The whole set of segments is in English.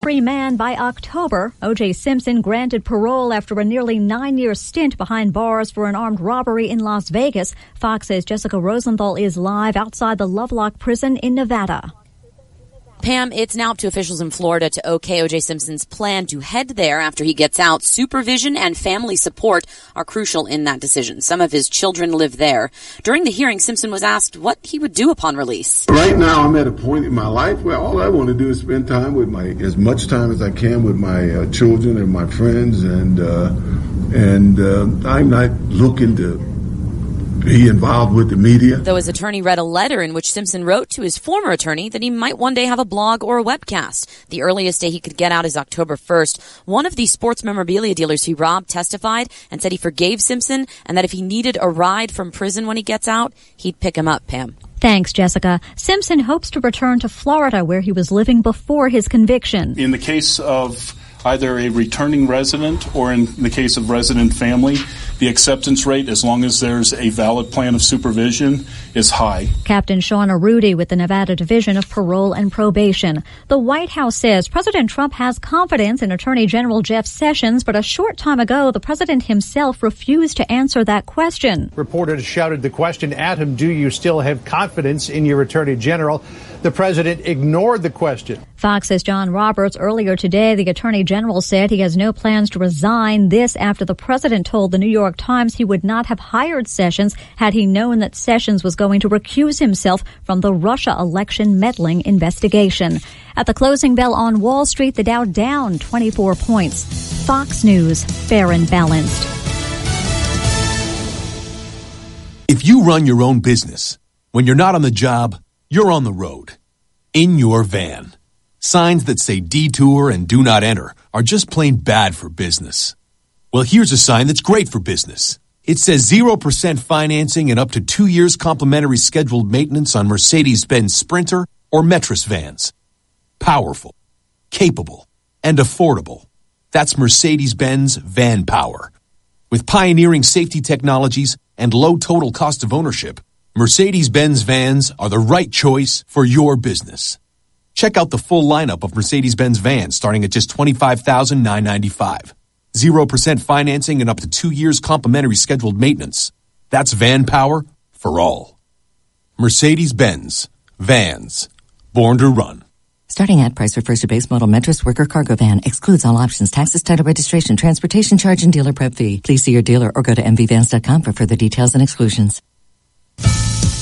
free man by October. O.J. Simpson granted parole after a nearly 9-year stint behind bars for an armed robbery in Las Vegas. Fox says Jessica Rosenthal is live outside the Lovelock prison in Nevada. Pam, it's now up to officials in Florida to okay O.J. Simpson's plan to head there after he gets out. Supervision and family support are crucial in that decision. Some of his children live there. During the hearing, Simpson was asked what he would do upon release. Right now, I'm at a point in my life where all I want to do is spend time with as much time as I can with my children and my friends, and I'm not looking to be involved with the media. Though his attorney read a letter in which Simpson wrote to his former attorney that he might one day have a blog or a webcast. The earliest day he could get out is October 1st. One of the sports memorabilia dealers he robbed testified and said he forgave Simpson and that if he needed a ride from prison when he gets out, he'd pick him up, Pam. Thanks, Jessica. Simpson hopes to return to Florida, where he was living before his conviction. In the case of either a returning resident or in the case of resident family, the acceptance rate, as long as there's a valid plan of supervision, is high. Captain Shauna Rudy with the Nevada Division of Parole and Probation. The White House says President Trump has confidence in Attorney General Jeff Sessions, but a short time ago, the president himself refused to answer that question. Reporters shouted the question at him, do you still have confidence in your Attorney General? The president ignored the question. Fox says John Roberts earlier today, the Attorney General said he has no plans to resign. This after the president told the New York Times he would not have hired Sessions had he known that Sessions was going to recuse himself from the Russia election meddling investigation. At the closing bell on Wall Street, the Dow down 24 points. Fox News, fair and balanced. If you run your own business, when you're not on the job, you're on the road, in your van. Signs that say detour and do not enter are just plain bad for business. Well, here's a sign that's great for business. It says 0% financing and up to 2 years complimentary scheduled maintenance on Mercedes-Benz Sprinter or Metris vans. Powerful, capable, and affordable. That's Mercedes-Benz Van Power. With pioneering safety technologies and low total cost of ownership, Mercedes-Benz vans are the right choice for your business. Check out the full lineup of Mercedes-Benz vans starting at just $25,995. 0% financing and up to 2 years complimentary scheduled maintenance. That's van power for all. Mercedes-Benz. Vans. Born to run. Starting at price refers to base model Metris worker cargo van. Excludes all options, taxes, title, registration, transportation charge, and dealer prep fee. Please see your dealer or go to mvvans.com for further details and exclusions.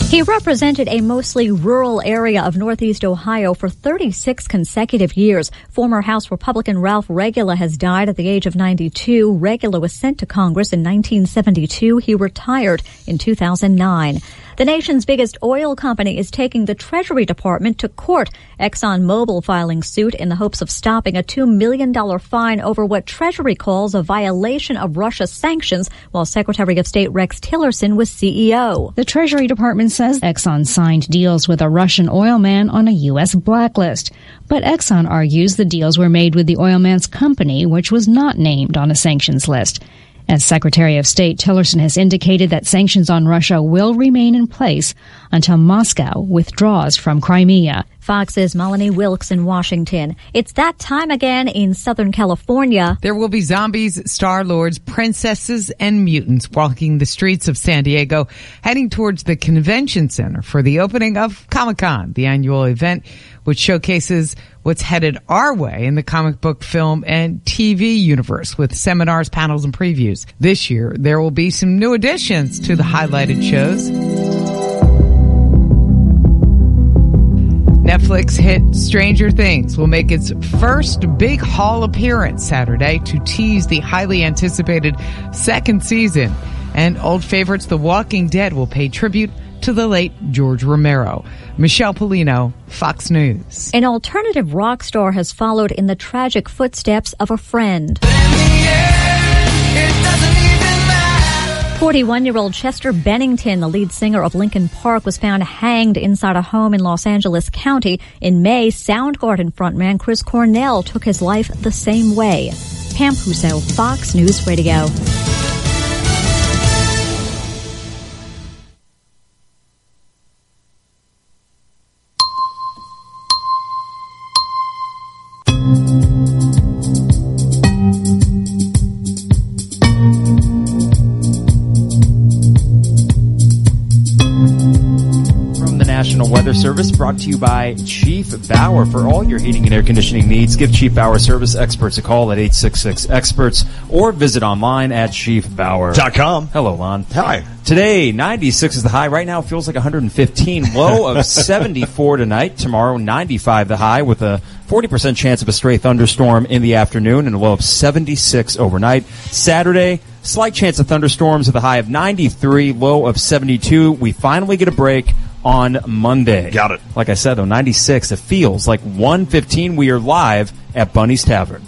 He represented a mostly rural area of Northeast Ohio for 36 consecutive years. Former House Republican Ralph Regula has died at the age of 92. Regula was sent to Congress in 1972. He retired in 2009. The nation's biggest oil company is taking the Treasury Department to court. ExxonMobil filing suit in the hopes of stopping a $2 million fine over what Treasury calls a violation of Russia sanctions while Secretary of State Rex Tillerson was CEO. The Treasury Department says Exxon signed deals with a Russian oil man on a U.S. blacklist. But Exxon argues the deals were made with the oil man's company, which was not named on a sanctions list. As Secretary of State, Tillerson has indicated that sanctions on Russia will remain in place until Moscow withdraws from Crimea. Fox's Melanie Wilkes in Washington. It's that time again in Southern California. There will be zombies, star-lords, princesses, and mutants walking the streets of San Diego, heading towards the convention center for the opening of Comic-Con, the annual event which showcases what's headed our way in the comic book, film, and TV universe with seminars, panels, and previews. This year, there will be some new additions to the highlighted shows. Netflix hit Stranger Things will make its first big hall appearance Saturday to tease the highly anticipated second season. And old favorites The Walking Dead will pay tribute to the late George Romero. Michelle Polino, Fox News. An alternative rock star has followed in the tragic footsteps of a friend. 41-year-old Chester Bennington, the lead singer of Linkin Park, was found hanged inside a home in Los Angeles County. In May, Soundgarden frontman Chris Cornell took his life the same way. Pam Puso, Fox News Radio. Service brought to you by Chief Bauer. For all your heating and air conditioning needs, give Chief Bauer Service Experts a call at 866-EXPERTS or visit online at chiefbauer.com. Hello, Lon. Hi. Today, 96 is the high. Right now, it feels like 115. Low of 74 tonight. Tomorrow, 95 the high with a 40% chance of a stray thunderstorm in the afternoon and a low of 76 overnight. Saturday, slight chance of thunderstorms with a high of 93, low of 72. We finally get a break on Monday. Got it. Like I said, though, 96. It feels like 115. We are live at Bunny's Tavern.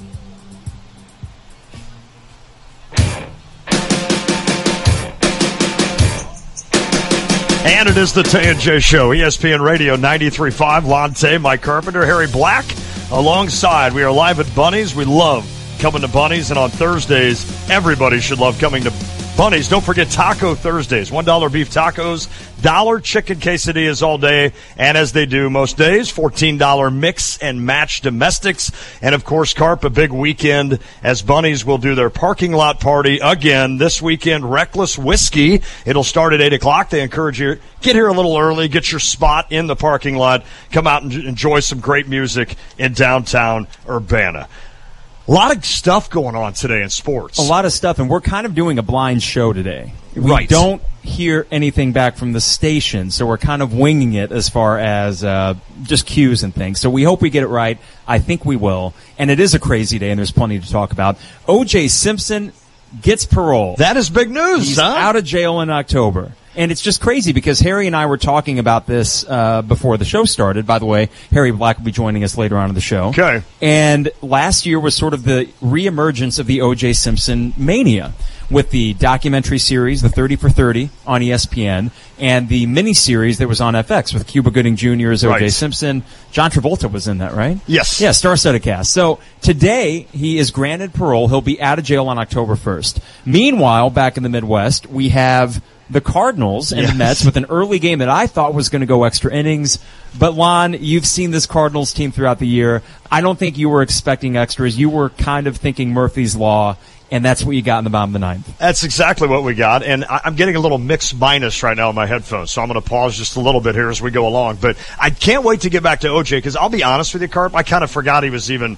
And it is the Tay and J Show, ESPN Radio 93.5. Lon Tay, Mike Carpenter, Harry Black alongside. We are live at Bunny's. We love coming to Bunny's, and on Thursdays, everybody should love coming to Bunny's. Don't forget Taco Thursdays. $1 beef tacos, $1 chicken quesadillas all day, and as they do most days, $14 mix and match domestics. And, of course, Carp, a big weekend as Bunny's will do their parking lot party again this weekend. Reckless Whiskey. It'll start at 8 o'clock. They encourage you, get here a little early, get your spot in the parking lot, come out and enjoy some great music in downtown Urbana. A lot of stuff going on today in sports. A lot of stuff, and we're kind of doing a blind show today. We Right. don't hear anything back from the station, so we're kind of winging it as far as just cues and things. So we hope we get it right. I think we will. And it is a crazy day, and there's plenty to talk about. O.J. Simpson gets parole. That is big news, He's huh? out of jail in October. And it's just crazy because Harry and I were talking about this before the show started. By the way, Harry Black will be joining us later on in the show. Okay. And last year was sort of the reemergence of the O.J. Simpson mania with the documentary series, the 30 for 30 on ESPN, and the miniseries that was on FX with Cuba Gooding Jr. as O.J. Right. Simpson. John Travolta was in that, right? Yes. Yeah, star-studded cast. So today he is granted parole. He'll be out of jail on October 1st. Meanwhile, back in the Midwest, we have the Cardinals and the Mets with an early game that I thought was going to go extra innings. But, Lon, you've seen this Cardinals team throughout the year. I don't think you were expecting extras. You were kind of thinking Murphy's Law, and that's what you got in the bottom of the ninth. That's exactly what we got, and I'm getting a little mixed minus right now on my headphones, so I'm going to pause just a little bit here as we go along. But I can't wait to get back to OJ, because I'll be honest with you, Carp, I kind of forgot he was even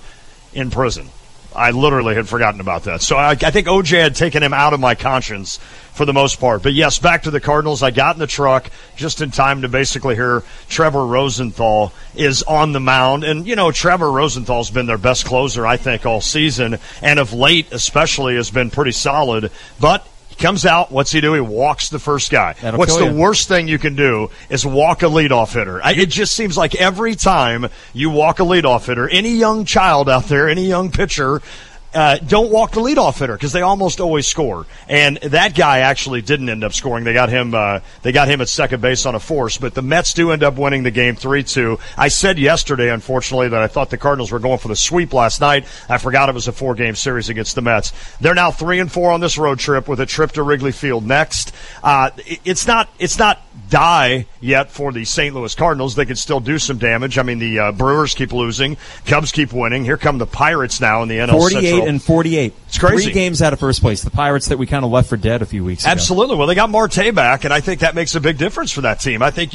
in prison. I literally had forgotten about that. So I think OJ had taken him out of my conscience for the most part. But, yes, back to the Cardinals. I got in the truck just in time to basically hear Trevor Rosenthal is on the mound. And, you know, Trevor Rosenthal's been their best closer, I think, all season. And of late, especially, has been pretty solid. But he comes out. What's he do? He walks the first guy. What's the worst thing you can do is walk a leadoff hitter. It just seems like every time you walk a leadoff hitter, any young child out there, any young pitcher, don't walk the leadoff hitter because they almost always score. And that guy actually didn't end up scoring. They got him at second base on a force. But the Mets do end up winning the game 3-2. I said yesterday, unfortunately, that I thought the Cardinals were going for the sweep last night. I forgot it was a 4-game series against the Mets. They're now 3-4 on this road trip with a trip to Wrigley Field next. It's not die yet for the St. Louis Cardinals. They can still do some damage. I mean, the Brewers keep losing. Cubs keep winning. Here come the Pirates now in the NL 48 Central. and 48. It's crazy. 3 games out of first place. The Pirates that we kind of left for dead a few weeks ago. Absolutely. Well, they got Marte back, and I think that makes a big difference for that team. I think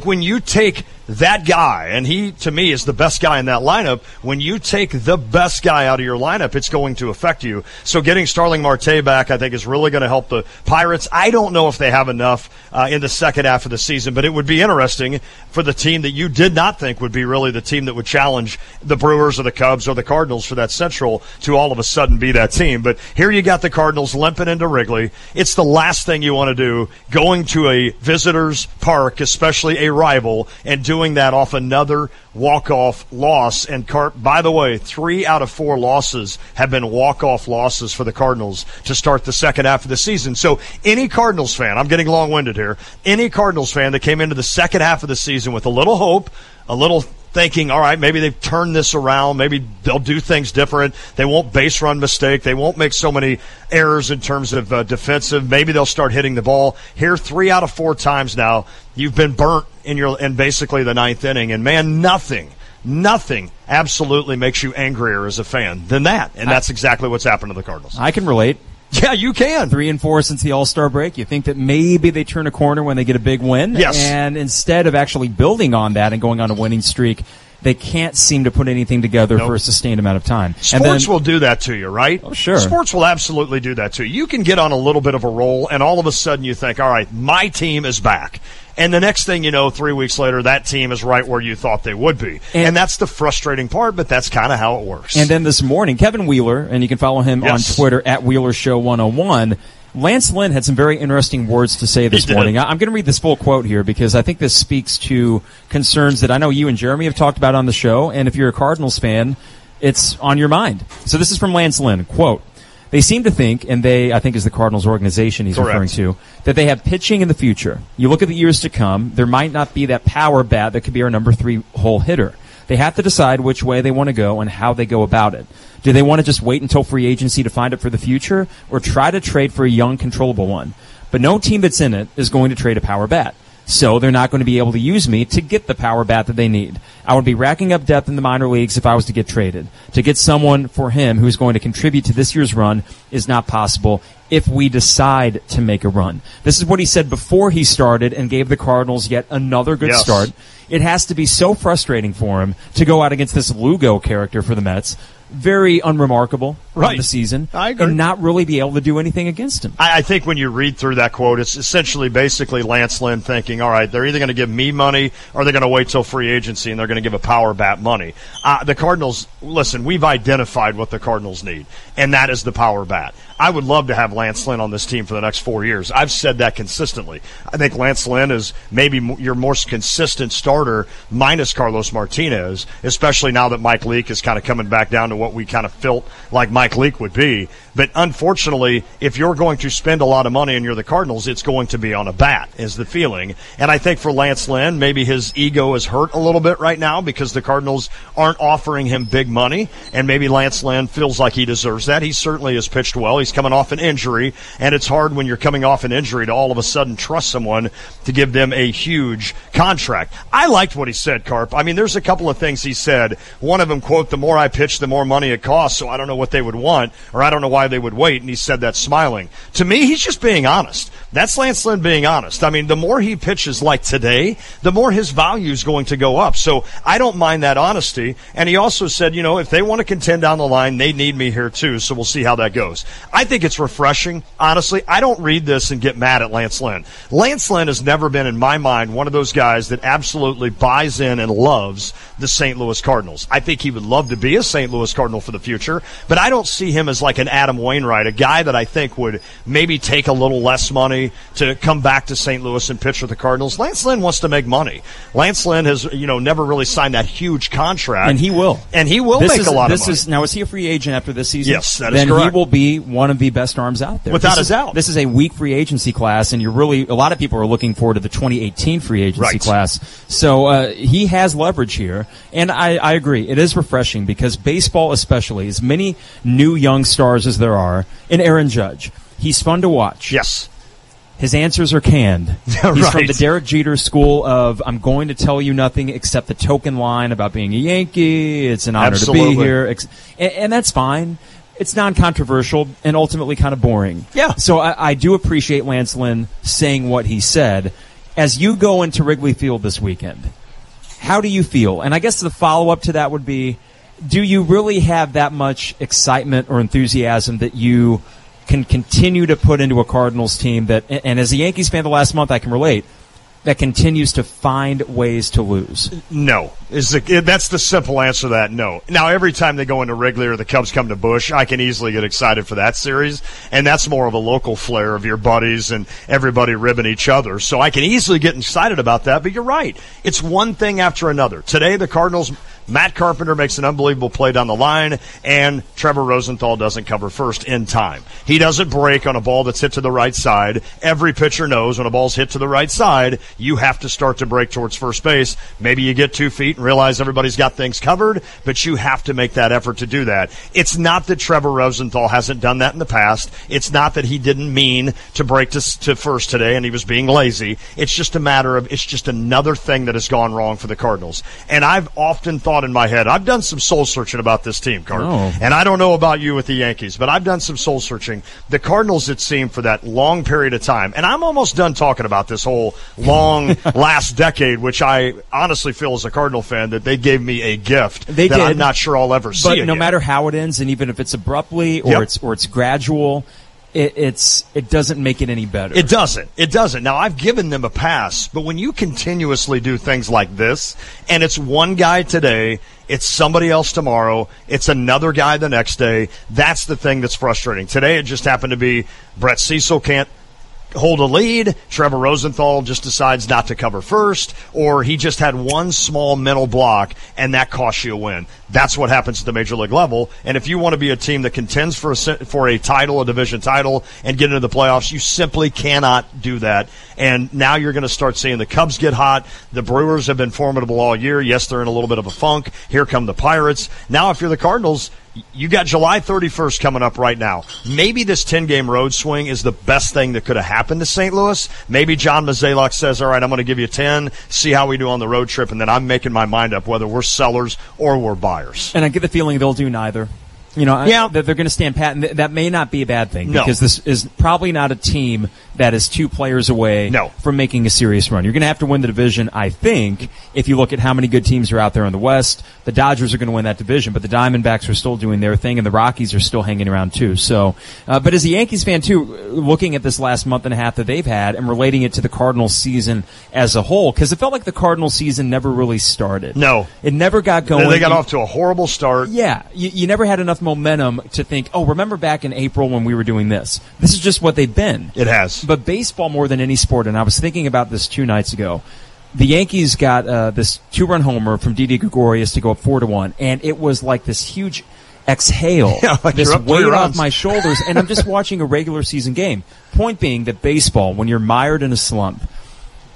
when you take that guy, and he, to me, is the best guy in that lineup, when you take the best guy out of your lineup, it's going to affect you. So getting Starling Marte back, I think, is really going to help the Pirates. I don't know if they have enough in the second half of the season, but it would be interesting for the team that you did not think would be really the team that would challenge the Brewers or the Cubs or the Cardinals for that Central to all of a sudden be that team. But here you got the Cardinals limping into Wrigley. It's the last thing you want to do, going to a visitor's park, especially a rival, and doing that off another walk-off loss. And by the way, 3 out of 4 losses have been walk-off losses for the Cardinals to start the second half of the season. So any Cardinals fan, I'm getting long-winded here, any Cardinals fan that came into the second half of the season with a little hope, a little thinking, all right, maybe they've turned this around, maybe they'll do things different, they won't base run mistake, they won't make so many errors in terms of defensive, maybe they'll start hitting the ball. Here, 3 out of 4 times now, you've been burnt in basically the 9th inning, and man, nothing absolutely makes you angrier as a fan than that, and that's exactly what's happened to the Cardinals. I can relate. Yeah, you can. 3-4 since the All-Star break. You think that maybe they turn a corner when they get a big win. Yes. And instead of actually building on that and going on a winning streak, they can't seem to put anything together for a sustained amount of time. Sports will do that to you, right? Oh, sure. Sports will absolutely do that to you. You can get on a little bit of a roll, and all of a sudden you think, all right, my team is back. And the next thing you know, 3 weeks later, that team is right where you thought they would be. And that's the frustrating part, but that's kind of how it works. And then this morning, Kevin Wheeler, and you can follow him on Twitter at WheelerShow101, Lance Lynn had some very interesting words to say this morning. I'm going to read this full quote here because I think this speaks to concerns that I know you and Jeremy have talked about on the show, and if you're a Cardinals fan, it's on your mind. So this is from Lance Lynn, quote, "They seem to think, and they, I think is the Cardinals organization he's referring to, that they have pitching in the future. You look at the years to come, there might not be that power bat that could be our number 3 hole hitter. They have to decide which way they want to go and how they go about it. Do they want to just wait until free agency to find it for the future, or try to trade for a young, controllable one? But no team that's in it is going to trade a power bat. So they're not going to be able to use me to get the power bat that they need. I would be racking up depth in the minor leagues if I was to get traded. To get someone for him who's going to contribute to this year's run is not possible if we decide to make a run." This is what he said before he started and gave the Cardinals yet another good start. It has to be so frustrating for him to go out against this Lugo character for the Mets. Very unremarkable on the season. I agree. And not really be able to do anything against him. I think when you read through that quote, it's essentially basically Lance Lynn thinking, all right, they're either going to give me money or they're going to wait till free agency and they're going to give a power bat money. The Cardinals, listen, we've identified what the Cardinals need, and that is the power bat. I would love to have Lance Lynn on this team for the next 4 years. I've said that consistently. I think Lance Lynn is maybe your most consistent starter minus Carlos Martinez, especially now that Mike Leake is kind of coming back down to what we kind of felt like Mike Leake would be. But unfortunately, if you're going to spend a lot of money and you're the Cardinals, it's going to be on a bat, is the feeling. And I think for Lance Lynn, maybe his ego is hurt a little bit right now because the Cardinals aren't offering him big money, and maybe Lance Lynn feels like he deserves that. He certainly has pitched well. He's coming off an injury, and it's hard when you're coming off an injury to all of a sudden trust someone to give them a huge contract. I liked what he said, Carp. I mean, there's a couple of things he said. One of them, quote, "The more I pitch, the more money it costs, so I don't know what they would want, or I don't know why they would wait," and he said that smiling. To me, he's just being honest. That's Lance Lynn being honest. I mean, the more he pitches like today, the more his value is going to go up. So I don't mind that honesty. And he also said, you know, if they want to contend down the line, they need me here too, so we'll see how that goes. I think it's refreshing. Honestly, I don't read this and get mad at Lance Lynn. Lance Lynn has never been, in my mind, one of those guys that absolutely buys in and loves the St. Louis Cardinals. I think he would love to be a St. Louis Cardinal for the future, but I don't see him as like an Adam Wainwright, a guy that I think would maybe take a little less money to come back to St. Louis and pitch for the Cardinals. Lance Lynn wants to make money. Lance Lynn has, never really signed that huge contract. And he will. And he will make a lot of money. Now, is he a free agent after this season? Yes, that is correct. Then he will be one of the best arms out there. Without a doubt. This is a weak free agency class, and a lot of people are looking forward to the 2018 free agency class. So he has leverage here, and I agree. It is refreshing because baseball especially, as many new young stars as there are, and Aaron Judge, he's fun to watch. Yes. His answers are canned. He's from the Derek Jeter school of, I'm going to tell you nothing except the token line about being a Yankee. It's an honor to be here. And that's fine. It's non-controversial and ultimately kind of boring. Yeah. So I do appreciate Lance Lynn saying what he said. As you go into Wrigley Field this weekend, how do you feel? And I guess the follow-up to that would be, do you really have that much excitement or enthusiasm that you can continue to put into a Cardinals team that, and as a Yankees fan the last month, I can relate, that continues to find ways to lose? No. That's the simple answer to that, no. Now, every time they go into Wrigley or the Cubs come to Busch, I can easily get excited for that series, and that's more of a local flair of your buddies and everybody ribbing each other. So I can easily get excited about that, but you're right. It's one thing after another. Today, the Cardinals, Matt Carpenter makes an unbelievable play down the line, and Trevor Rosenthal doesn't cover first in time. He doesn't break on a ball that's hit to the right side. Every pitcher knows when a ball's hit to the right side, you have to start to break towards first base. Maybe you get 2 feet and realize everybody's got things covered, but you have to make that effort to do that. It's not that Trevor Rosenthal hasn't done that in the past. It's not that he didn't mean to break to first today and he was being lazy. It's just a matter of, it's just another thing that has gone wrong for the Cardinals. And I've often thought thought in my head. I've done some soul searching about this team, Cart. Oh. And I don't know about you with the Yankees, but I've done some soul searching. The Cardinals, it seemed, for that long period of time, and I'm almost done talking about this whole long last decade, which I honestly feel as a Cardinal fan that they gave me a gift that I'm not sure I'll ever see again. But no matter how it ends, and even if it's abruptly or it's gradual, it doesn't make it any better. It doesn't. Now, I've given them a pass, but when you continuously do things like this, and it's one guy today, it's somebody else tomorrow, it's another guy the next day, that's the thing that's frustrating. Today, it just happened to be Brett Cecil can't hold a lead, Trevor Rosenthal just decides not to cover first, or he just had one small mental block, and that costs you a win. That's what happens at the major league level, and if you want to be a team that contends for a title, a division title, and get into the playoffs, you simply cannot do that. And now you're going to start seeing the Cubs get hot. The Brewers have been formidable all year. Yes, they're in a little bit of a funk. Here come the Pirates. Now, if you're the Cardinals, you got July 31st coming up right now. Maybe this 10-game road swing is the best thing that could have happened to St. Louis. Maybe John Mozeliak says, all right, I'm going to give you 10, see how we do on the road trip, and then I'm making my mind up whether we're sellers or we're buyers. And I get the feeling they'll do neither. That they're going to stand pat, and that may not be a bad thing because this is probably not a team that is 2 players away from making a serious run. You're going to have to win the division, I think, if you look at how many good teams are out there in the West. The Dodgers are going to win that division, but the Diamondbacks are still doing their thing, and the Rockies are still hanging around too. So, but as a Yankees fan too, looking at this last month and a half that they've had and relating it to the Cardinals season as a whole, because it felt like the Cardinals season never really started. No. It never got going. They got off to a horrible start. Yeah. You never had enough momentum to think, oh, remember back in April when we were doing this? This is just what they've been. It has. But baseball more than any sport, and I was thinking about this 2 nights ago, the Yankees got this 2-run homer from Didi Gregorius to go up 4-1, and it was like this huge exhale, this weight off my shoulders, and I'm just watching a regular season game. Point being that baseball, when you're mired in a slump,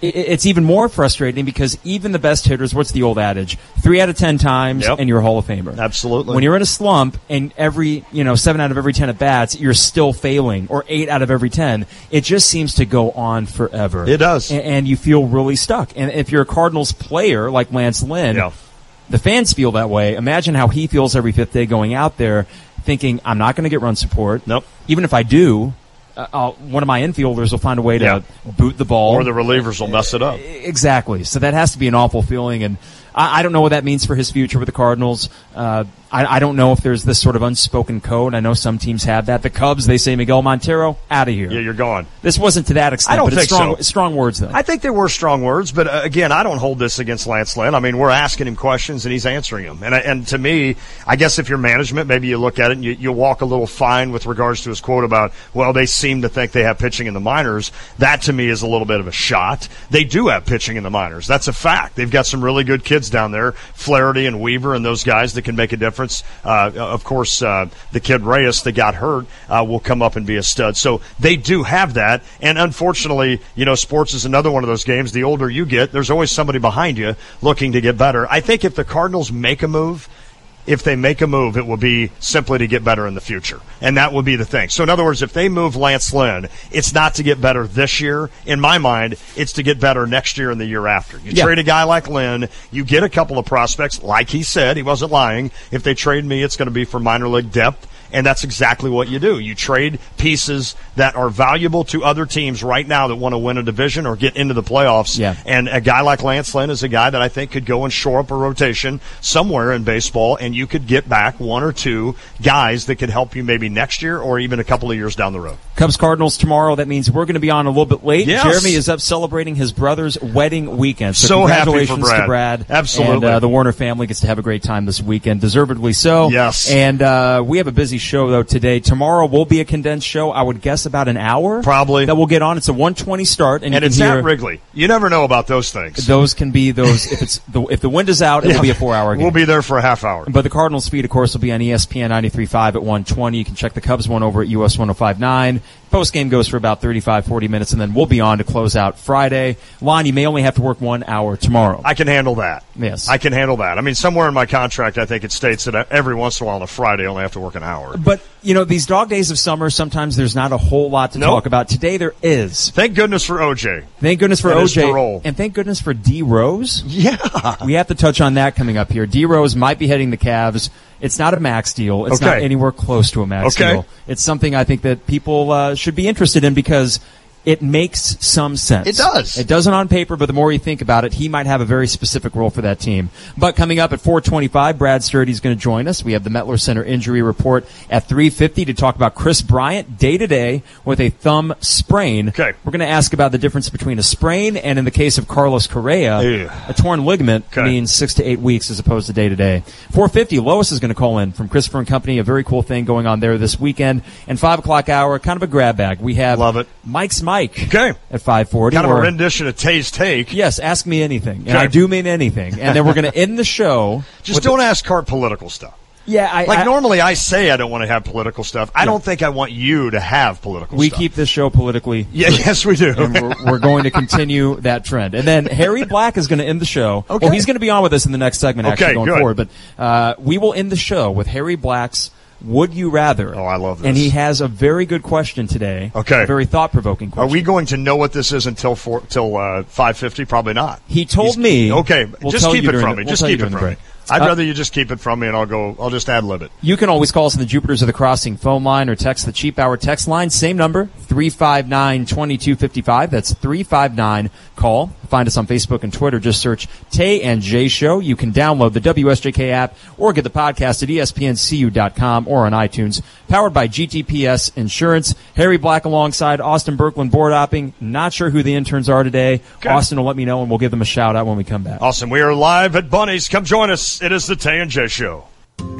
it's even more frustrating because even the best hitters, what's the old adage? 3 out of 10 times and you're a Hall of Famer. Absolutely. When you're in a slump and 7 out of every 10 at bats, you're still failing, or 8 out of every 10, it just seems to go on forever. It does. And you feel really stuck. And if you're a Cardinals player like Lance Lynn, the fans feel that way. Imagine how he feels every 5th day going out there thinking, I'm not going to get run support. Nope. Even if I do, one of my infielders will find a way to boot the ball. Or the relievers will mess it up. Exactly. So that has to be an awful feeling, and I don't know what that means for his future with the Cardinals. I don't know if there's this sort of unspoken code. I know some teams have that. The Cubs, they say, Miguel Montero, out of here. Yeah, you're gone. This wasn't to that extent. I don't think so. Strong words, though. I think there were strong words, but again, I don't hold this against Lance Lynn. I mean, we're asking him questions, and he's answering them. And to me, I guess if you're management, maybe you look at it and you walk a little fine with regards to his quote about, well, they seem to think they have pitching in the minors. That, to me, is a little bit of a shot. They do have pitching in the minors. That's a fact. They've got some really good kids down there, Flaherty and Weaver and those guys that can make a difference. Of course, the kid Reyes that got hurt will come up and be a stud. So they do have that. And unfortunately, sports is another one of those games. The older you get, there's always somebody behind you looking to get better. I think if the Cardinals make a move, it will be simply to get better in the future. And that would be the thing. So in other words, if they move Lance Lynn, it's not to get better this year. In my mind, it's to get better next year and the year after. You trade a guy like Lynn, you get a couple of prospects. Like he said, he wasn't lying. If they trade me, it's going to be for minor league depth. And that's exactly what you do. You trade pieces that are valuable to other teams right now that want to win a division or get into the playoffs. Yeah. And a guy like Lance Lynn is a guy that I think could go and shore up a rotation somewhere in baseball, and you could get back 1 or 2 guys that could help you maybe next year or even a couple of years down the road. Cubs Cardinals tomorrow. That means we're going to be on a little bit late. Yes. Jeremy is up celebrating his brother's wedding weekend. So congratulations happy for to Brad. Absolutely. And the Warner family gets to have a great time this weekend. Deservedly so. Yes. And we have a busy show, though, today. Tomorrow will be a condensed show. I would guess about an hour. Probably. That we'll get on. It's a 1:20 start. And it's at Wrigley. You never know about those things. Those can be those. If the wind is out, it will be a 4-hour game. We'll be there for a half hour. But the Cardinals feed, of course, will be on ESPN 93.5 at 1:20. You can check the Cubs one over at US 105.9. Post game goes for about 35-40 minutes, and then we'll be on to close out Friday. Lon, you may only have to work 1 hour tomorrow. I can handle that. Yes. I can handle that. I mean, somewhere in my contract, I think it states that every once in a while on a Friday, I only have to work an hour. Howard. But, these dog days of summer, sometimes there's not a whole lot to talk about. Today there is. Thank goodness for OJ. Thank goodness for and OJ. And thank goodness for D. Rose. Yeah. We have to touch on that coming up here. D. Rose might be heading the Cavs. It's not a max deal. It's not anywhere close to a max deal. It's something I think that people should be interested in because it makes some sense. It does. It doesn't on paper, but the more you think about it, he might have a very specific role for that team. But coming up at 4:25, Brad Sturdy's going to join us. We have the Mettler Center injury report at 3:50 to talk about Chris Bryant day-to-day with a thumb sprain. Okay. We're going to ask about the difference between a sprain and, in the case of Carlos Correa, a torn ligament means 6 to 8 weeks as opposed to day-to-day. 4:50, Lois is going to call in from Christopher & Company, a very cool thing going on there this weekend. And 5 o'clock hour, kind of a grab bag. We have Mike's Mike at 5:40. Kind of a rendition of Tay's Take. Yes, ask me anything. And I do mean anything. And then we're going to end the show. Just don't ask Cart political stuff. Yeah, normally I say I don't want to have political stuff. I don't think I want you to have political stuff. We keep this show politically. Yes, we do. And we're going to continue that trend. And then Harry Black is going to end the show. Okay. Well, he's going to be on with us in the next segment actually going good. forward. But we will end the show with Harry Black's Would You Rather? Oh, I love this. And he has a very good question today. Okay. A very thought-provoking question. Are we going to know what this is until 5:50? Probably not. He told me. Okay, just keep it from me. Just keep it from me. I'd rather you just keep it from me, and I'll just ad-lib it. You can always call us on the Jupiters of the Crossing phone line or text the Cheap Hour text line. Same number, 359-2255. That's 359-CALL. Find us on Facebook and Twitter. Just search Tay and J Show. You can download the WSJK app or get the podcast at ESPNCU.com or on iTunes. Powered by GTPS Insurance. Harry Black alongside Austin Birkeland board hopping. Not sure who the interns are today. Okay. Austin will let me know, and we'll give them a shout-out when we come back. Awesome. We are live at Bunny's. Come join us. It is the Tay and J Show.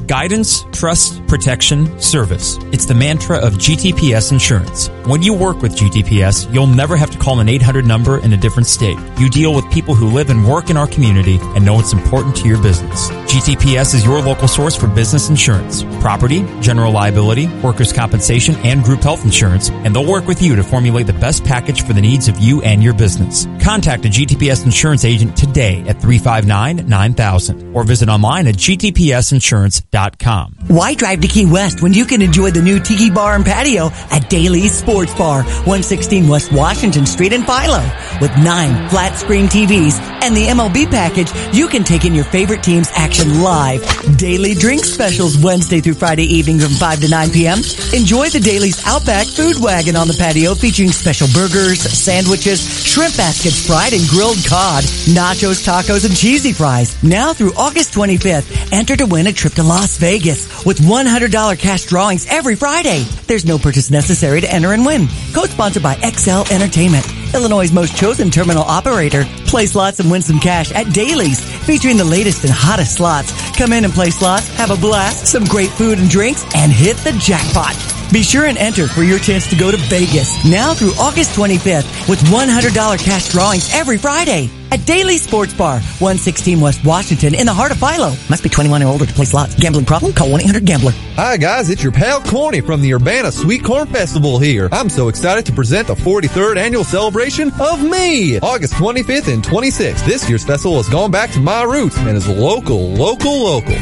Guidance, trust, protection, service. It's the mantra of GTPS Insurance. When you work with GTPS, you'll never have to call an 800 number in a different state. You deal with people who live and work in our community and know it's important to your business. GTPS is your local source for business insurance, property, general liability, workers' compensation, and group health insurance, and they'll work with you to formulate the best package for the needs of you and your business. Contact a GTPS insurance agent today at 359-9000 or visit online at gtpsinsurance.com. Why drive to Key West when you can enjoy the new Tiki Bar and Patio at Daly's Sports Bar, 116 West Washington Street in Philo. With 9 flat-screen TVs and the MLB package, you can take in your favorite team's action live. Daily drink specials Wednesday through Friday evening from 5 to 9 p.m. Enjoy the Daly's Outback Food Wagon on the patio featuring special burgers, sandwiches, shrimp baskets, fried and grilled cod, nachos, tacos, and cheesy fries. Now through August 25th, enter to win a trip to Las Vegas with $100 cash drawings every Friday. There's no purchase necessary to enter and win. Co-sponsored by XL Entertainment, Illinois' most chosen terminal operator. Play slots and win some cash at Daly's, featuring the latest and hottest slots. Come in and play slots, have a blast, some great food and drinks, and hit the jackpot. Be sure and enter for your chance to go to Vegas now through August 25th with $100 cash drawings every Friday at Daily Sports Bar, 116 West Washington in the heart of Philo. Must be 21 or older to play slots. Gambling problem? Call 1-800-GAMBLER. Hi guys, it's your pal Corny from the Urbana Sweet Corn Festival here. I'm so excited to present the 43rd annual celebration of me, August 25th and 26th. This year's festival has gone back to my roots and is local.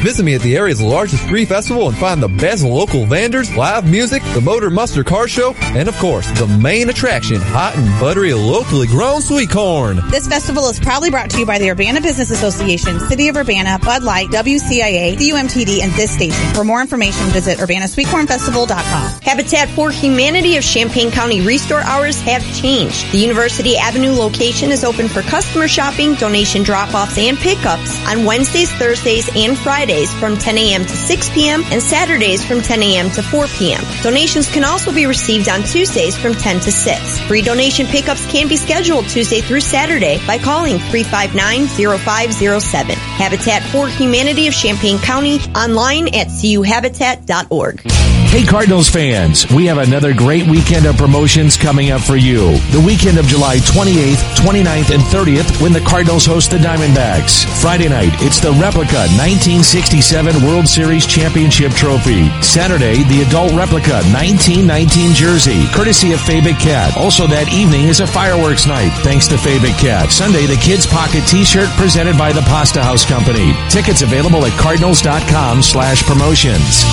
Visit me at the area's largest free festival and find the best local vendors, live music, the Motor Muster Car Show, and of course, the main attraction, hot and buttery locally grown sweet corn. This festival is proudly brought to you by the Urbana Business Association, City of Urbana, Bud Light, WCIA, CUMTD, and this station. For more information, visit UrbanaSweetCornFestival.com. Habitat for Humanity of Champaign County Restore hours have changed. The University Avenue location is open for customer shopping, donation drop-offs, and pickups on Wednesdays, Thursdays, and Fridays from 10 a.m. to 6 p.m. and Saturdays from 10 a.m. to 4 p.m. Donations can also be received on Tuesdays from 10 to 6. Free donation pickups can be scheduled Tuesday through Saturday by calling 359-0507. Habitat for Humanity of Champaign County, online at cuhabitat.org. Hey Cardinals fans, we have another great weekend of promotions coming up for you. The weekend of July 28th, 29th, and 30th when the Cardinals host the Diamondbacks. Friday night, it's the replica 1967 World Series Championship Trophy. Saturday, the adult replica 1919 jersey, courtesy of Fabic Cat. Also that evening is a fireworks night, thanks to Fabic Cat. Sunday, the Kids Pocket T-shirt presented by the Pasta House Company. Tickets available at cardinals.com/promotions.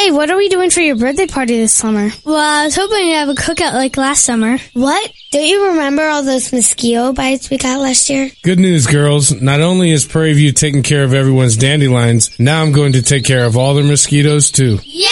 Hey, what are we doing for your birthday party this summer? Well, I was hoping to have a cookout like last summer. What? Don't you remember all those mosquito bites we got last year? Good news, girls. Not only is Prairie View taking care of everyone's dandelions, now I'm going to take care of all their mosquitoes, too. Yay!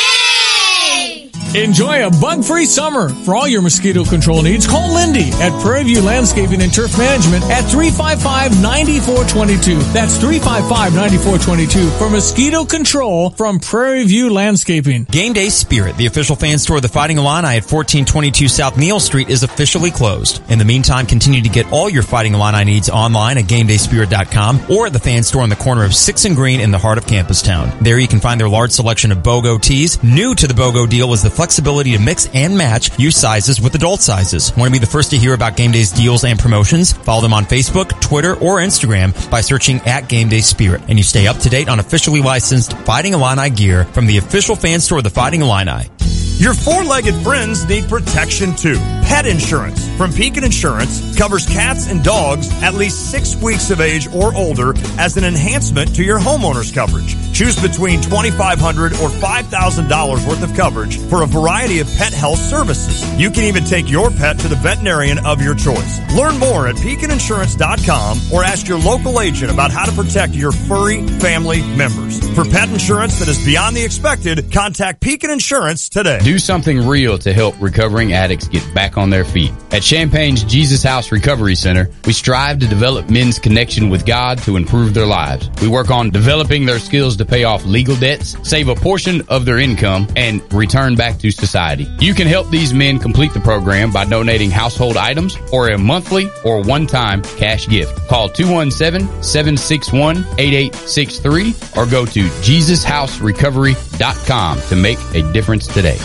Enjoy a bug-free summer. For all your mosquito control needs, call Lindy at Prairie View Landscaping and Turf Management at 355-9422. That's 355-9422 for mosquito control from Prairie View Landscaping. Game Day Spirit, the official fan store of the Fighting Illini at 1422 South Neal Street, is officially closed. In the meantime, continue to get all your Fighting Illini needs online at GameDaySpirit.com or at the fan store on the corner of 6th and Green in the heart of Campus Town. There you can find their large selection of BOGO tees. New to the BOGO deal is the flexibility to mix and match youth sizes with adult sizes. Want to be the first to hear about Game Day's deals and promotions? Follow them on Facebook, Twitter, or Instagram by searching at Game Day Spirit. And you stay up to date on officially licensed Fighting Illini gear from the official fan store of the Fighting Illini. Your four-legged friends need protection too. Pet insurance from Pekin Insurance covers cats and dogs at least 6 weeks of age or older as an enhancement to your homeowner's coverage. Choose between $2,500 or $5,000 worth of coverage for a variety of pet health services. You can even take your pet to the veterinarian of your choice. Learn more at PekinInsurance.com or ask your local agent about how to protect your furry family members. For pet insurance that is beyond the expected, contact Pekin Insurance today. Do something real to help recovering addicts get back on their feet. At Champagne's Jesus House Recovery Center, we strive to develop men's connection with God to improve their lives. We work on developing their skills to pay off legal debts, save a portion of their income, and return back to society. You can help these men complete the program by donating household items or a monthly or one-time cash gift. Call 217-761-8863 or go to JesusHouseRecovery.com to make a difference today.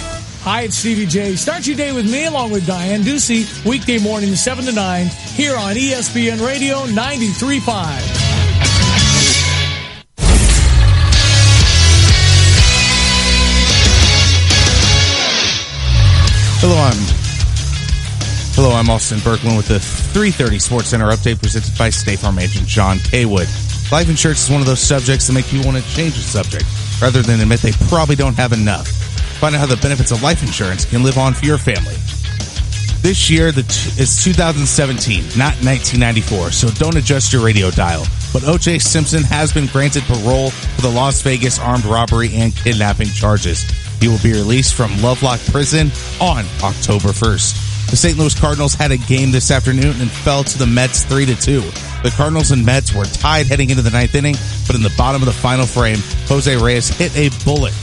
Hi, it's Stevie J. Start your day with me along with Diane Ducey, weekday mornings 7 to 9, here on ESPN Radio 93.5. Hello, I'm Austin Berkman with the 3:30 Sports Center update presented by State Farm agent John Kaywood. Life insurance is one of those subjects that make you want to change the subject rather than admit they probably don't have enough. Find out how the benefits of life insurance can live on for your family. This year is 2017, not 1994, so don't adjust your radio dial. But O.J. Simpson has been granted parole for the Las Vegas armed robbery and kidnapping charges. He will be released from Lovelock Prison on October 1st. The St. Louis Cardinals had a game this afternoon and fell to the Mets 3-2. The Cardinals and Mets were tied heading into the ninth inning, but in the bottom of the final frame, Jose Reyes hit a bullet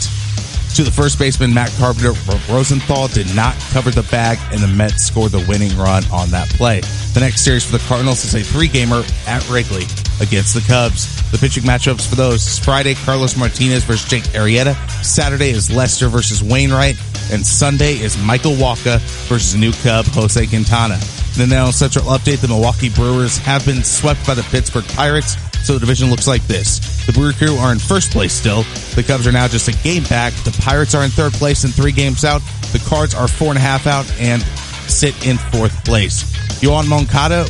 to the first baseman, Matt Carpenter. Rosenthal did not cover the bag, and the Mets scored the winning run on that play. The next series for the Cardinals is a 3-gamer at Wrigley against the Cubs. The pitching matchups for those is Friday, Carlos Martinez versus Jake Arrieta. Saturday is Lester versus Wainwright. And Sunday is Michael Wacha versus new Cub Jose Quintana. In the NL Central update, the Milwaukee Brewers have been swept by the Pittsburgh Pirates, so the division looks like this. The Brewer Crew are in first place still. The Cubs are now just a game back. The Pirates are in third place and 3 games out. The Cards are 4.5 out and sit in fourth place. Yoan Moncada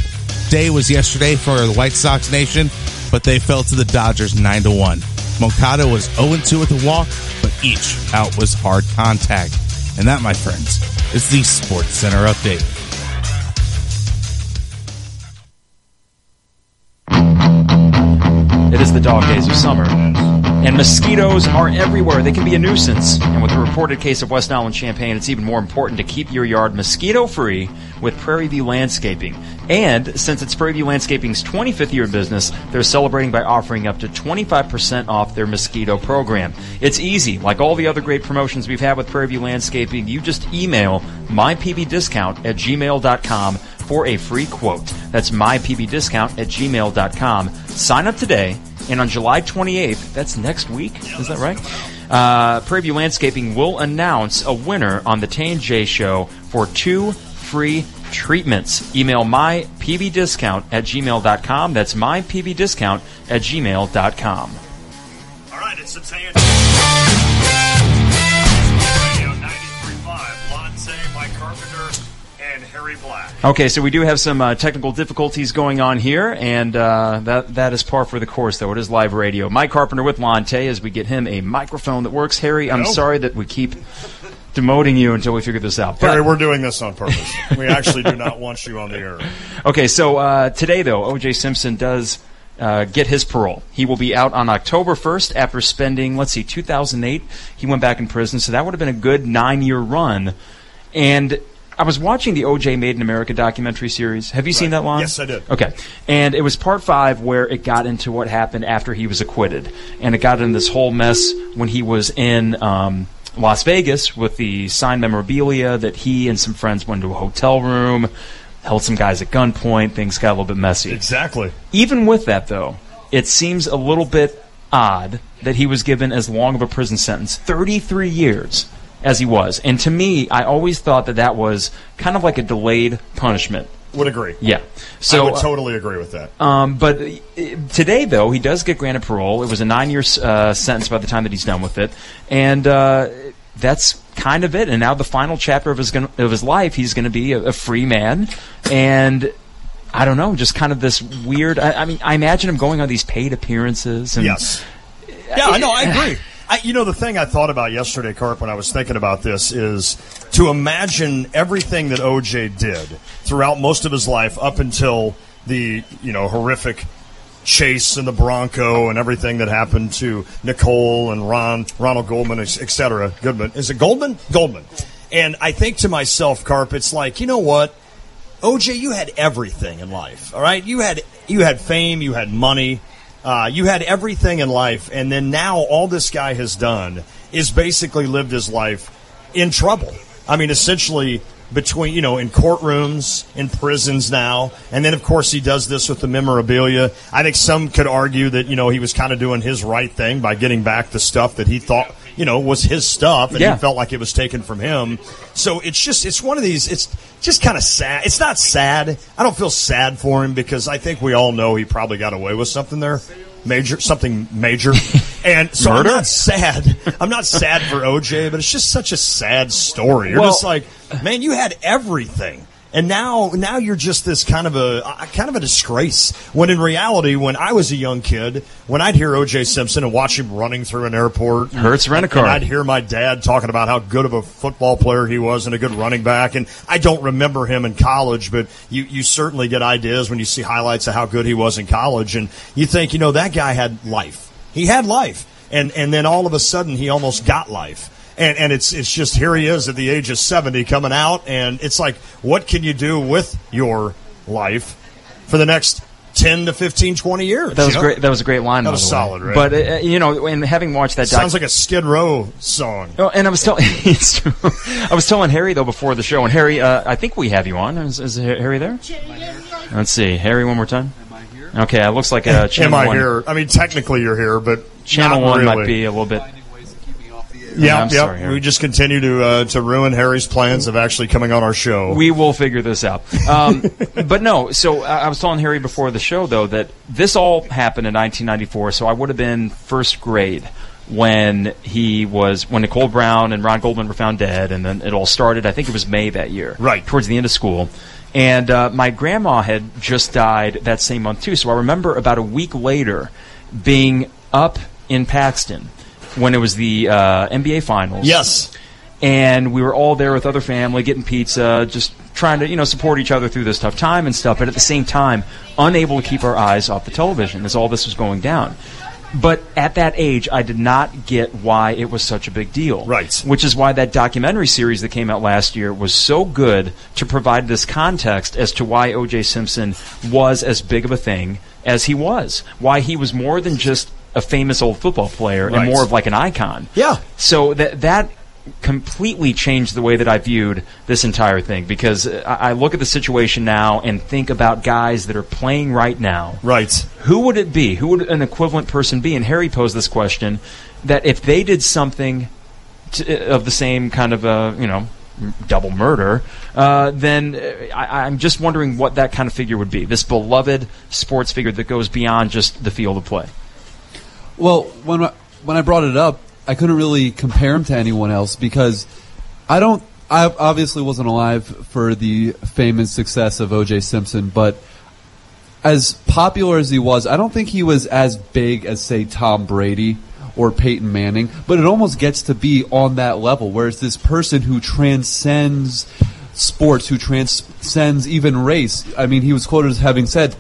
Day was yesterday for the White Sox Nation, but they fell to the Dodgers 9-1. Moncada was 0-2 with a walk, but each out was hard contact. And that, my friends, is the Sports Center update. It is the dog days of summer, and mosquitoes are everywhere. They can be a nuisance. And with the reported case of West Nile and Champaign, it's even more important to keep your yard mosquito-free with Prairie View Landscaping. And since it's Prairie View Landscaping's 25th year in business, they're celebrating by offering up to 25% off their mosquito program. It's easy. Like all the other great promotions we've had with Prairie View Landscaping, you just email mypbdiscount@gmail.com for a free quote. That's mypbdiscount@gmail.com. Sign up today, and on July 28th, that's next week, is that right? Prairie View Landscaping will announce a winner on the Tay and J Show for 2 free treatments. Email mypbdiscount@gmail.com. That's mypbdiscount@gmail.com. All right, it's the Tay and J Radio 93.5. Lonze, Mike Carpenter, and Harry Black. Okay, so we do have some technical difficulties going on here, and that is par for the course, though. It is live radio. Mike Carpenter with Lon Tay as we get him a microphone that works. Harry, I'm sorry that we keep demoting you until we figure this out. Harry, we're doing this on purpose. We actually do not want you on the air. Okay, so today, though, O.J. Simpson does get his parole. He will be out on October 1st after spending, 2008. He went back in prison, so that would have been a good 9-year run. And I was watching the O.J. Made in America documentary series. Have you seen that, Lon? Yes, I did. Okay. And it was part 5 where it got into what happened after he was acquitted. And it got into this whole mess when he was in Las Vegas with the signed memorabilia that he and some friends went to a hotel room, held some guys at gunpoint. Things got a little bit messy. Exactly. Even with that, though, it seems a little bit odd that he was given as long of a prison sentence, 33 years, as he was. And to me, I always thought that was kind of like a delayed punishment. Would agree. Yeah. So I would totally agree with that. But today, though, he does get granted parole. It was a 9-year sentence by the time that he's done with it. And that's kind of it. And now the final chapter of his life, he's going to be a free man. And I don't know, just kind of this weird. I mean, I imagine him going on these paid appearances. And, yes. Yeah, I know. I agree. The thing I thought about yesterday, Carp, when I was thinking about this is to imagine everything that O.J. did throughout most of his life up until the, horrific chase in the Bronco and everything that happened to Nicole and Ronald Goldman, et cetera. Goodman. Is it Goldman? Goldman. And I think to myself, Carp, it's like, you know what? O.J., you had everything in life, all right? You had fame, you had money. You had everything in life, and then now all this guy has done is basically lived his life in trouble. I mean, essentially between, in courtrooms, in prisons now, and then, of course, he does this with the memorabilia. I think some could argue that, he was kind of doing his right thing by getting back the stuff that he thought, was his stuff, and he felt like it was taken from him. So it's one of these, it's just kind of sad. It's not sad. I don't feel sad for him because I think we all know he probably got away with something there. Something major. And so Murder? I'm not sad. I'm not sad for OJ, but it's just such a sad story. You're just like, man, you had everything. And now you're just this kind of a disgrace. When in reality, when I was a young kid, when I'd hear O.J. Simpson and watch him running through an airport, Hurts Rent-A-Car, and I'd hear my dad talking about how good of a football player he was and a good running back. And I don't remember him in college, but you certainly get ideas when you see highlights of how good he was in college, and you think, that guy had life. He had life, and then all of a sudden he almost got life. And it's just, here he is at the age of 70 coming out, and it's like, what can you do with your life for the next 10 to 15, 20 years? That was great. That was a great line. That was solid, right? But and having watched that, sounds like a Skid Row song. Oh, and I was telling, it's true. I was telling Harry though before the show, and Harry, I think we have you on. Is Harry there? Let's see, Harry, one more time. Am I here? Okay, it looks like a channel. Am I 1. here? I mean, technically you're here, but channel not 1 really. Might be a little bit. Yeah, sorry, we just continue to ruin Harry's plans of actually coming on our show. We will figure this out. But no, so I was telling Harry before the show, though, that this all happened in 1994, so I would have been first grade when Nicole Brown and Ron Goldman were found dead, and then it all started. I think it was May that year. Right. Towards the end of school. And my grandma had just died that same month, too, so I remember about a week later being up in Paxton when it was the NBA Finals. Yes. And we were all there with other family, getting pizza, just trying to, support each other through this tough time and stuff, but at the same time, unable to keep our eyes off the television as all this was going down. But at that age, I did not get why it was such a big deal. Right. Which is why that documentary series that came out last year was so good to provide this context as to why O.J. Simpson was as big of a thing as he was. Why he was more than just a famous old football player and more of like an icon. Yeah. So that completely changed the way that I viewed this entire thing, because I look at the situation now and think about guys that are playing right now. Right. Who would it be? Who would an equivalent person be? And Harry posed this question, that if they did something of the same kind of, double murder, then I'm just wondering what that kind of figure would be. This beloved sports figure that goes beyond just the field of play. Well, when I brought it up, I couldn't really compare him to anyone else because I don't I obviously wasn't alive for the fame and success of O.J. Simpson, but as popular as he was, I don't think he was as big as, say, Tom Brady or Peyton Manning, but it almost gets to be on that level, whereas this person who transcends sports, who transcends even race. I mean, he was quoted as having said,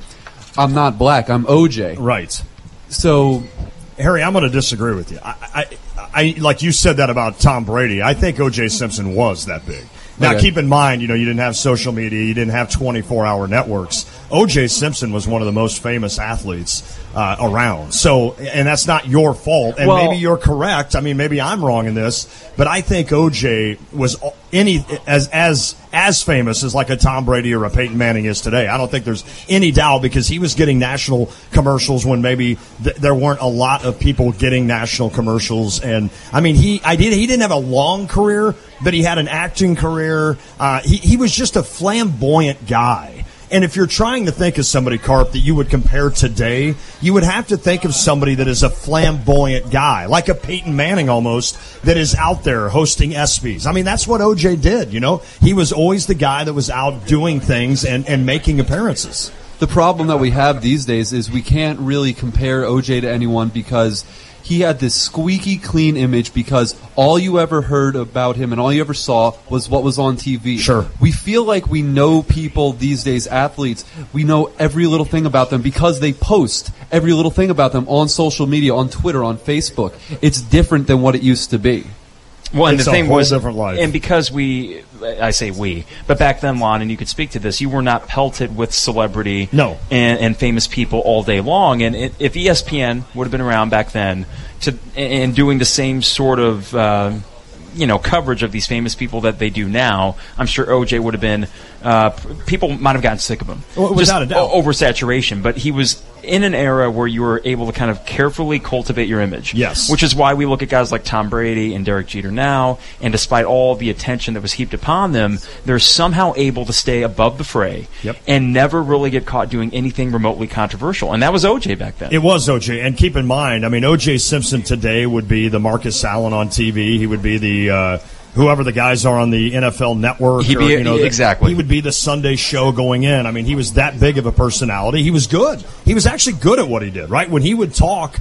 "I'm not black, I'm OJ." Right. So, Harry, I'm going to disagree with you. I like you said that about Tom Brady. I think O.J. Simpson was that big. Now, Okay. keep in mind, you didn't have social media, you didn't have 24-hour networks. O.J. Simpson was one of the most famous athletes around. So, and that's not your fault. And maybe you're correct. I mean, maybe I'm wrong in this, but I think O.J. was as famous as like a Tom Brady or a Peyton Manning is today. I don't think there's any doubt, because he was getting national commercials when maybe there weren't a lot of people getting national commercials. And I mean, he didn't have a long career, but he had an acting career. He was just a flamboyant guy. And if you're trying to think of somebody, Carp, that you would compare today, you would have to think of somebody that is a flamboyant guy, like a Peyton Manning almost, that is out there hosting ESPYs. I mean, that's what O.J. did, He was always the guy that was out doing things and making appearances. the problem that we have these days is we can't really compare OJ to anyone because he had this squeaky clean image because all you ever heard about him and all you ever saw was what was on TV. Sure. We feel like we know people these days, athletes. We know every little thing about them because they post every little thing about them on social media, on Twitter, on Facebook. It's different than what it used to be. Well, and it's the thing a whole was, different life. And because I say we, but back then, Lon, and you could speak to this, you were not pelted with celebrity and famous people all day long. And if ESPN would have been around back then and doing the same sort of coverage of these famous people that they do now, I'm sure OJ would have been. People might have gotten sick of him, without a doubt, oversaturation. But he was in an era where you were able to kind of carefully cultivate your image. Yes, which is why we look at guys like Tom Brady and Derek Jeter now, and despite all the attention that was heaped upon them, they're somehow able to stay above the fray and never really get caught doing anything remotely controversial. And that was OJ back then. It was OJ, and keep in mind, I mean, OJ Simpson today would be the Marcus Allen on TV. He would be the whoever the guys are on the NFL Network. Exactly. He would be the Sunday show going in. I mean, he was that big of a personality. He was good. He was actually good at what he did, right? When he would talk,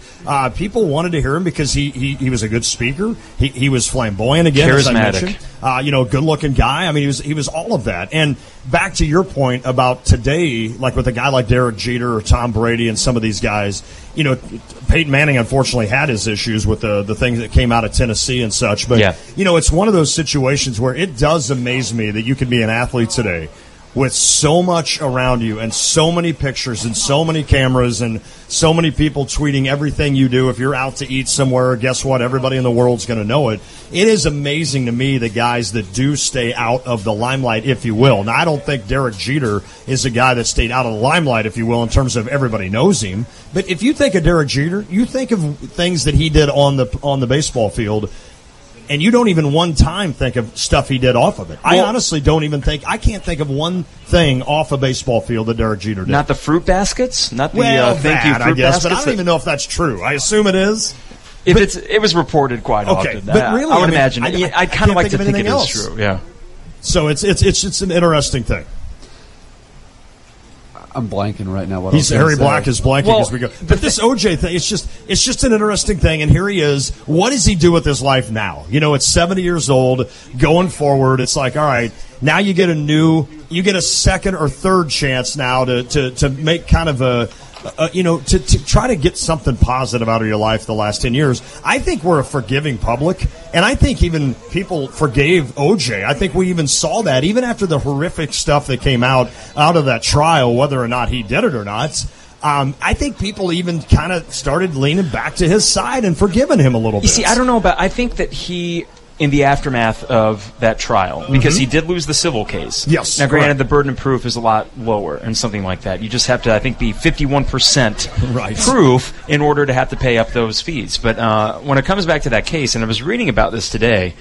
people wanted to hear him because he was a good speaker. He was flamboyant again, as I mentioned. Good-looking guy. I mean, he was all of that. And back to your point about today, like with a guy like Derek Jeter or Tom Brady and some of these guys, Peyton Manning unfortunately had his issues with the things that came out of Tennessee and such. But, it's one of those situations where it does amaze me that you can be an athlete today with so much around you and so many pictures and so many cameras and so many people tweeting everything you do. If you're out to eat somewhere, guess what? Everybody in the world's going to know it. It is amazing to me, the guys that do stay out of the limelight, if you will. Now, I don't think Derek Jeter is a guy that stayed out of the limelight, if you will, in terms of everybody knows him. But if you think of Derek Jeter, you think of things that he did on the baseball field, and you don't even one time think of stuff he did off of it. I honestly don't even think – I can't think of one thing off a baseball field that Derek Jeter did. Not the fruit baskets? Not the thank you fruit baskets? But I don't even know if that's true. I assume it is. It was reported quite often. But really, I would imagine. I'd kind of like to think it is true. Yeah. So it's an interesting thing. I'm blanking right now. Harry Black is blanking as we go. But this OJ thing, it's just an interesting thing. And here he is. What does he do with his life now? It's 70 years old. Going forward, it's like, all right, now you get a second or third chance now to make kind of to try to get something positive out of your life the last 10 years. I think we're a forgiving public, and I think even people forgave OJ. I think we even saw that even after the horrific stuff that came out of that trial, whether or not he did it or not. I think people even kind of started leaning back to his side and forgiving him a little bit. You see, I don't know about – I think that he – in the aftermath of that trial, because he did lose the civil case. Yes. Now, granted, the burden of proof is a lot lower and something like that. You just have to, I think, be 51% proof in order to have to pay up those fees. But when it comes back to that case, and I was reading about this today,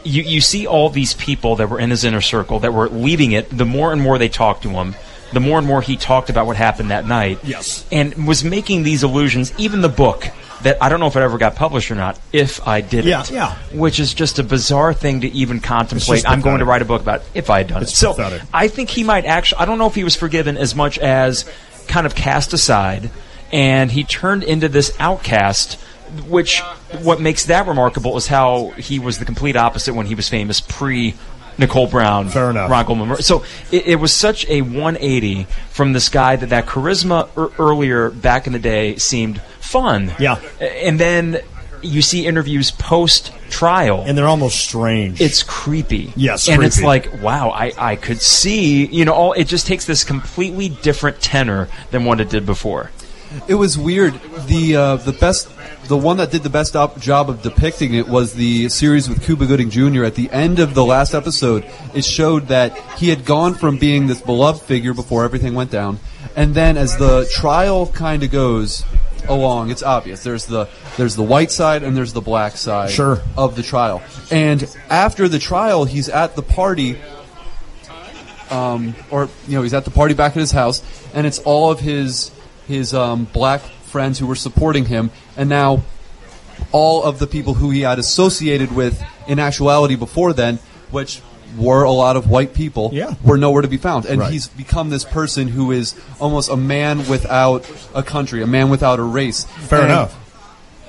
you see all these people that were in his inner circle that were leaving it. The more and more they talked to him, the more and more he talked about what happened that night. Yes. And was making these allusions. Even the book that I don't know if it ever got published or not, if I did it. Yeah. Which is just a bizarre thing to even contemplate. I'm going to write a book about if I had done it. So pathetic. I think he might actually, I don't know if he was forgiven as much as kind of cast aside, and he turned into this outcast, which what makes that remarkable is how he was the complete opposite when he was famous Nicole Brown, Fair enough. Ron Goldman. So it was such a 180 from this guy that charisma earlier back in the day seemed fun. Yeah. And then you see interviews post-trial. And they're almost strange. It's creepy. Yes, and creepy. it's like, wow, I could see, it just takes this completely different tenor than what it did before. It was weird. The one that did the best job of depicting it was the series with Cuba Gooding Jr. At the end of the last episode, it showed that he had gone from being this beloved figure before everything went down, and then as the trial kind of goes along, it's obvious there's the white side and there's the black side of the trial. And after the trial, he's at the party. He's at the party back at his house, and it's all of his black friends who were supporting him, and now all of the people who he had associated with in actuality before then, which were a lot of white people, were nowhere to be found. And he's become this person who is almost a man without a country, a man without a race. Fair enough.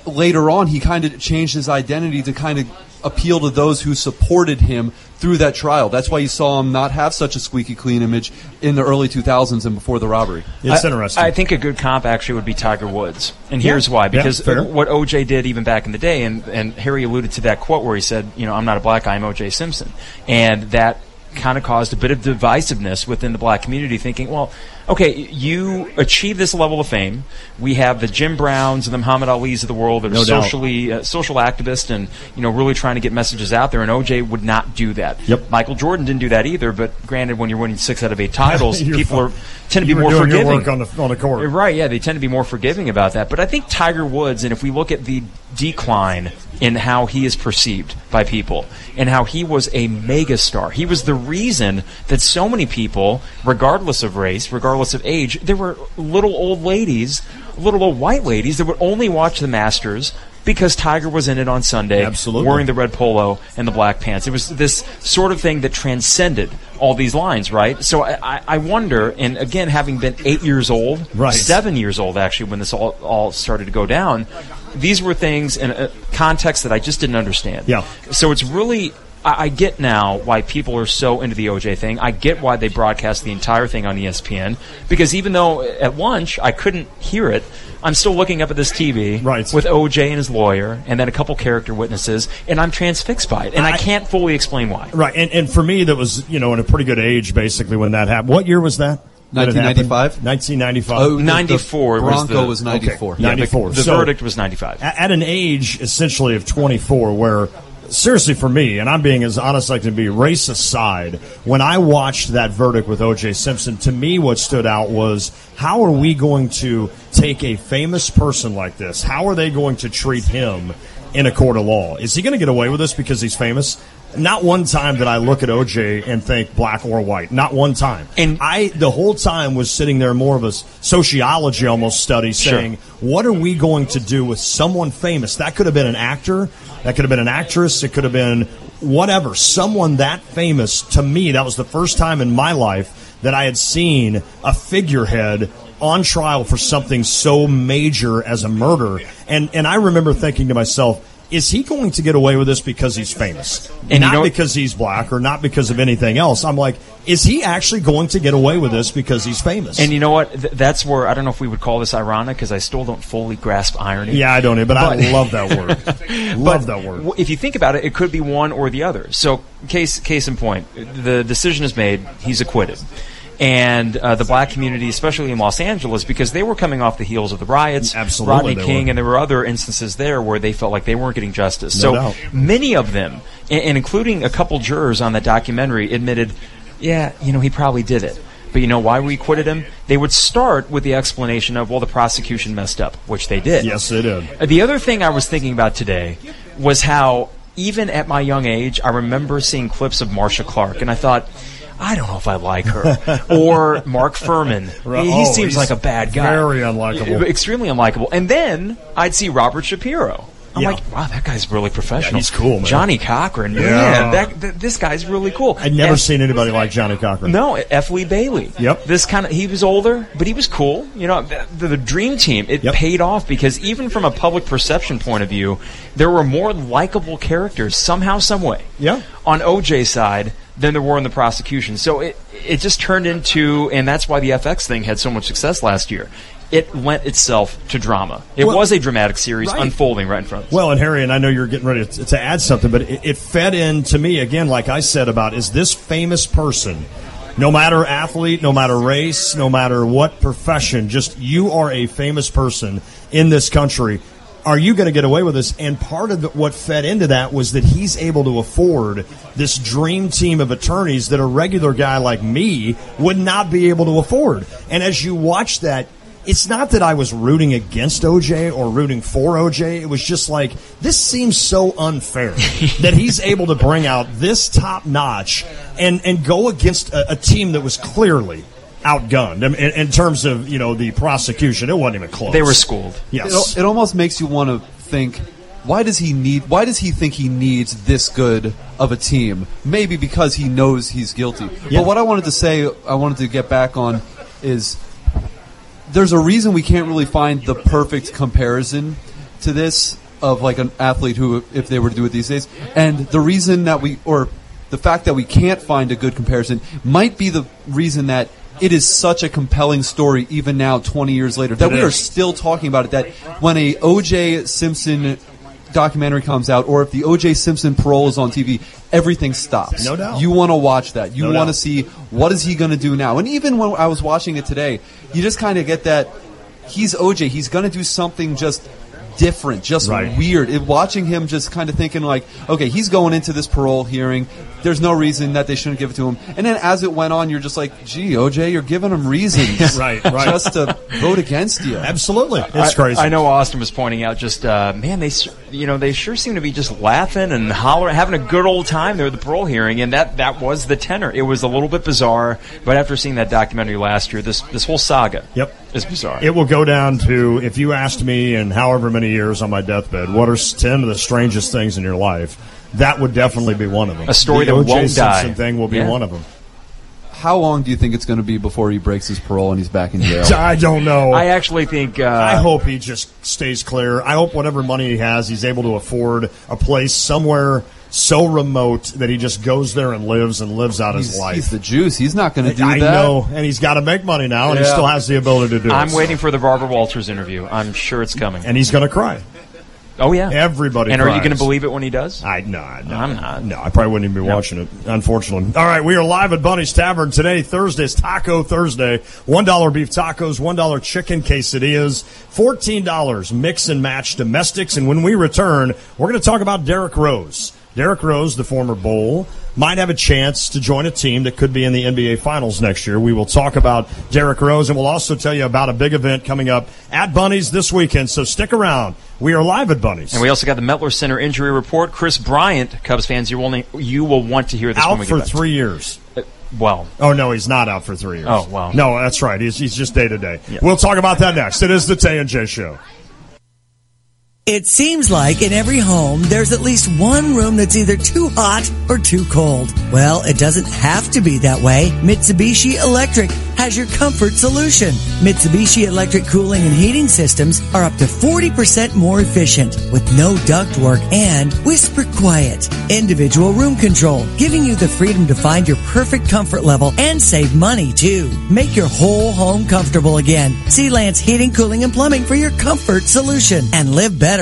Later on, he kind of changed his identity to kind of appeal to those who supported him through that trial. That's why you saw him not have such a squeaky clean image in the early 2000s and before the robbery. It's interesting. I think a good comp actually would be Tiger Woods. And here's why. Because what O.J. did even back in the day, and Harry alluded to that quote where he said, I'm not a black guy, I'm O.J. Simpson. And that kind of caused a bit of divisiveness within the black community, thinking, well, okay, you achieve this level of fame. We have the Jim Browns and the Muhammad Alis of the world that are social activists and really trying to get messages out there. And OJ would not do that. Yep. Michael Jordan didn't do that either. But granted, when you're winning 6 out of 8 titles, people tend to be You were more doing forgiving. your work on the court. Right? Yeah, they tend to be more forgiving about that. But I think Tiger Woods, and if we look at the decline in how he is perceived by people and how he was a megastar, he was the reason that so many people, regardless of race, regardless of age, there were little old white ladies that would only watch the Masters because Tiger was in it on Sunday, wearing the red polo and the black pants. It was this sort of thing that transcended all these lines, right? So I wonder, and again, having been 8 years old, 7 years old actually, when this all started to go down, these were things in a context that I just didn't understand. Yeah. So it's really, I get now why people are so into the OJ thing. I get why they broadcast the entire thing on ESPN, because even though at lunch I couldn't hear it, I'm still looking up at this TV with OJ and his lawyer and then a couple character witnesses, and I'm transfixed by it, and I can't fully explain why. Right, and for me, that was, in a pretty good age, basically, when that happened. What year was that? 1995? 1995. Oh, 94 Bronco was 94. Okay, 94. The verdict was 95. At an age, essentially, of 24, where, seriously for me, and I'm being as honest as I can be, race aside, when I watched that verdict with O.J. Simpson, to me what stood out was, how are we going to take a famous person like this? How are they going to treat him in a court of law? Is he going to get away with this because he's famous? Not one time did I look at OJ and think black or white. Not one time. And I, the whole time, was sitting there more of a sociology almost study saying, what are we going to do with someone famous? That could have been an actor. That could have been an actress. It could have been whatever. Someone that famous. To me, that was the first time in my life that I had seen a figurehead on trial for something so major as a murder. And I remember thinking to myself, is he going to get away with this because he's famous? And not because he's black or not because of anything else. I'm like, is he actually going to get away with this because he's famous? And you know what? That's where, I don't know if we would call this ironic, because I still don't fully grasp irony. Yeah, I don't, but I love that word. Love that word. If you think about it, it could be one or the other. So, case in point, the decision is made, he's acquitted. And the black community, especially in Los Angeles, because they were coming off the heels of the riots, Rodney King, and there were other instances there where they felt like they weren't getting justice. So many of them, and including a couple jurors on that documentary, admitted, he probably did it. But you know why we acquitted him? They would start with the explanation of, well, the prosecution messed up, which they did. Yes, they did. The other thing I was thinking about today was how, even at my young age, I remember seeing clips of Marcia Clark, and I thought, I don't know if I like her. Or Mark Furman. He seems like a bad guy. Very unlikable. Extremely unlikable. And then I'd see Robert Shapiro. I'm like, wow, that guy's really professional. Yeah, he's cool, man. Johnny Cochran. Man, this guy's really cool. I'd never seen anybody like Johnny Cochran. No, F. Lee Bailey. Yep. He was older, but he was cool. You know, the Dream Team, it paid off because even from a public perception point of view, there were more likable characters somehow, some way on OJ's side than there were in the prosecution. So it just turned into, and that's why the FX thing had so much success last year. It lent itself to drama. It was a dramatic series unfolding right in front of us. Well, and Harry, and I know you're getting ready to add something, but it fed in to me, again, like I said about, is this famous person, no matter athlete, no matter race, no matter what profession, just you are a famous person in this country. Are you going to get away with this? And part of what fed into that was that he's able to afford this dream team of attorneys that a regular guy like me would not be able to afford. And as you watch that, it's not that I was rooting against OJ or rooting for OJ. It was just like, this seems so unfair that he's able to bring out this top notch and go against a team that was clearly outgunned in terms of, the prosecution. It wasn't even close. They were schooled. Yes. It almost makes you want to think, why does he think he needs this good of a team? Maybe because he knows he's guilty. Yeah. But what I wanted to get back on is, there's a reason we can't really find the perfect comparison to this of like an athlete who, if they were to do it these days. And the reason that the fact that we can't find a good comparison might be the reason that it is such a compelling story even now, 20 years later, that we are still talking about it, that when a O.J. Simpson documentary comes out, or if the O.J. Simpson parole is on TV, everything stops. No doubt. You want to watch that. You No want to doubt. see, what is he going to do now? And even when I was watching it today, you just kind of get that he's O.J. He's going to do something just different, just weird. Watching him just kind of thinking like, okay, he's going into this parole hearing. There's no reason that they shouldn't give it to him. And then as it went on, you're just like, gee, OJ, you're giving him reasons right. just to vote against you. Absolutely. It's crazy. I know Austin was pointing out just, man, they sure seem to be just laughing and hollering, having a good old time there at the parole hearing, and that was the tenor. It was a little bit bizarre, but after seeing that documentary last year, this whole saga is bizarre. It will go down to, if you asked me in however many years on my deathbed, what are 10 of the strangest things in your life, that would definitely be one of them. A story the that O.J. won't Simpson die. thing will be one of them. How long do you think it's going to be before he breaks his parole and he's back in jail? I don't know. I actually think... I hope he just stays clear. I hope whatever money he has, he's able to afford a place somewhere so remote that he just goes there and lives out his life. He's the juice. He's not going to do I that. know, and he's got to make money now, and he still has the ability to do it. I'm waiting for the Barbara Walters interview. I'm sure it's coming. And he's going to cry. Oh, yeah. Everybody And cries. are you going to believe it when he does? No, I'm not. No, I probably wouldn't even be watching it, unfortunately. All right, we are live at Bunny's Tavern today. Thursday's Taco Thursday. $1 beef tacos, $1 chicken quesadillas, $14 mix and match domestics. And when we return, we're going to talk about Derrick Rose. Derrick Rose, the former Bull, might have a chance to join a team that could be in the NBA Finals next year. We will talk about Derrick Rose, and we'll also tell you about a big event coming up at Bunny's this weekend. So stick around. We are live at Bunny's. And we also got the Mettler Center injury report. Chris Bryant, Cubs fans, you will want to hear this when we get out back. for 3 years. Well. Oh, no, he's not out for 3 years. Oh, wow. No, that's right. He's just day to day. Yeah. We'll talk about that next. It is the Tay and J Show. It seems like in every home, there's at least one room that's either too hot or too cold. Well, it doesn't have to be that way. Mitsubishi Electric has your comfort solution. Mitsubishi Electric cooling and heating systems are up to 40% more efficient with no ductwork and whisper quiet. Individual room control, giving you the freedom to find your perfect comfort level and save money too. Make your whole home comfortable again. See Lance Heating, Cooling, and Plumbing for your comfort solution and live better.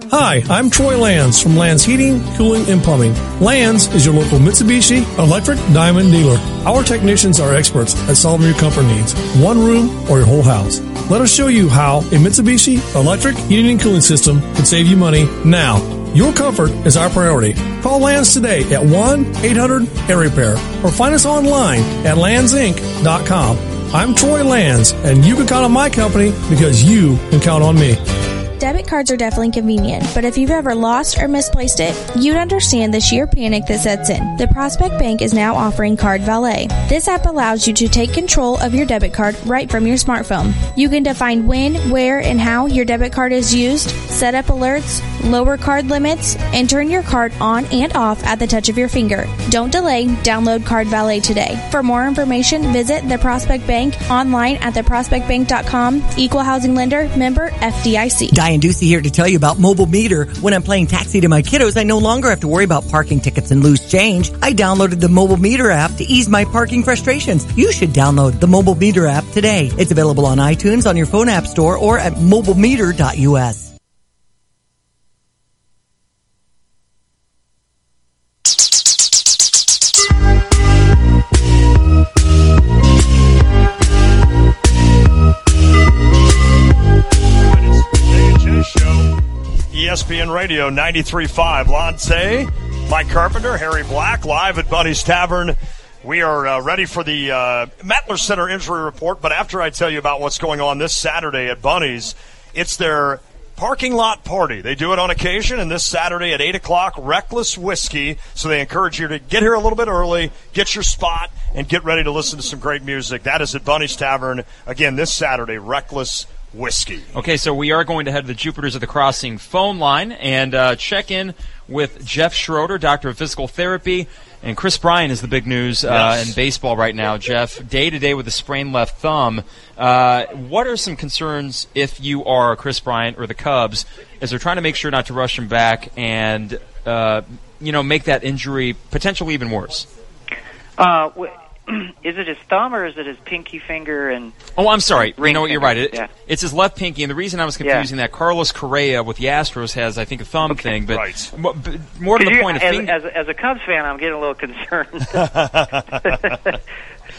Hi, I'm Troy Lands from Lands Heating, Cooling, and Plumbing. Lands is your local Mitsubishi Electric Diamond dealer. Our technicians are experts at solving your comfort needs, one room or your whole house. Let us show you how a Mitsubishi Electric Heating and Cooling System can save you money now. Your comfort is our priority. Call Lands today at 1-800-AIR-REPAIR or find us online at landsinc.com. I'm Troy Lands, and you can count on my company because you can count on me. Debit cards are definitely convenient, but if you've ever lost or misplaced it, you'd understand the sheer panic that sets in. The Prospect Bank is now offering Card Valet. This app allows you to take control of your debit card right from your smartphone. You can define when, where, and how your debit card is used, set up alerts, lower card limits, and turn your card on and off at the touch of your finger. Don't delay. Download Card Valet today. For more information, visit the Prospect Bank online at theprospectbank.com. Equal housing lender, member FDIC. Diane Ducey here to tell you about Mobile Meter. When I'm playing taxi to my kiddos, I no longer have to worry about parking tickets and loose change. I downloaded the Mobile Meter app to ease my parking frustrations. You should download the Mobile Meter app today. It's available on iTunes, on your phone app store, or at mobilemeter.us. ESPN Radio 93.5. Lante, Mike Carpenter, Harry Black, live at Bunny's Tavern. We are ready for the Mettler Center injury report, but after I tell you about what's going on this Saturday at Bunny's, it's their parking lot party. They do it on occasion, and this Saturday at 8 o'clock, Reckless Whiskey. So they encourage you to get here a little bit early, get your spot, and get ready to listen to some great music. That is at Bunny's Tavern. Again, this Saturday, Reckless Whiskey. Okay, so we are going to head to the Jupiters of the Crossing phone line and check in with Jeff Schroeder, Doctor of Physical Therapy. And Chris Bryant is the big news in baseball right now. Jeff, day-to-day with a sprained left thumb. What are some concerns if you are Chris Bryant or the Cubs as they're trying to make sure not to rush him back and make that injury potentially even worse? Is it his thumb or is it his pinky finger and? Oh, I'm sorry. You know what? You're right. Yeah. It's his left pinky, and the reason I was confusing that Carlos Correa with the Astros has, I think, a thumb thing, but more to the point of finger. As a Cubs fan, I'm getting a little concerned because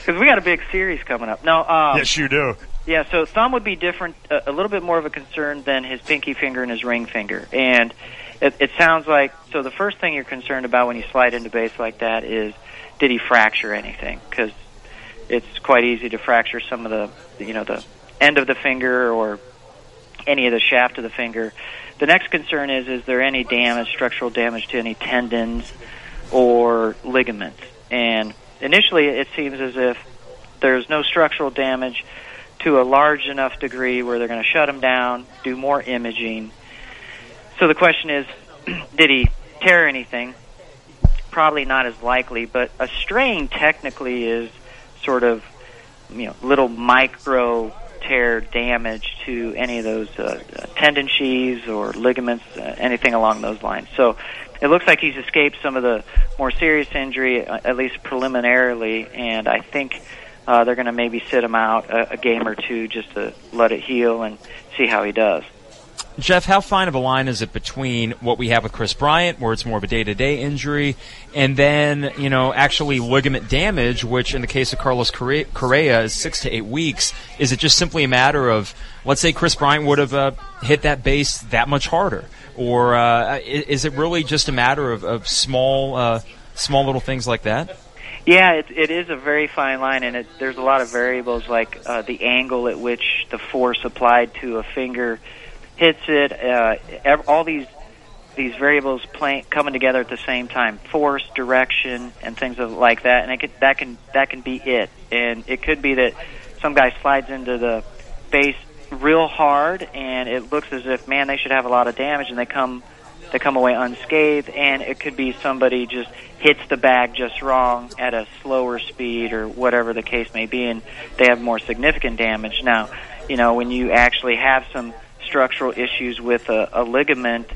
we got a big series coming up. No, yes, you do. Yeah, so thumb would be different, a little bit more of a concern than his pinky finger and his ring finger, and it sounds like so. The first thing you're concerned about when you slide into base like that is, did he fracture anything? Because it's quite easy to fracture some of the end of the finger or any of the shaft of the finger. The next concern is there any damage, structural damage to any tendons or ligaments? And initially it seems as if there's no structural damage to a large enough degree where they're going to shut him down, do more imaging. So the question is, did he tear anything? Probably not as likely, but a strain technically is sort of, little micro tear damage to any of those tendon sheaths or ligaments, anything along those lines. So it looks like he's escaped some of the more serious injury, at least preliminarily, and I think they're going to maybe sit him out a game or two just to let it heal and see how he does. Jeff, how fine of a line is it between what we have with Chris Bryant, where it's more of a day-to-day injury, and then, actually ligament damage, which in the case of Carlos Correa is 6 to 8 weeks? Is it just simply a matter of, let's say Chris Bryant would have hit that base that much harder? Or is it really just a matter of small little things like that? Yeah, it is a very fine line, and there's a lot of variables like the angle at which the force applied to a finger hits it, all these variables coming together at the same time, force, direction, and things like that, and that can be it. And it could be that some guy slides into the base real hard, and it looks as if, man, they should have a lot of damage, and they come away unscathed. And it could be somebody just hits the bag just wrong at a slower speed or whatever the case may be, and they have more significant damage. Now, when you actually have some structural issues with a ligament,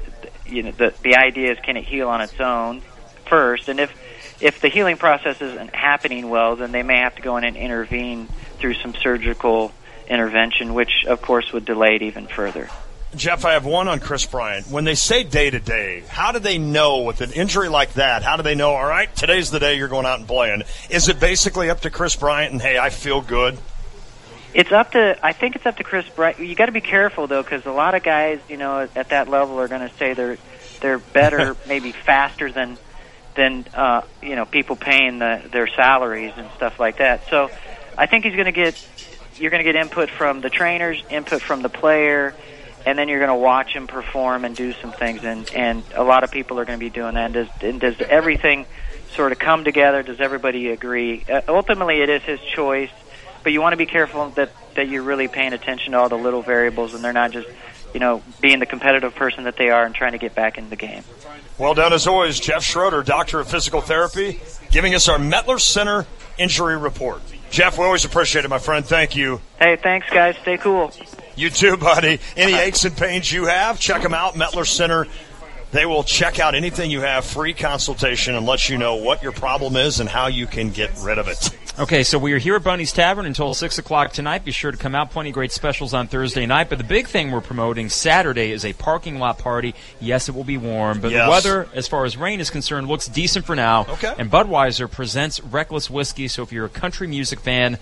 the idea is, can it heal on its own first? And if the healing process isn't happening well, then they may have to go in and intervene through some surgical intervention, which of course would delay it even further. Jeff, I have one on Chris Bryant. When they say day-to-day, how do they know with an injury like that, how do they know, all right, today's the day you're going out and playing? Is it basically up to Chris Bryant and, hey, I feel good? I think it's up to Chris Bryant. You got to be careful though, because a lot of guys, at that level are going to say they're better, maybe faster than people paying their salaries and stuff like that. So I think you're going to get input from the trainers, input from the player, and then you're going to watch him perform and do some things, and a lot of people are going to be doing that. And does everything sort of come together? Does everybody agree? Ultimately, it is his choice, but you want to be careful that you're really paying attention to all the little variables, and they're not just, being the competitive person that they are and trying to get back in the game. Well done, as always, Jeff Schroeder, Doctor of Physical Therapy, giving us our Mettler Center injury report. Jeff, we always appreciate it, my friend. Thank you. Hey, thanks, guys. Stay cool. You too, buddy. Any aches and pains you have, check them out, Mettler Center. They will check out anything you have, free consultation, and let you know what your problem is and how you can get rid of it. Okay, so we are here at Bunny's Tavern until 6 o'clock tonight. Be sure to come out. Plenty of great specials on Thursday night. But the big thing we're promoting Saturday is a parking lot party. Yes, it will be warm, but the weather, as far as rain is concerned, looks decent for now. Okay. And Budweiser presents Reckless Whiskey. So if you're a country music fan,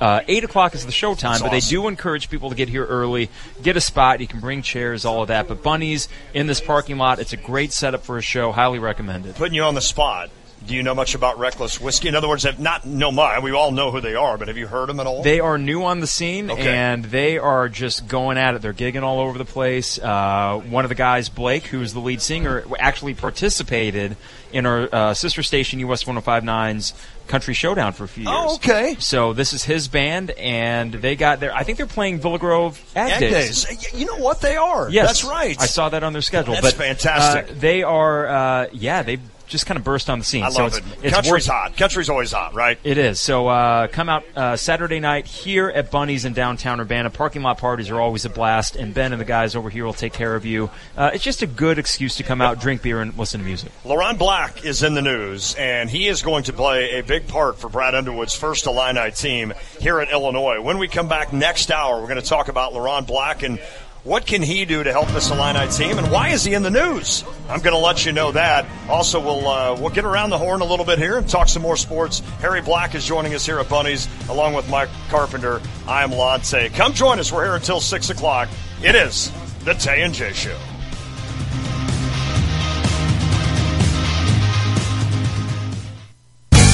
8 o'clock is the show time. That's but awesome. they do encourage people to get here early, get a spot. You can bring chairs, all of that. But Bunny's in this parking lot. It's a great setup for a show. Highly recommended. Putting you on the spot. Do you know much about Reckless Whiskey? In other words, we all know who they are, but have you heard them at all? They are new on the scene, and they are just going at it. They're gigging all over the place. One of the guys, Blake, who's the lead singer, actually participated in our sister station, US 105.9's Country Showdown for a few years. Oh, okay. So this is his band, and they got I think they're playing Villa Grove Ag Days. You know what they are? Yes. That's right. I saw that on their schedule. That's fantastic. They are, they've just kind of burst on the scene. I love it. Country's hot. Country's always hot, right? It is. So come out Saturday night here at Bunny's in downtown Urbana. Parking lot parties are always a blast, and Ben and the guys over here will take care of you. It's just a good excuse to come out, drink beer, and listen to music. LaRon Black is in the news, and he is going to play a big part for Brad Underwood's first Illini team here at Illinois. When we come back next hour, we're going to talk about LaRon Black and what can he do to help this Illini team, and why is he in the news? I'm going to let you know that. Also, we'll get around the horn a little bit here and talk some more sports. Harry Black is joining us here at Bunny's, along with Mike Carpenter. I am Lante. Come join us. We're here until 6 o'clock. It is the Tay and J Show.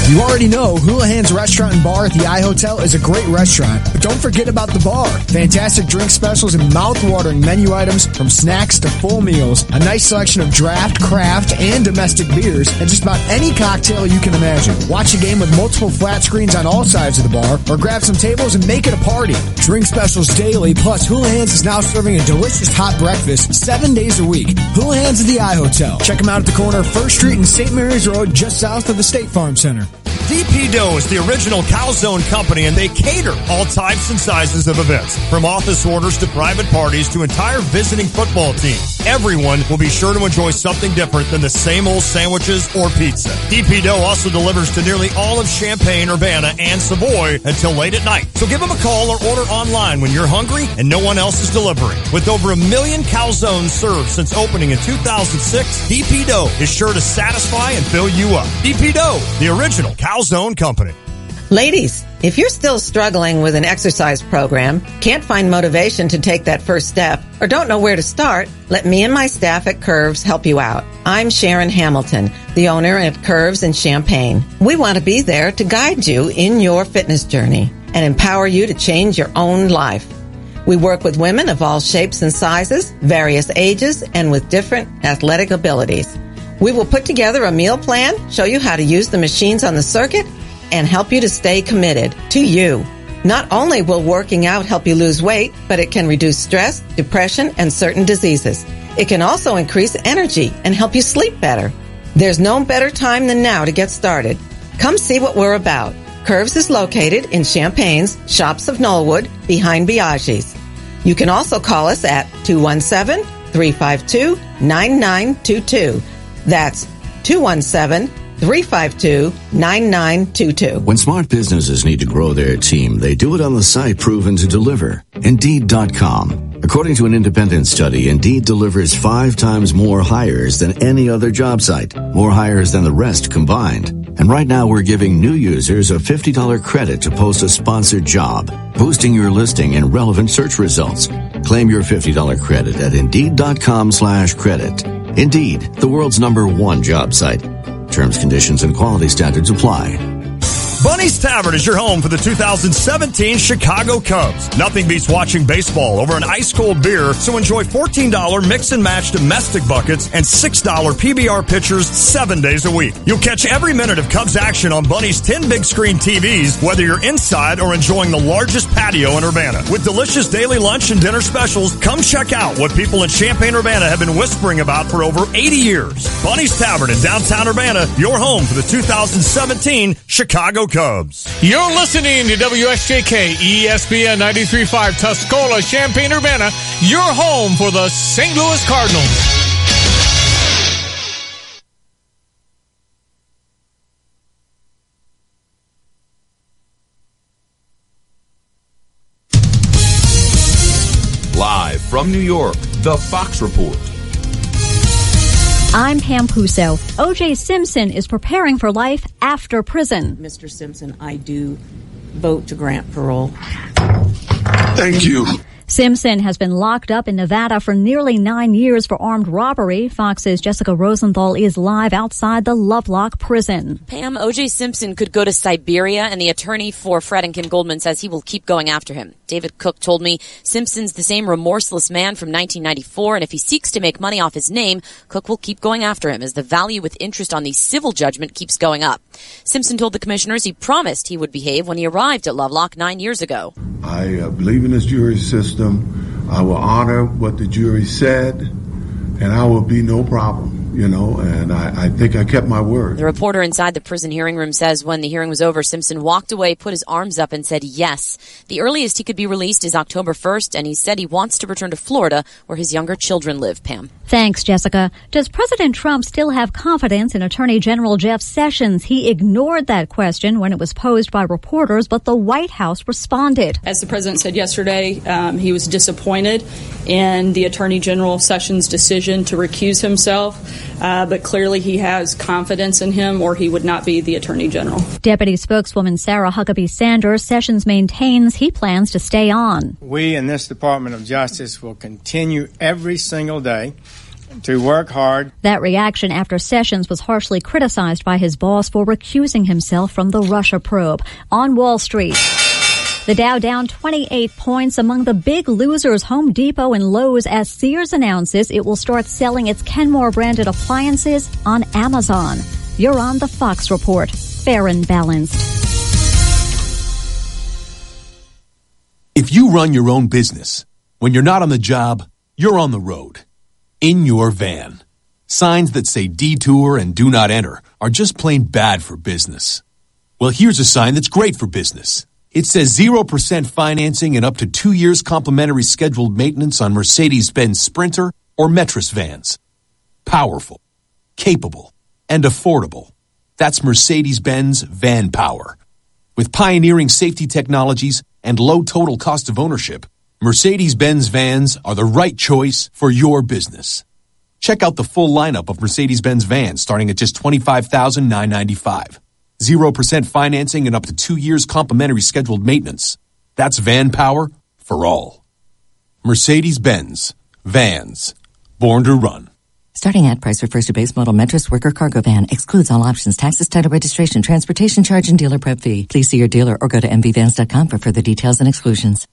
You already know Houlihan's Restaurant and Bar at the iHotel is a great restaurant, but don't forget about the bar. Fantastic drink specials and mouth-watering menu items from snacks to full meals. A nice selection of draft, craft, and domestic beers, and just about any cocktail you can imagine. Watch a game with multiple flat screens on all sides of the bar, or grab some tables and make it a party. Drink specials daily, plus Houlihan's is now serving a delicious hot breakfast 7 days a week. Houlihan's at the iHotel. Check them out at the corner of 1st Street and St. Mary's Road, just south of the State Farm Center. DP Dough is the original calzone company, and they cater all types and sizes of events, from office orders to private parties to entire visiting football teams. Everyone will be sure to enjoy something different than the same old sandwiches or pizza. DP Dough also delivers to nearly all of Champaign, Urbana, and Savoy until late at night. So give them a call or order online when you're hungry and no one else is delivering. With over 1 million calzones served since opening in 2006, DP Dough is sure to satisfy and fill you up. DP Dough, the original calzone company. Ladies, if you're still struggling with an exercise program, can't find motivation to take that first step, or don't know where to start, let me and my staff at Curves help you out. I'm Sharon Hamilton, the owner at Curves in Champaign. We want to be there to guide you in your fitness journey and empower you to change your own life. We work with women of all shapes and sizes, various ages, and with different athletic abilities. We will put together a meal plan, show you how to use the machines on the circuit, and help you to stay committed to you. Not only will working out help you lose weight, but it can reduce stress, depression, and certain diseases. It can also increase energy and help you sleep better. There's no better time than now to get started. Come see what we're about. Curves is located in Champaign's Shops of Knollwood behind Biaggi's. You can also call us at 217-352-9922. That's 217-352-9922. When smart businesses need to grow their team, they do it on the site proven to deliver, Indeed.com. According to an independent study, Indeed delivers 5 times more hires than any other job site, more hires than the rest combined. And right now we're giving new users a $50 credit to post a sponsored job, boosting your listing in relevant search results. Claim your $50 credit at Indeed.com/credit. Indeed, the world's #1 job site. Terms, conditions, and quality standards apply. Bunny's Tavern is your home for the 2017 Chicago Cubs. Nothing beats watching baseball over an ice-cold beer, so enjoy $14 mix-and-match domestic buckets and $6 PBR pitchers 7 days a week. You'll catch every minute of Cubs action on Bunny's 10 big-screen TVs, whether you're inside or enjoying the largest patio in Urbana. With delicious daily lunch and dinner specials, come check out what people in Champaign-Urbana have been whispering about for over 80 years. Bunny's Tavern in downtown Urbana, your home for the 2017 Chicago Cubs. You're listening to WSJK ESPN 93.5 Tuscola, Champaign-Urbana, your home for the St. Louis Cardinals. Live from New York, The Fox Report. I'm Pam Puso. O.J. Simpson is preparing for life after prison. Mr. Simpson, I do vote to grant parole. Thank you. Simpson has been locked up in Nevada for nearly 9 years for armed robbery. Fox's Jessica Rosenthal is live outside the Lovelock prison. Pam, O.J. Simpson could go to Siberia, and the attorney for Fred and Kim Goldman says he will keep going after him. David Cook told me Simpson's the same remorseless man from 1994, and if he seeks to make money off his name, Cook will keep going after him as the value with interest on the civil judgment keeps going up. Simpson told the commissioners he promised he would behave when he arrived at Lovelock 9 years ago. I believe in this jury system. I will honor what the jury said, and I will be no problem, and I think I kept my word. The reporter inside the prison hearing room says when the hearing was over, Simpson walked away, put his arms up, and said yes. The earliest he could be released is October 1st, and he said he wants to return to Florida, where his younger children live, Pam. Thanks, Jessica. Does President Trump still have confidence in Attorney General Jeff Sessions? He ignored that question when it was posed by reporters, but the White House responded. As the president said yesterday, he was disappointed in the Attorney General Sessions' decision to recuse himself, but clearly he has confidence in him or he would not be the Attorney General. Deputy spokeswoman Sarah Huckabee Sanders, Sessions maintains he plans to stay on. We in this Department of Justice will continue every single day to work hard. That reaction after Sessions was harshly criticized by his boss for recusing himself from the Russia probe. On Wall Street, the Dow down 28 points. Among the big losers, Home Depot and Lowe's, as Sears announces it will start selling its Kenmore branded appliances on Amazon. You're on the Fox Report. Fair and balanced. If you run your own business, when you're not on the job, you're on the road. In your van. Signs that say detour and do not enter are just plain bad for business. Well, here's a sign that's great for business. It says 0% financing and up to 2 years complimentary scheduled maintenance on Mercedes-Benz Sprinter or Metris vans. Powerful, capable, and affordable. That's Mercedes-Benz Van Power. With pioneering safety technologies and low total cost of ownership, Mercedes-Benz vans are the right choice for your business. Check out the full lineup of Mercedes-Benz vans starting at just $25,995. 0% financing and up to 2 years complimentary scheduled maintenance. That's van power for all. Mercedes-Benz. Vans. Born to run. Starting ad price refers to base model Metris worker cargo van. Excludes all options, taxes, title registration, transportation charge, and dealer prep fee. Please see your dealer or go to mvvans.com for further details and exclusions.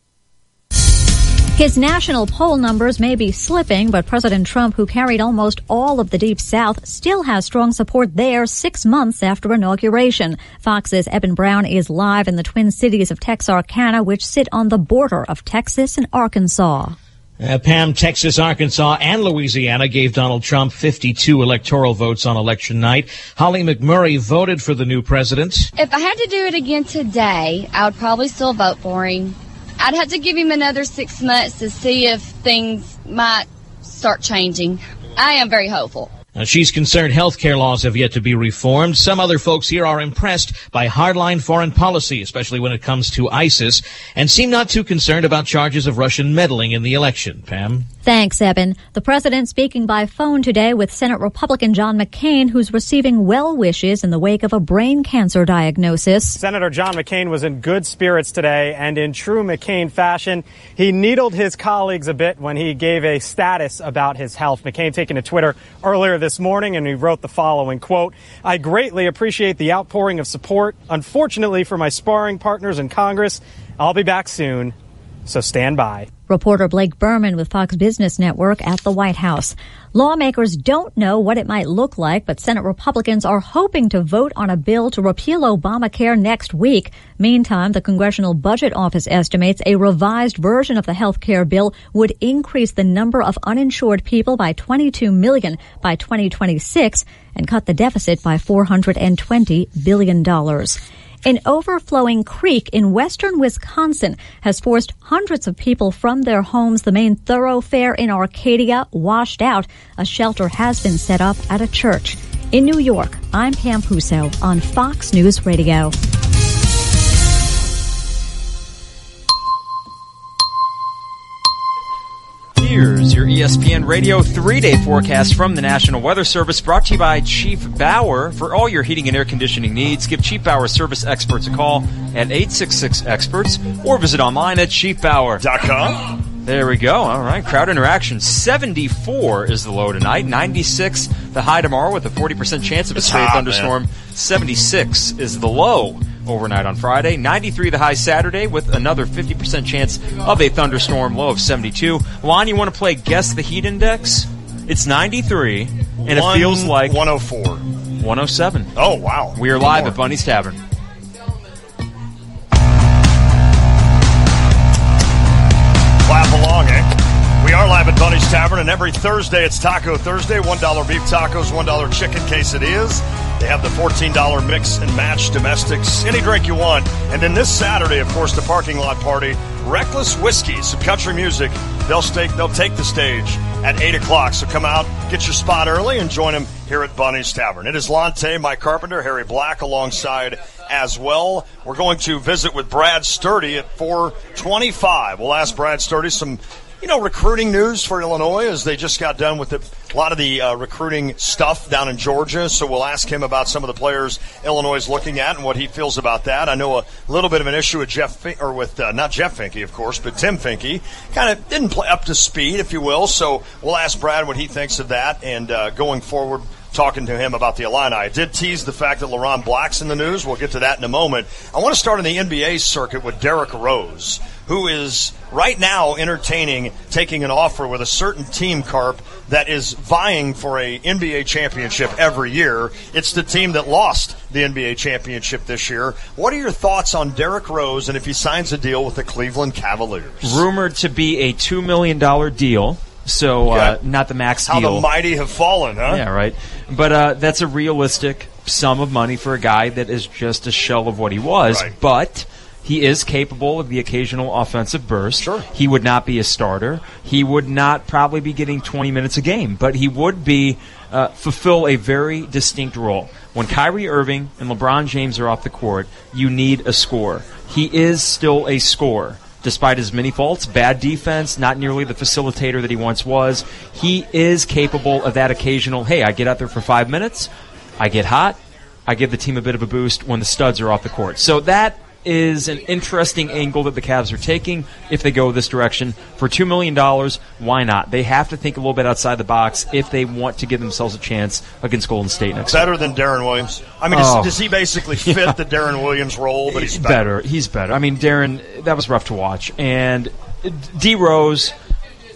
His national poll numbers may be slipping, but President Trump, who carried almost all of the Deep South, still has strong support there 6 months after inauguration. Fox's Eben Brown is live in the Twin Cities of Texarkana, which sit on the border of Texas and Arkansas. Pam, Texas, Arkansas, and Louisiana gave Donald Trump 52 electoral votes on election night. Holly McMurray voted for the new president. If I had to do it again today, I would probably still vote for him. I'd have to give him another 6 months to see if things might start changing. I am very hopeful. She's concerned health care laws have yet to be reformed. Some other folks here are impressed by hardline foreign policy, especially when it comes to ISIS, and seem not too concerned about charges of Russian meddling in the election. Pam? Thanks, Eben. The president speaking by phone today with Senate Republican John McCain, who's receiving well wishes in the wake of a brain cancer diagnosis. Senator John McCain was in good spirits today, and in true McCain fashion, he needled his colleagues a bit when he gave a status about his health. McCain taking to Twitter earlier this morning, and he wrote the following, quote, "I greatly appreciate the outpouring of support. Unfortunately for my sparring partners in Congress, I'll be back soon, so stand by." Reporter Blake Berman with Fox Business Network at the White House. Lawmakers don't know what it might look like, but Senate Republicans are hoping to vote on a bill to repeal Obamacare next week. Meantime, the Congressional Budget Office estimates a revised version of the health care bill would increase the number of uninsured people by 22 million by 2026 and cut the deficit by $420 billion. An overflowing creek in western Wisconsin has forced hundreds of people from their homes. The main thoroughfare in Arcadia washed out. A shelter has been set up at a church. In New York, I'm Pam Puso on Fox News Radio. Here's your ESPN Radio 3-day forecast from the National Weather Service, brought to you by Chief Bauer. For all your heating and air conditioning needs, give Chief Bauer service experts a call at 866-EXPERTS or visit online at chiefbauer.com. There we go. All right. Crowd interaction. 74 is the low tonight. 96 the high tomorrow with a 40% chance of a stray thunderstorm. Man. 76 is the low overnight on Friday. 93 the high Saturday with another 50% chance of a thunderstorm. Low of 72. Lon, you want to play Guess the Heat Index? It's 93, and it feels like 104. 107. Oh, wow. We are live at Bunny's Tavern. Clap along, eh? We are live at Bunny's Tavern, and every Thursday it's Taco Thursday. $1 beef tacos, $1 chicken quesadillas. They have the $14 mix and match domestics, any drink you want. And then this Saturday, of course, the parking lot party, Reckless Whiskey, some country music. They'll take the stage at 8 o'clock. So come out, get your spot early, and join them here at Bunny's Tavern. It is Lonte, Mike Carpenter, Harry Black alongside as well. We're going to visit with Brad Sturdy at 4:25. We'll ask Brad Sturdy some recruiting news for Illinois, as they just got done with a lot of the recruiting stuff down in Georgia. So we'll ask him about some of the players Illinois is looking at and what he feels about that. I know a little bit of an issue with not Jeff Finke, of course, but Tim Finke. Kind of didn't play up to speed, if you will. So we'll ask Brad what he thinks of that, and going forward, talking to him about the Illini. I did tease the fact that LaRon Black's in the news. We'll get to that in a moment. I want to start in the NBA circuit with Derrick Rose, who is right now entertaining taking an offer with a certain team, Carp, that is vying for a NBA championship every year. It's the team that lost the NBA championship this year. What are your thoughts on Derrick Rose and if he signs a deal with the Cleveland Cavaliers? Rumored to be a $2 million deal. So not the max deal. How the mighty have fallen, huh? Yeah, right. But that's a realistic sum of money for a guy that is just a shell of what he was. Right. But he is capable of the occasional offensive burst. Sure. He would not be a starter. He would not probably be getting 20 minutes a game. But he would be fulfill a very distinct role. When Kyrie Irving and LeBron James are off the court, you need a scorer. He is still a scorer. Despite his many faults, bad defense, not nearly the facilitator that he once was, he is capable of that occasional, hey, I get out there for 5 minutes, I get hot, I give the team a bit of a boost when the studs are off the court. So that is an interesting angle that the Cavs are taking if they go this direction. For $2 million, why not? They have to think a little bit outside the box if they want to give themselves a chance against Golden State next year. Better than Darren Williams. I mean, does he basically fit the Darren Williams role, but he's better? He's better. I mean, Darren, that was rough to watch. And D. Rose,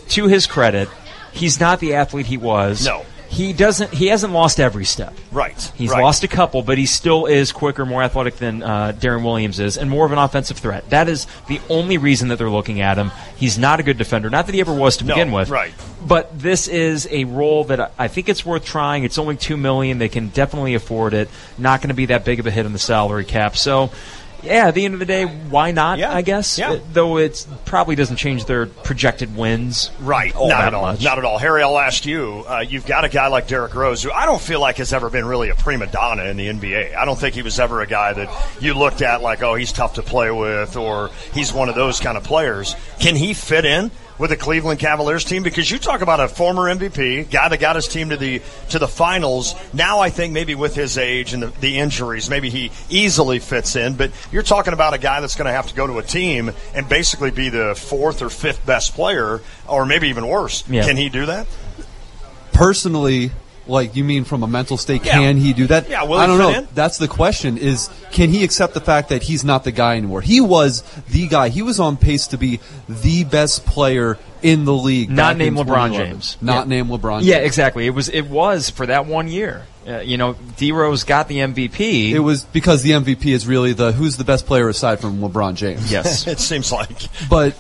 to his credit, he's not the athlete he was. No. He hasn't lost every step. Right. He's lost a couple, but he still is quicker, more athletic than Darren Williams is, and more of an offensive threat. That is the only reason that they're looking at him. He's not a good defender. Not that he ever was to begin with. Right. But this is a role that I think it's worth trying. It's only $2 million. They can definitely afford it. Not going to be that big of a hit on the salary cap. So, yeah, at the end of the day, why not, I guess? Yeah. Though it probably doesn't change their projected wins. Right. Not at all. Not at all. Harry, I'll ask you. You've got a guy like Derrick Rose, who I don't feel like has ever been really a prima donna in the NBA. I don't think he was ever a guy that you looked at like, oh, he's tough to play with, or he's one of those kind of players. Can he fit in with the Cleveland Cavaliers team? Because you talk about a former MVP, guy that got his team to the finals. Now I think maybe with his age and the injuries, maybe he easily fits in. But you're talking about a guy that's going to have to go to a team and basically be the fourth or fifth best player, or maybe even worse. Yeah. Can he do that? Personally, Like, you mean from a mental state, can he do that? Yeah, will I don't he know. fit in? That's the question, is can he accept the fact that he's not the guy anymore? He was the guy. He was on pace to be the best player in the league. Not named LeBron James. Not named LeBron James. Yeah, exactly. It was for that 1 year. D-Rose got the MVP. It was because the MVP is really who's the best player aside from LeBron James. Yes. It seems like. But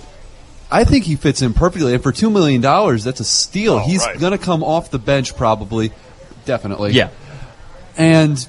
I think he fits in perfectly. And for $2 million, that's a steal. He's going to come off the bench probably. Definitely. Yeah. And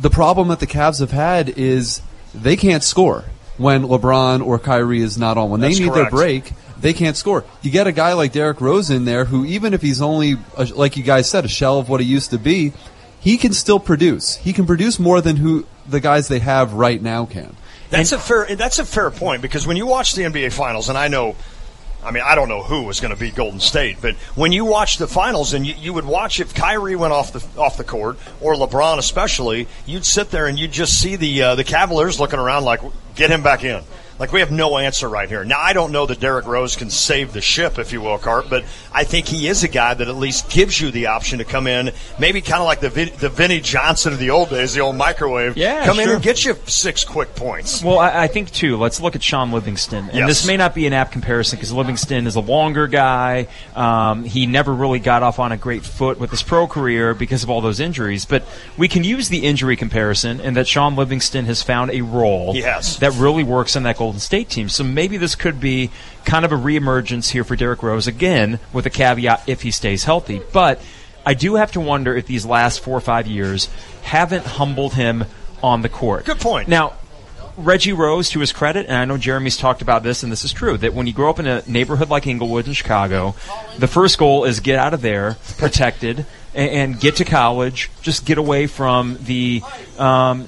the problem that the Cavs have had is they can't score when LeBron or Kyrie is not on. When they need their break, they can't score. You get a guy like Derrick Rose in there who, even if he's only, like you guys said, a shell of what he used to be, he can still produce. He can produce more than the guys they have right now can. That's a fair point, because when you watch the NBA Finals, and I don't know who was going to beat Golden State, but when you watch the finals and you would watch if Kyrie went off the court, or LeBron especially, you'd sit there and you'd just see the Cavaliers looking around like, get him back in. Like, we have no answer right here. Now, I don't know that Derrick Rose can save the ship, if you will, Carp, but I think he is a guy that at least gives you the option to come in, maybe kind of like the Vinnie Johnson of the old days, the old microwave. Yeah, come in and get you 6 quick points. Well, I think, too, let's look at Sean Livingston. And this may not be an apt comparison because Livingston is a longer guy. He never really got off on a great foot with his pro career because of all those injuries. But we can use the injury comparison in that Sean Livingston has found a role that really works in that Golden State team. So maybe this could be kind of a reemergence here for Derrick Rose, again, with a caveat if he stays healthy. But I do have to wonder if these last 4 or 5 years haven't humbled him on the court. Good point. Now, Reggie Rose, to his credit, and I know Jeremy's talked about this, and this is true, that when you grow up in a neighborhood like Inglewood in Chicago, the first goal is get out of there, protected, and get to college, just get away from the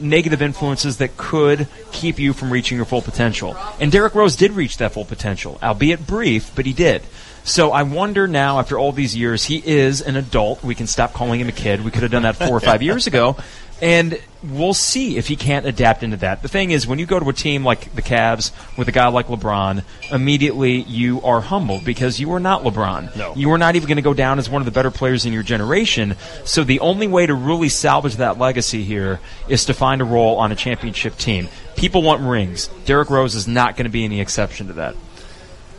negative influences that could keep you from reaching your full potential. And Derrick Rose did reach that full potential, albeit brief, but he did. So I wonder now, after all these years, he is an adult. We can stop calling him a kid. We could have done that 4 or 5 years ago. And we'll see if he can't adapt into that. The thing is, when you go to a team like the Cavs with a guy like LeBron, immediately you are humbled because you are not LeBron. No. You are not even going to go down as one of the better players in your generation. So the only way to really salvage that legacy here is to find a role on a championship team. People want rings. Derrick Rose is not going to be any exception to that.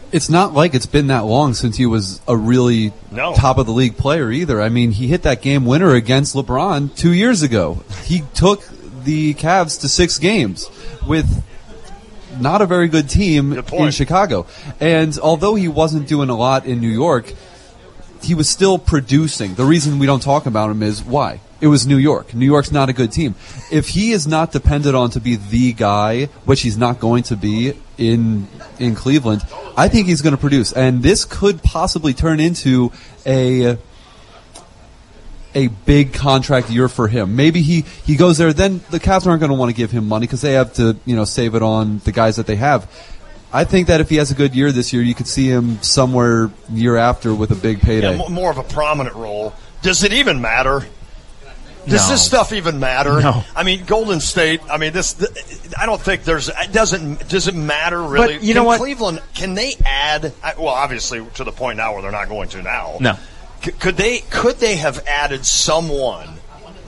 It's not like it's been that long since he was a really top-of-the-league player either. I mean, he hit that game winner against LeBron 2 years ago. He took the Cavs to 6 games with not a very good team in Chicago. And although he wasn't doing a lot in New York, he was still producing. The reason we don't talk about him is why? It was New York. New York's not a good team. If he is not dependent on to be the guy, which he's not going to be in Cleveland, I think he's going to produce. And this could possibly turn into a big contract year for him. Maybe he goes there, then the Cavs aren't going to want to give him money because they have to, save it on the guys that they have. I think that if he has a good year this year, you could see him somewhere year after with a big payday. Yeah, more of a prominent role. Does it even matter? Does this stuff even matter? No. I mean, Golden State, I don't think does it matter really? But you know what? Cleveland, can they add, well, obviously to the point now where they're not going to now. No. Could they have added someone,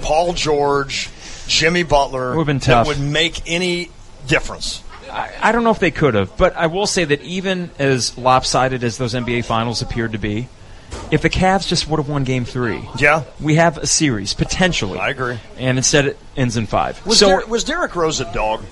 Paul George, Jimmy Butler, It would have been tough. that would make any difference? I don't know if they could have, but I will say that even as lopsided as those NBA Finals appeared to be, if the Cavs just would have won Game 3, we have a series, potentially. I agree. And instead it ends in 5. Was Derrick Rose a dog?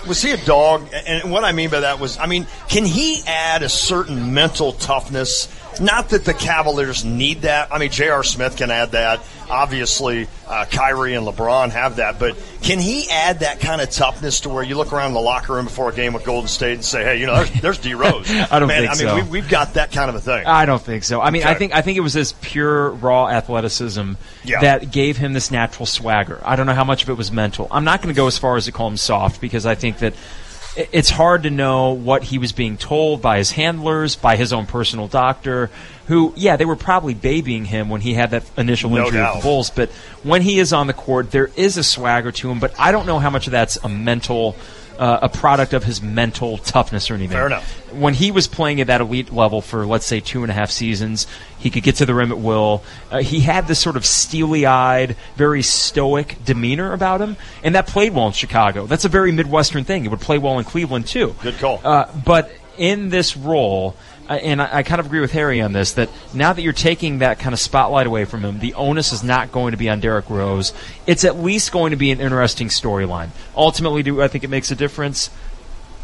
Was he a dog? And what I mean by that was, can he add a certain mental toughness? Not that the Cavaliers need that. J.R. Smith can add that. Obviously, Kyrie and LeBron have that. But can he add that kind of toughness to where you look around the locker room before a game with Golden State and say, hey, there's D. Rose. I don't think so. We've got that kind of a thing. I don't think so. I think it was his pure, raw athleticism that gave him this natural swagger. I don't know how much of it was mental. I'm not going to go as far as to call him soft because I think that it's hard to know what he was being told by his handlers, by his own personal doctor, who, they were probably babying him when he had that initial injury with the Bulls. But when he is on the court, there is a swagger to him. But I don't know how much of that's a mental a product of his mental toughness or anything. Fair enough. When he was playing at that elite level for, let's say, 2.5 seasons, he could get to the rim at will. He had this sort of steely-eyed, very stoic demeanor about him, and that played well in Chicago. That's a very Midwestern thing. It would play well in Cleveland, too. Good call. But in this role, and I kind of agree with Harry on this, that now that you're taking that kind of spotlight away from him, the onus is not going to be on Derrick Rose. It's at least going to be an interesting storyline. Ultimately, do I think it makes a difference?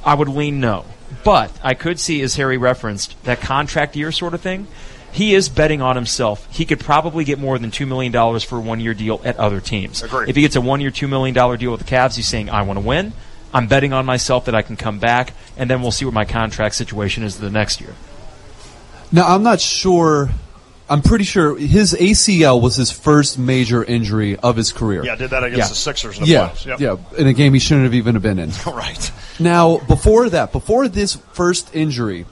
I would lean no. But I could see, as Harry referenced, that contract year sort of thing. He is betting on himself. He could probably get more than $2 million for a one-year deal at other teams. Agreed. If he gets a one-year, $2 million deal with the Cavs, he's saying, I want to win. I'm betting on myself that I can come back, and then we'll see what my contract situation is the next year. Now, I'm not sure. I'm pretty sure his ACL was his first major injury of his career. Yeah, did that against the Sixers in the playoffs. Yep. Yeah, in a game he shouldn't have even been in. Right. Now, before this first injury,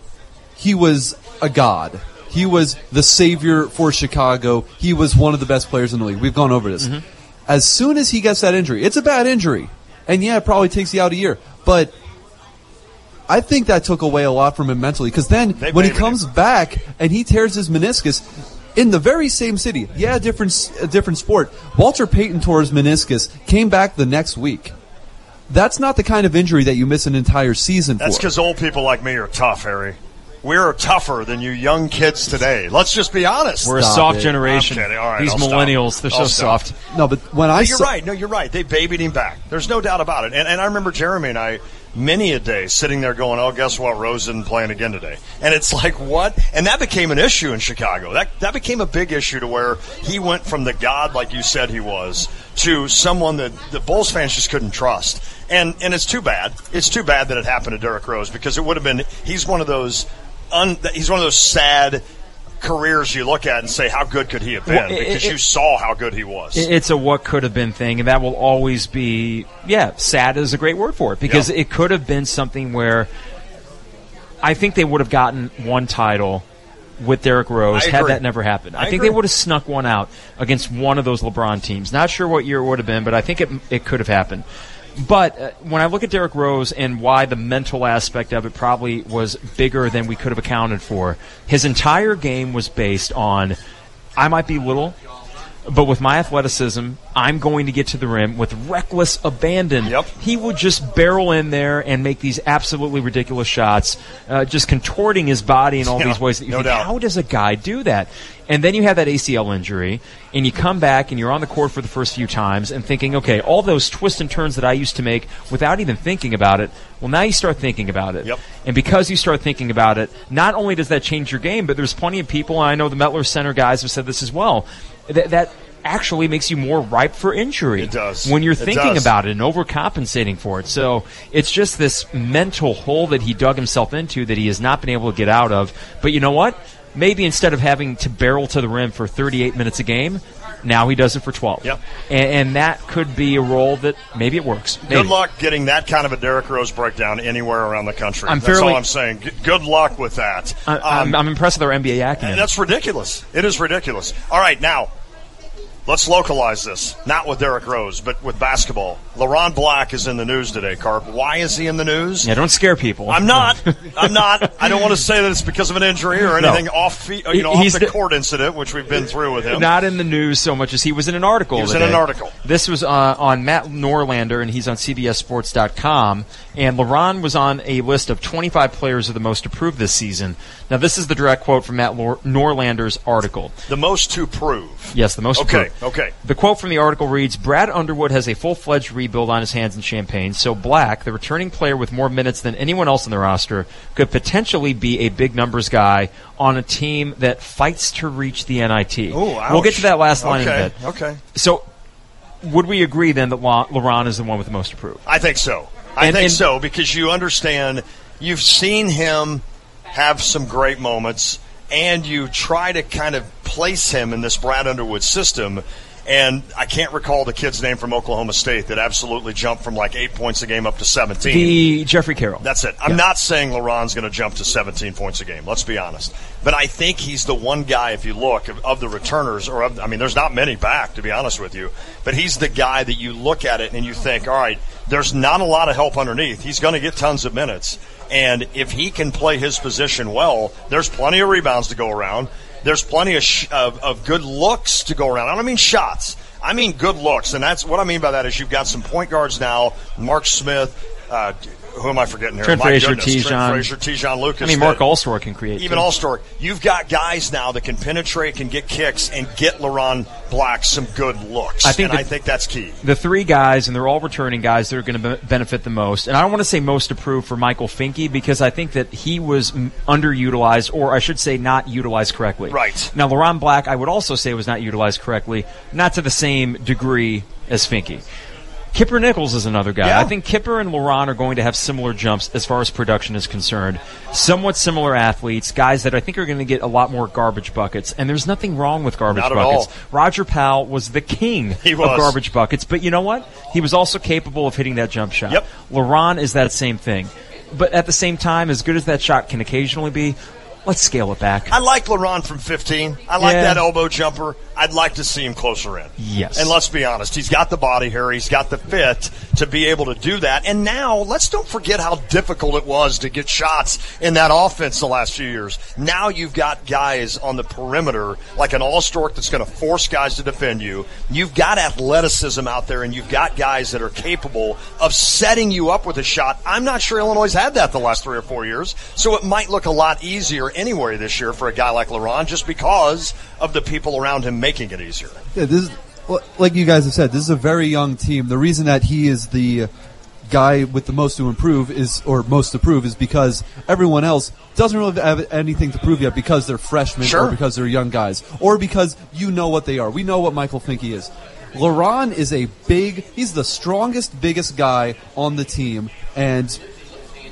he was a god. He was the savior for Chicago. He was one of the best players in the league. We've gone over this. Mm-hmm. As soon as he gets that injury, it's a bad injury. And yeah, it probably takes you out a year. But I think that took away a lot from him mentally, because then when he comes back and he tears his meniscus in the very same city, a different sport. Walter Payton tore his meniscus, came back the next week. That's not the kind of injury that you miss an entire season for. That's because old people like me are tough, Harry. We're tougher than you young kids today. Let's just be honest. We're a soft generation. I'm kidding. All right, These millennials, they're so soft. No, but when you're right. No, you're right. They babied him back. There's no doubt about it. And I remember Jeremy and I many a day sitting there going, oh, guess what? Rose isn't playing again today. And it's like, what? And that became an issue in Chicago. That became a big issue to where he went from the god, like you said he was, to someone that the Bulls fans just couldn't trust. And it's too bad. It's too bad that it happened to Derrick Rose, because it would have been – he's one of those sad careers you look at and say, how good could he have been? Because you saw how good he was. It's a what could have been thing, and that will always be, sad is a great word for it, because it could have been something where I think they would have gotten one title with Derrick Rose had that never happened. I think they would have snuck one out against one of those LeBron teams. Not sure what year it would have been, but I think it could have happened. But when I look at Derrick Rose and why the mental aspect of it probably was bigger than we could have accounted for, his entire game was based on, I might be little, but with my athleticism, I'm going to get to the rim with reckless abandon. Yep. He would just barrel in there and make these absolutely ridiculous shots, just contorting his body in all these ways that you think, how does a guy do that? And then you have that ACL injury, and you come back and you're on the court for the first few times and thinking, okay, all those twists and turns that I used to make without even thinking about it, well, now you start thinking about it. Yep. And because you start thinking about it, not only does that change your game, but there's plenty of people, and I know the Mettler Center guys have said this as well, that actually makes you more ripe for injury. It does. When you're thinking about it and overcompensating for it. So it's just this mental hole that he dug himself into that he has not been able to get out of. But you know what? Maybe instead of having to barrel to the rim for 38 minutes a game, now he does it for 12. Yep. And that could be a role that maybe it works. Maybe. Good luck getting that kind of a Derrick Rose breakdown anywhere around the country. That's all I'm saying. Good luck with that. I'm impressed with our NBA acumen. That's ridiculous. It is ridiculous. All right, now, let's localize this. Not with Derrick Rose, but with basketball. LeBron Black is in the news today, Carp. Why is he in the news? Yeah, don't scare people. I'm not. I don't want to say that it's because of an injury or anything off the court incident, which we've been through with him. Not in the news so much as he was in an article. He was in an article. This was on Matt Norlander, and he's on CBSSports.com. And LeBron was on a list of 25 players of the most approved this season. Now, this is the direct quote from Matt Norlander's article. The most to prove. Yes, the most to prove. Okay. The quote from the article reads, Brad Underwood has a full-fledged rebuild on his hands in Champaign, so Black, the returning player with more minutes than anyone else in the roster, could potentially be a big numbers guy on a team that fights to reach the NIT. Ooh, ouch. We'll get to that last line in a bit. Okay. So, would we agree then that LeBron is the one with the most to prove? I think so. I think so, because you understand, you've seen him have some great moments, and you try to kind of place him in this Brad Underwood system, And I can't recall the kid's name from Oklahoma State that absolutely jumped from like 8 points a game up to 17. The Jeffrey Carroll. That's it. I'm not saying LeBron's going to jump to 17 points a game. Let's be honest. But I think he's the one guy, if you look, of the returners, there's not many back, to be honest with you. But he's the guy that you look at it and you think, all right, there's not a lot of help underneath. He's going to get tons of minutes. And if he can play his position well, there's plenty of rebounds to go around. There's plenty of good looks to go around. I don't mean shots. I mean good looks. And that's what I mean by that is you've got some point guards now, Mark Smith, who am I forgetting here? Trent Frazier, Tijon Lucas. I mean, Mark Allstor can create. Even Allstor. You've got guys now that can penetrate, can get kicks, and get LeBron Black some good looks. I think that's key. The three guys, and they're all returning guys that are going to benefit the most. And I don't want to say most approved for Michael Finke because I think that he was underutilized, or I should say not utilized correctly. Right. Now, LeBron Black, I would also say was not utilized correctly, not to the same degree as Finke. Kipper Nichols is another guy. Yeah. I think Kipper and LeBron are going to have similar jumps as far as production is concerned. Somewhat similar athletes, guys that I think are going to get a lot more garbage buckets. And there's nothing wrong with garbage buckets. Roger Powell was the king of garbage buckets. But you know what? He was also capable of hitting that jump shot. Yep. LeBron is that same thing. But at the same time, as good as that shot can occasionally be, let's scale it back. I like LeBron from 15. I like that elbow jumper. I'd like to see him closer in. Yes. And let's be honest, he's got the body here. He's got the fit to be able to do that. And now, let's don't forget how difficult it was to get shots in that offense the last few years. Now you've got guys on the perimeter, like an All-Stork that's going to force guys to defend you. You've got athleticism out there, and you've got guys that are capable of setting you up with a shot. I'm not sure Illinois had that the last 3 or 4 years, so it might look a lot easier anyway this year for a guy like LeBron just because of the people around him making it easier. Yeah, this is, like you guys have said, this is a very young team. The reason that he is the guy with the most to improve is because everyone else doesn't really have anything to prove yet because they're freshmen or because they're young guys or because you know what they are. We know what Michael Finke is. LeBron is he's the strongest, biggest guy on the team, and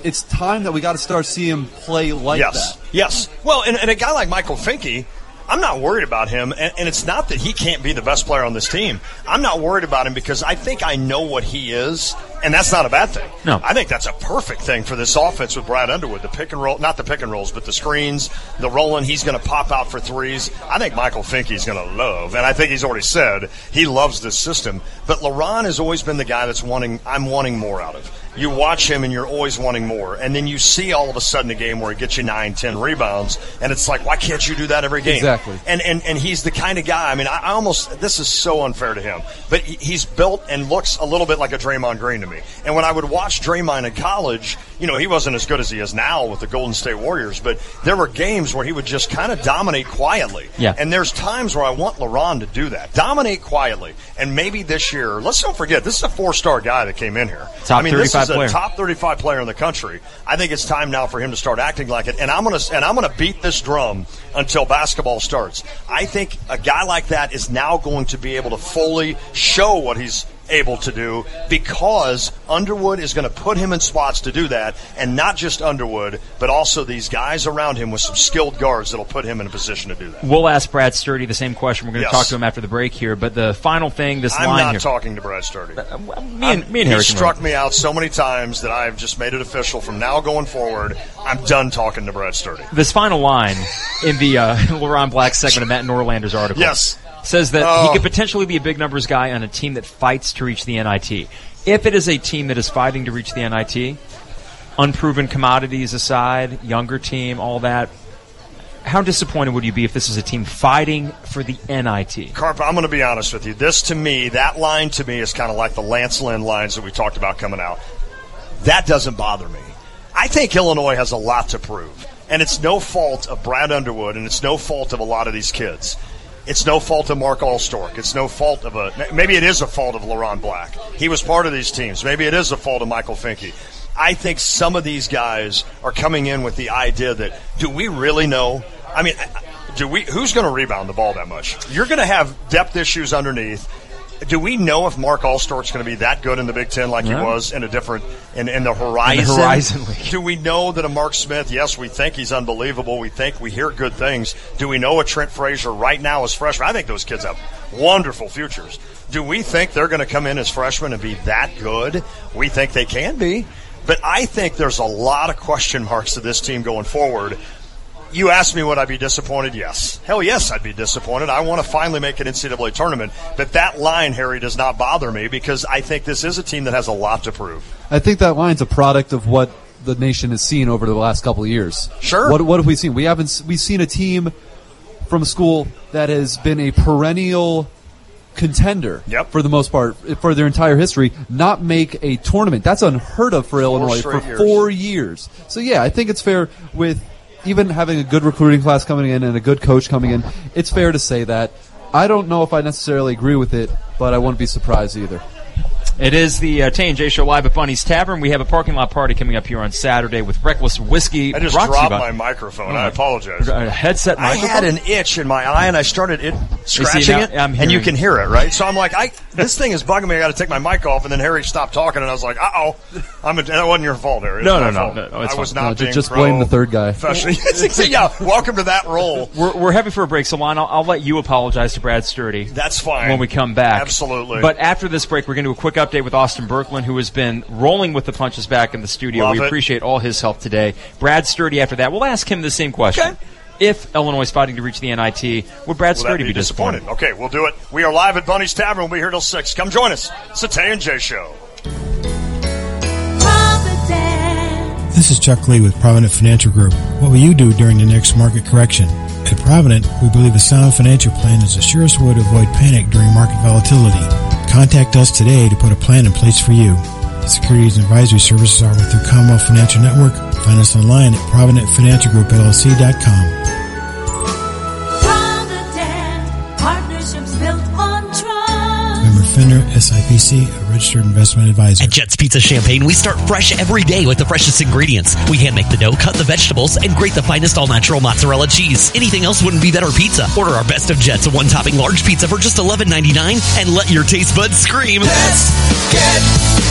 it's time that we got to start seeing him play like that. Yes. Well, and a guy like Michael Finke, I'm not worried about him, and it's not that he can't be the best player on this team. I'm not worried about him because I think I know what he is, and that's not a bad thing. No. I think that's a perfect thing for this offense with Brad Underwood. The pick and roll, not the pick and rolls, but the screens, the rolling, he's going to pop out for threes. I think Michael Finke's going to love, and I think he's already said he loves this system. But LeBron has always been the guy that's I'm wanting more out of. You watch him and you're always wanting more. And then you see all of a sudden a game where he gets you 9, 10 rebounds. And it's like, why can't you do that every game? Exactly. And he's the kind of guy, I mean, I almost, this is so unfair to him. But he's built and looks a little bit like a Draymond Green to me. And when I would watch Draymond in college, you know, he wasn't as good as he is now with the Golden State Warriors. But there were games where he would just kind of dominate quietly. Yeah. And there's times where I want LeBron to do that. Dominate quietly. And maybe this year, let's don't forget, this is a 4-star guy that came in here. Top 35 player. A top 35 player in the country. I think it's time now for him to start acting like it. And I'm gonna beat this drum until basketball starts. I think a guy like that is now going to be able to fully show what he's able to do because Underwood is going to put him in spots to do that, and not just Underwood, but also these guys around him with some skilled guards that'll put him in a position to do that. We'll ask Brad Sturdy the same question. We're going to talk to him after the break here, but the final thing, I'm line not here. talking to Brad Sturdy. Me and Harry he struck me out so many times that I've just made it official from now going forward. I'm done talking to Brad Sturdy. This final line in the LeBron Black segment of Matt Norlander's article. Yes. Says that he could potentially be a big numbers guy on a team that fights to reach the NIT. If it is a team that is fighting to reach the NIT, unproven commodities aside, younger team, all that, how disappointed would you be if this is a team fighting for the NIT? Carp, I'm going to be honest with you. That line to me is kind of like the Lance Lynn lines that we talked about coming out. That doesn't bother me. I think Illinois has a lot to prove. And it's no fault of Brad Underwood, and it's no fault of a lot of these kids. It's no fault of Mark Allstork. It's no fault of maybe it is a fault of LeBron Black. He was part of these teams. Maybe it is a fault of Michael Finke. I think some of these guys are coming in with the idea that, do we really know? I mean, who's going to rebound the ball that much? You're going to have depth issues underneath. Do we know if Mark Allstort's going to be that good in the Big Ten like he was in a different in the Horizon League? Do we know that a Mark Smith? Yes, we think he's unbelievable. We hear good things. Do we know a Trent Frazier right now as freshmen? I think those kids have wonderful futures. Do we think they're going to come in as freshmen and be that good? We think they can be, but I think there's a lot of question marks to this team going forward. You asked me would I be disappointed? Yes. Hell yes, I'd be disappointed. I want to finally make an NCAA tournament. But that line, Harry, does not bother me because I think this is a team that has a lot to prove. I think that line's a product of what the nation has seen over the last couple of years. Sure. What have we seen? We've seen a team from a school that has been a perennial contender for the most part for their entire history not make a tournament. That's unheard of for Illinois for 4 years. So, yeah, I think it's fair with even having a good recruiting class coming in and a good coach coming in, it's fair to say that. I don't know if I necessarily agree with it, but I wouldn't be surprised either. It is the Tay and J Show live at Bunny's Tavern. We have a parking lot party coming up here on Saturday with Reckless Whiskey. I just dropped my microphone. I apologize. A headset microphone? I had an itch in my eye, and I started scratching it, and you can hear it, right? So I'm like, this thing is bugging me. I got to take my mic off, and then Harry stopped talking, and I was like, uh-oh. That wasn't your fault, Harry. No. I was not being just blame the third guy. Yeah, welcome to that role. We're heavy for a break, so Lon, I'll let you apologize to Brad Sturdy. That's fine. When we come back. Absolutely. But after this break, we're going to do a quick update with Austin Berkland, who has been rolling with the punches back in the studio. Love we it. appreciate all his help today. Brad Sturdy after that. We'll ask him the same question. Okay. If Illinois is fighting to reach the NIT, would Brad Sturdy be disappointed? Okay, we'll do it. We are live at Bunny's Tavern. We'll be here till 6. Come join us. It's the Tay and J Show. This is Chuck Lee with Provident Financial Group. What will you do during the next market correction? At Provident, we believe a sound financial plan is the surest way to avoid panic during market volatility. Contact us today to put a plan in place for you. Securities and advisory services are through Commonwealth Financial Network. Find us online at ProvidentFinancialGroupLLC.com. Provident, partnerships built on trust. Member FINRA, SIPC, a registered investment advisor. At Jet's Pizza Champaign, we start fresh every day with the freshest ingredients. We hand make the dough, cut the vegetables, and grate the finest all-natural mozzarella cheese. Anything else wouldn't be better pizza. Order our best of Jet's, a one-topping large pizza for just $11.99, and let your taste buds scream. Let's get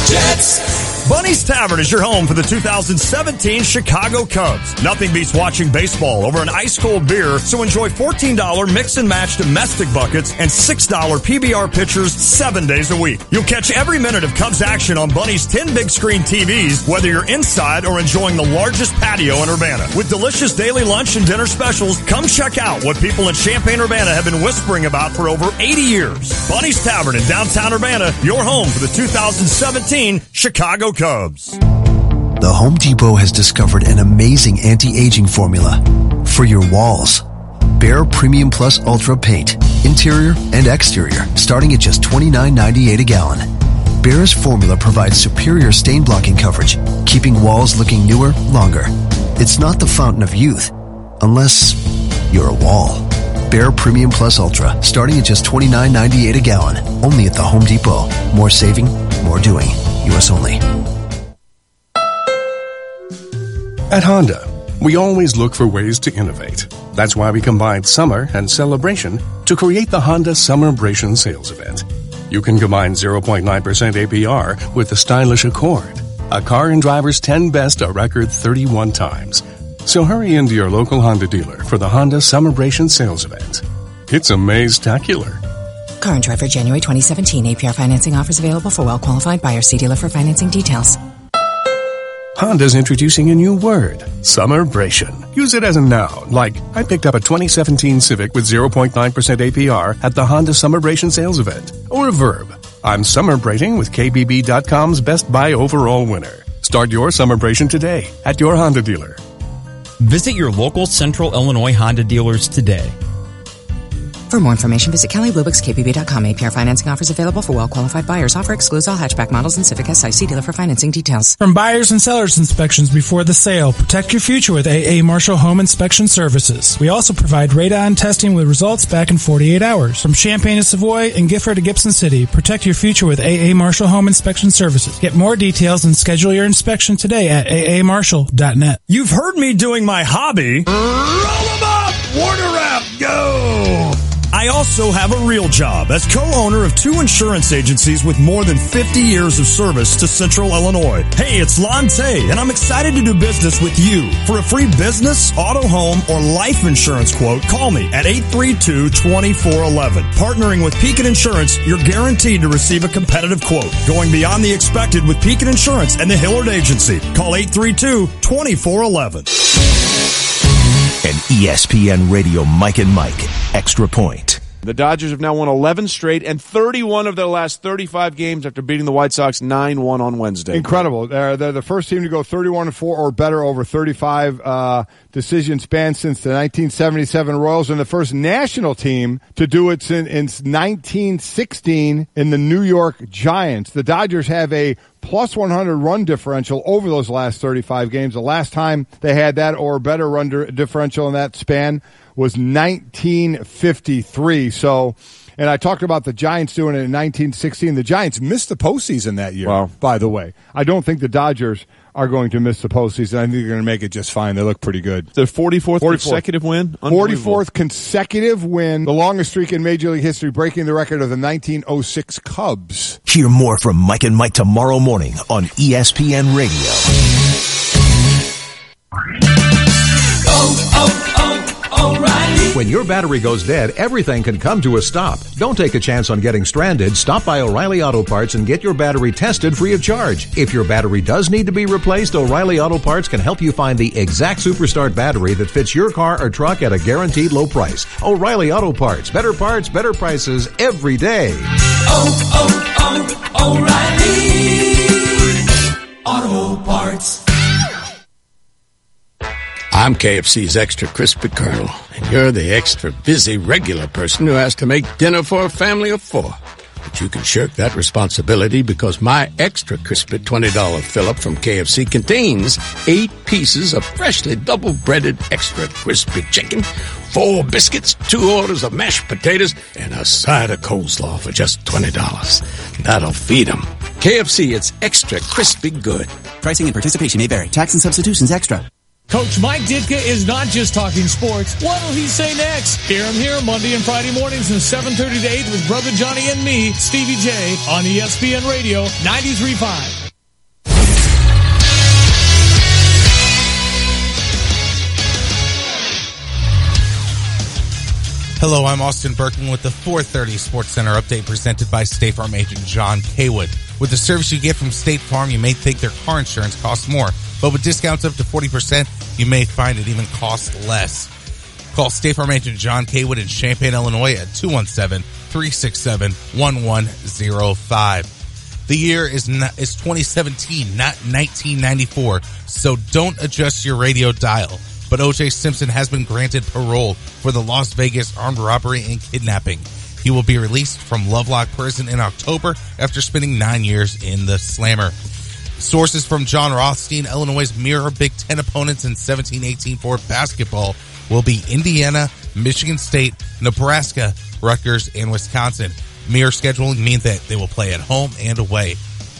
Jets. Bunny's Tavern is your home for the 2017 Chicago Cubs. Nothing beats watching baseball over an ice-cold beer, so enjoy $14 mix-and-match domestic buckets and $6 PBR pitchers 7 days a week. You'll catch every minute of Cubs action on Bunny's 10 big-screen TVs, whether you're inside or enjoying the largest patio in Urbana. With delicious daily lunch and dinner specials, come check out what people in Champaign-Urbana have been whispering about for over 80 years. Bunny's Tavern in downtown Urbana, your home for the 2017 Chicago Cubs. The Home Depot has discovered an amazing anti-aging formula for your walls. Behr Premium Plus Ultra Paint, interior and exterior, starting at just $29.98 a gallon. Behr's formula provides superior stain blocking coverage, keeping walls looking newer longer. It's not the fountain of youth, unless you're a wall. Behr Premium Plus Ultra, starting at just $29.98 a gallon, only at the Home Depot. More saving, more doing. U.S. only. At Honda, we always look for ways to innovate. That's why we combined summer and celebration to create the Honda Summerbration sales event. You can combine 0.9% APR with the stylish Accord, a car and driver's 10 best a record 31 times. So hurry into your local Honda dealer for the Honda Summerbration sales event. It's amaze-tacular. Car and driver January 2017. APR financing offers available for well-qualified buyers. See dealer for financing details. Honda's introducing a new word, Summerbration. Use it as a noun, like, I picked up a 2017 Civic with 0.9% APR at the Honda Summerbration sales event. Or a verb, I'm Summerbrating with KBB.com's Best Buy overall winner. Start your Summerbration today at your Honda dealer. Visit your local Central Illinois Honda dealers today. For more information, visit KellyBluebooks.KBB.com. APR financing offers available for well-qualified buyers. Offer excludes all hatchback models and Civic SIC dealer for financing details. From buyers and sellers inspections before the sale, protect your future with AA Marshall Home Inspection Services. We also provide radon testing with results back in 48 hours. From Champaign to Savoy and Gifford to Gibson City, protect your future with AA Marshall Home Inspection Services. Get more details and schedule your inspection today at aamarshall.net. You've heard me doing my hobby. Roll 'em up! Warner Wrap, go! I also have a real job as co-owner of 2 insurance agencies with more than 50 years of service to Central Illinois. Hey, it's Lon Tay, and I'm excited to do business with you. For a free business, auto, home, or life insurance quote, call me at 832-2411. Partnering with Pekin Insurance, you're guaranteed to receive a competitive quote. Going beyond the expected with Pekin Insurance and the Hillard Agency. Call 832-2411. An ESPN Radio Mike and Mike Extra Point. The Dodgers have now won 11 straight and 31 of their last 35 games after beating the White Sox 9-1 on Wednesday. Incredible. They're the first team to go 31-4 or better over 35 decision span since the 1977 Royals, and the first national team to do it since 1916 in the New York Giants. The Dodgers have a plus 100 run differential over those last 35 games. The last time they had that or better run differential in that span was 1953. So, and I talked about the Giants doing it in 1916. The Giants missed the postseason that year, by the way. I don't think the Dodgers are going to miss the postseason. I think they're going to make it just fine. They look pretty good. Their 44th consecutive win? 44th consecutive win, the longest streak in Major League history, breaking the record of the 1906 Cubs. Hear more from Mike and Mike tomorrow morning on ESPN Radio. O'Reilly. When your battery goes dead, everything can come to a stop. Don't take a chance on getting stranded. Stop by O'Reilly Auto Parts and get your battery tested free of charge. If your battery does need to be replaced, O'Reilly Auto Parts can help you find the exact Superstart battery that fits your car or truck at a guaranteed low price. O'Reilly Auto Parts. Better parts, better prices every day. O'Reilly Auto Parts. I'm KFC's Extra Crispy Colonel, and you're the extra busy regular person who has to make dinner for a family of 4. But you can shirk that responsibility because my Extra Crispy $20 fill-up from KFC contains 8 pieces of freshly double-breaded extra crispy chicken, 4 biscuits, 2 orders of mashed potatoes, and a side of coleslaw for just $20. That'll feed them. KFC, it's extra crispy good. Pricing and participation may vary. Tax and substitutions extra. Coach Mike Ditka is not just talking sports. What will he say next? Hear him here Monday and Friday mornings from 7:30 to 8 with Brother Johnny and me, Stevie J, on ESPN Radio 93.5. Hello, I'm Austin Birkin with the 430 Sports Center update presented by State Farm agent John Haywood. With the service you get from State Farm, you may think their car insurance costs more, but with discounts up to 40%, you may find it even costs less. Call State Farm agent John Haywood in Champaign, Illinois at 217-367-1105. The year is 2017, not 1994, so don't adjust your radio dial. But O.J. Simpson has been granted parole for the Las Vegas armed robbery and kidnapping. He will be released from Lovelock Prison in October after spending 9 years in the Slammer. Sources from John Rothstein, Illinois' mirror Big Ten opponents in 17-18 for basketball will be Indiana, Michigan State, Nebraska, Rutgers, and Wisconsin. Mirror scheduling means that they will play at home and away,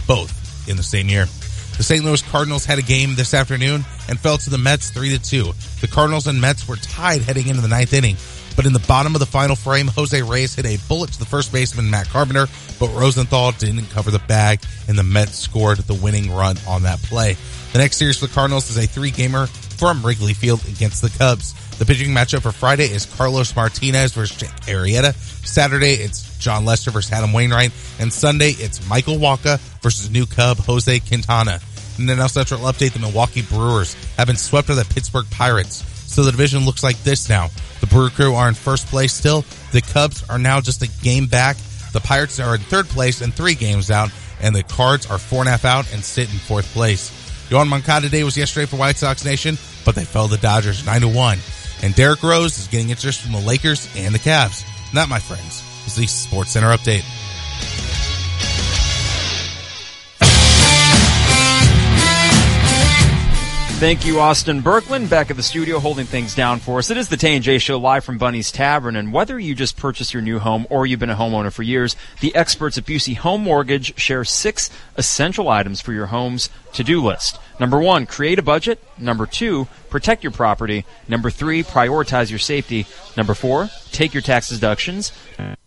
both in the same year. The St. Louis Cardinals had a game this afternoon and fell to the Mets 3-2. The Cardinals and Mets were tied heading into the 9th inning, but in the bottom of the final frame, Jose Reyes hit a bullet to the first baseman, Matt Carpenter, but Rosenthal didn't cover the bag, and the Mets scored the winning run on that play. The next series for the Cardinals is a 3-gamer from Wrigley Field against the Cubs. The pitching matchup for Friday is Carlos Martinez versus Jake Arrieta. Saturday, it's John Lester versus Adam Wainwright. And Sunday, it's Michael Wacha versus new Cub Jose Quintana. In the NL Central update, the Milwaukee Brewers have been swept by the Pittsburgh Pirates. So the division looks like this now. The Brew Crew are in first place still. The Cubs are now just a game back. The Pirates are in third place and 3 games out. And the Cards are 4.5 out and sit in 4th place. Yohan Moncada Day was yesterday for White Sox Nation, but they fell to the Dodgers 9-1. And Derrick Rose is getting interest from the Lakers and the Cavs. That, my friends, is the Sports Center update. Thank you, Austin Berkman, back at the studio holding things down for us. It is the Tay and J Show live from Bunny's Tavern, and whether you just purchased your new home or you've been a homeowner for years, the experts at Busey Home Mortgage share 6 essential items for your home's to-do list. Number 1, create a budget. Number 2, protect your property. Number 3, prioritize your safety. Number 4, take your tax deductions.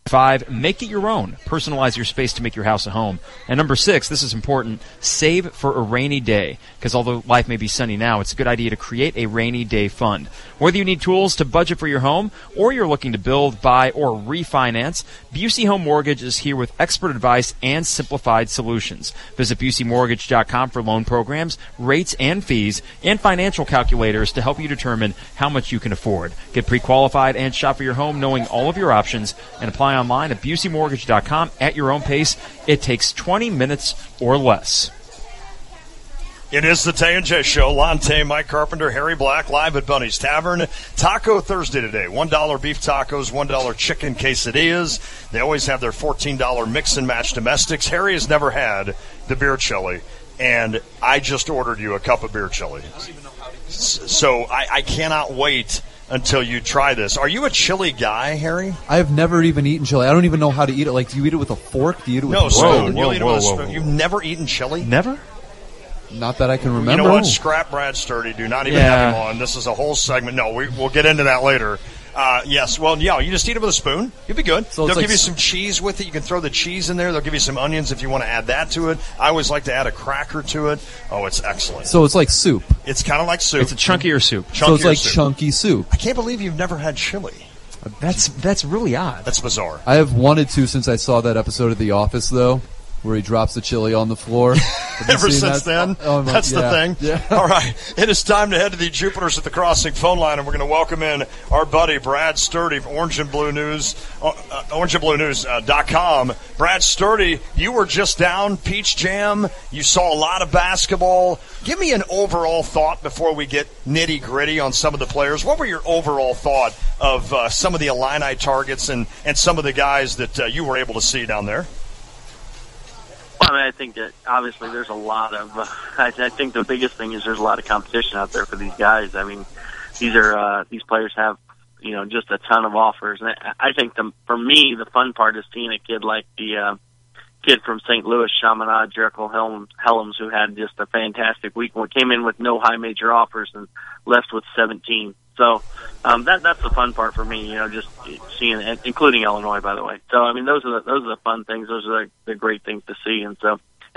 5, make it your own. Personalize your space to make your house a home. And number 6, this is important, save for a rainy day. Because although life may be sunny now, it's a good idea to create a rainy day fund. Whether you need tools to budget for your home, or you're looking to build, buy, or refinance, Busey Home Mortgage is here with expert advice and simplified solutions. Visit BuseyMortgage.com for loan programs, rates and fees, and financial calculators to help you determine how much you can afford. Get pre-qualified and shop for your home knowing all of your options, and apply online at BuseyMortgage.com at your own pace. It takes 20 minutes or less. It is the Tay and J Show. Lon Tay, Mike Carpenter, Harry Black, live at Bunny's Tavern. Taco Thursday today. $1 beef tacos, $1 chicken quesadillas. They always have their $14 mix and match domestics. Harry has never had the beer chili, and I just ordered you a cup of beer chili. So I cannot wait until you try this. Are you a chili guy, Harry? I've never even eaten chili. I don't even know how to eat it. Like, do you eat it with a fork? Do you eat it with a spoon? Whoa, you eat it with a spoon. You've never eaten chili? Never? Not that I can remember. You know what? Scrap Brad Sturdy. Do not even have him on. This is a whole segment. No, we'll get into that later. Yes. Well, yeah, you just eat it with a spoon. You'll be good. So they'll give you some cheese with it. You can throw the cheese in there. They'll give you some onions if you want to add that to it. I always like to add a cracker to it. Oh, it's excellent. So it's like soup. It's kind of like soup. It's a chunkier soup. So it's like chunky soup. I can't believe you've never had chili. That's really odd. That's bizarre. I have wanted to since I saw that episode of The Office, though, where he drops the chili on the floor. Ever since then, that's the thing. Yeah. All right, it is time to head to the Jupiters at the Crossing phone line, and we're going to welcome in our buddy Brad Sturdy from Orange and Blue News, orangeandbluenews.com. Brad Sturdy, you were just down Peach Jam. You saw a lot of basketball. Give me an overall thought before we get nitty gritty on some of the players. What were your overall thought of some of the Illini targets and some of the guys that you were able to see down there? I mean, I think that obviously there's a lot of. I think the biggest thing is there's a lot of competition out there for these guys. I mean, these players have just a ton of offers. And I think for me the fun part is seeing a kid like the kid from St. Louis, Chaminade, Jericho Helms, who had just a fantastic week. Came in with no high major offers and left with 17. So that's the fun part for me, just seeing it, including Illinois, by the way. So I mean, those are the fun things. Those are the great things to see, and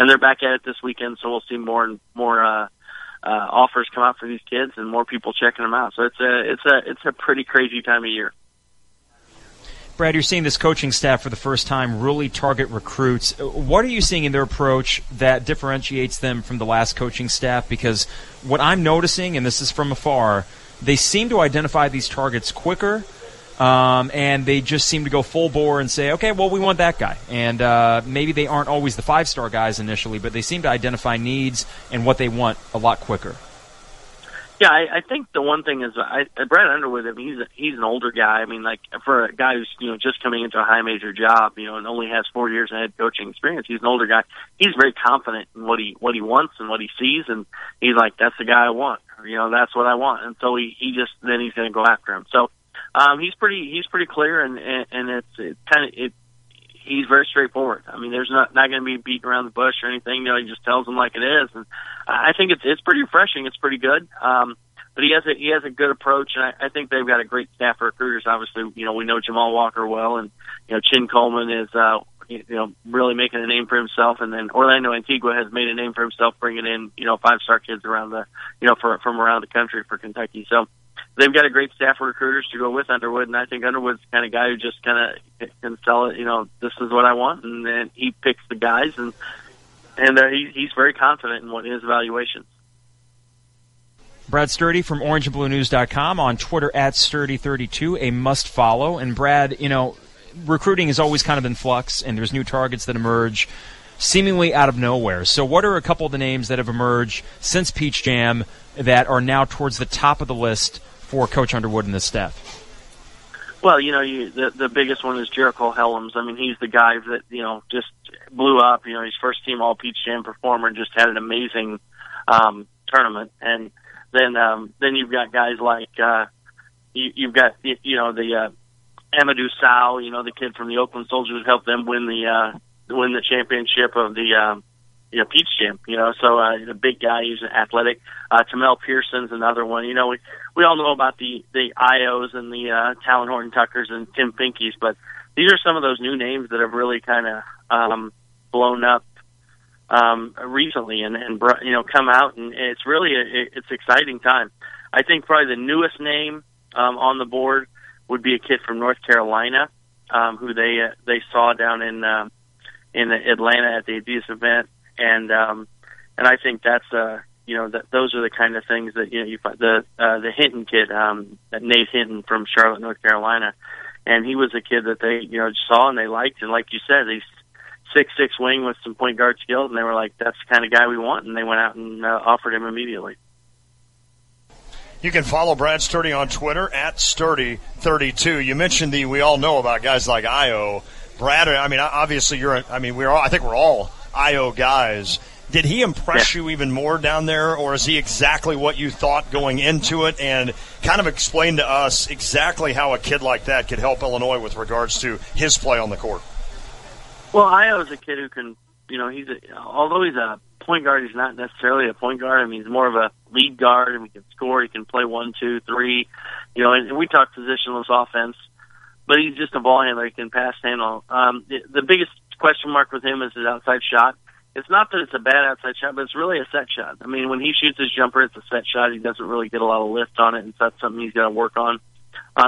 they're back at it this weekend. So we'll see more and more offers come out for these kids, and more people checking them out. So it's a pretty crazy time of year. Brad, you're seeing this coaching staff for the first time really target recruits. What are you seeing in their approach that differentiates them from the last coaching staff? Because what I'm noticing, and this is from afar, they seem to identify these targets quicker, and they just seem to go full bore and say, okay, well, we want that guy. And maybe they aren't always the 5-star guys initially, but they seem to identify needs and what they want a lot quicker. Yeah, I think the one thing is Brad Underwood. I mean, he's an older guy. I mean, like for a guy who's just coming into a high major job, and only has 4 years of head coaching experience. He's an older guy. He's very confident in what he wants and what he sees, and he's like, that's the guy I want. That's what I want. And so he's going to go after him. So he's pretty clear, and he's very straightforward. I mean, there's not going to be beating around the bush or anything. He just tells them like it is, and I think it's pretty refreshing. It's pretty good. But he has a good approach, and I think they've got a great staff of recruiters. Obviously, we know Jamal Walker well, and Chin Coleman is really making a name for himself, and then Orlando Antigua has made a name for himself, bringing in 5-star kids around from around the country for Kentucky. So they've got a great staff of recruiters to go with Underwood, and I think Underwood's the kind of guy who just kind of can sell it. This is what I want, and then he picks the guys, and he's very confident in what his evaluations. Brad Sturdy from orangeandbluenews.com, on Twitter at Sturdy32, a must follow. And Brad, recruiting has always kind of been flux, and there's new targets that emerge seemingly out of nowhere. So what are a couple of the names that have emerged since Peach Jam that are now towards the top of the list for Coach Underwood and the staff? Well, the biggest one is Jericho Helms. I mean, he's the guy that, just blew up. He's first team All Peach Jam performer and just had an amazing tournament. And then you've got guys like you've got the Amadou Sow, the kid from the Oakland Soldiers, helped them win the championship of the Peach Jam. So he's a big guy. He's athletic. Tamel Pearson's another one. We all know about the Ios and the Talon Horton Tuckers and Tim Finkeys, but these are some of those new names that have really kind of blown up recently and come out, and it's really it's exciting time. I think probably the newest name on the board would be a kid from North Carolina, who they saw down in Atlanta at the Adidas event, and I think that's those are the kind of things that you find. The Hinton kid, Nate Hinton from Charlotte, North Carolina, and he was a kid that they saw and they liked, and like you said, he's 6'6" wing with some point guard skills, and they were like, that's the kind of guy we want, and they went out and offered him immediately. You can follow Brad Sturdy on Twitter at Sturdy32. You mentioned we all know about guys like Io. Brad, I mean, obviously I think we're all Io guys. Did he impress you even more down there, or is he exactly what you thought going into it? And kind of explain to us exactly how a kid like that could help Illinois with regards to his play on the court. Well, Io is a kid who can, although he's a point guard, he's not necessarily a point guard. I mean, he's more of a lead guard, and he can score. He can play 1, 2, 3, and we talk positionless offense, but he's just a ball handler. He can pass handle. The biggest question mark with him is his outside shot. It's not that it's a bad outside shot, but it's really a set shot. I mean, when he shoots his jumper, it's a set shot. He doesn't really get a lot of lift on it, and so that's something he's got to work on.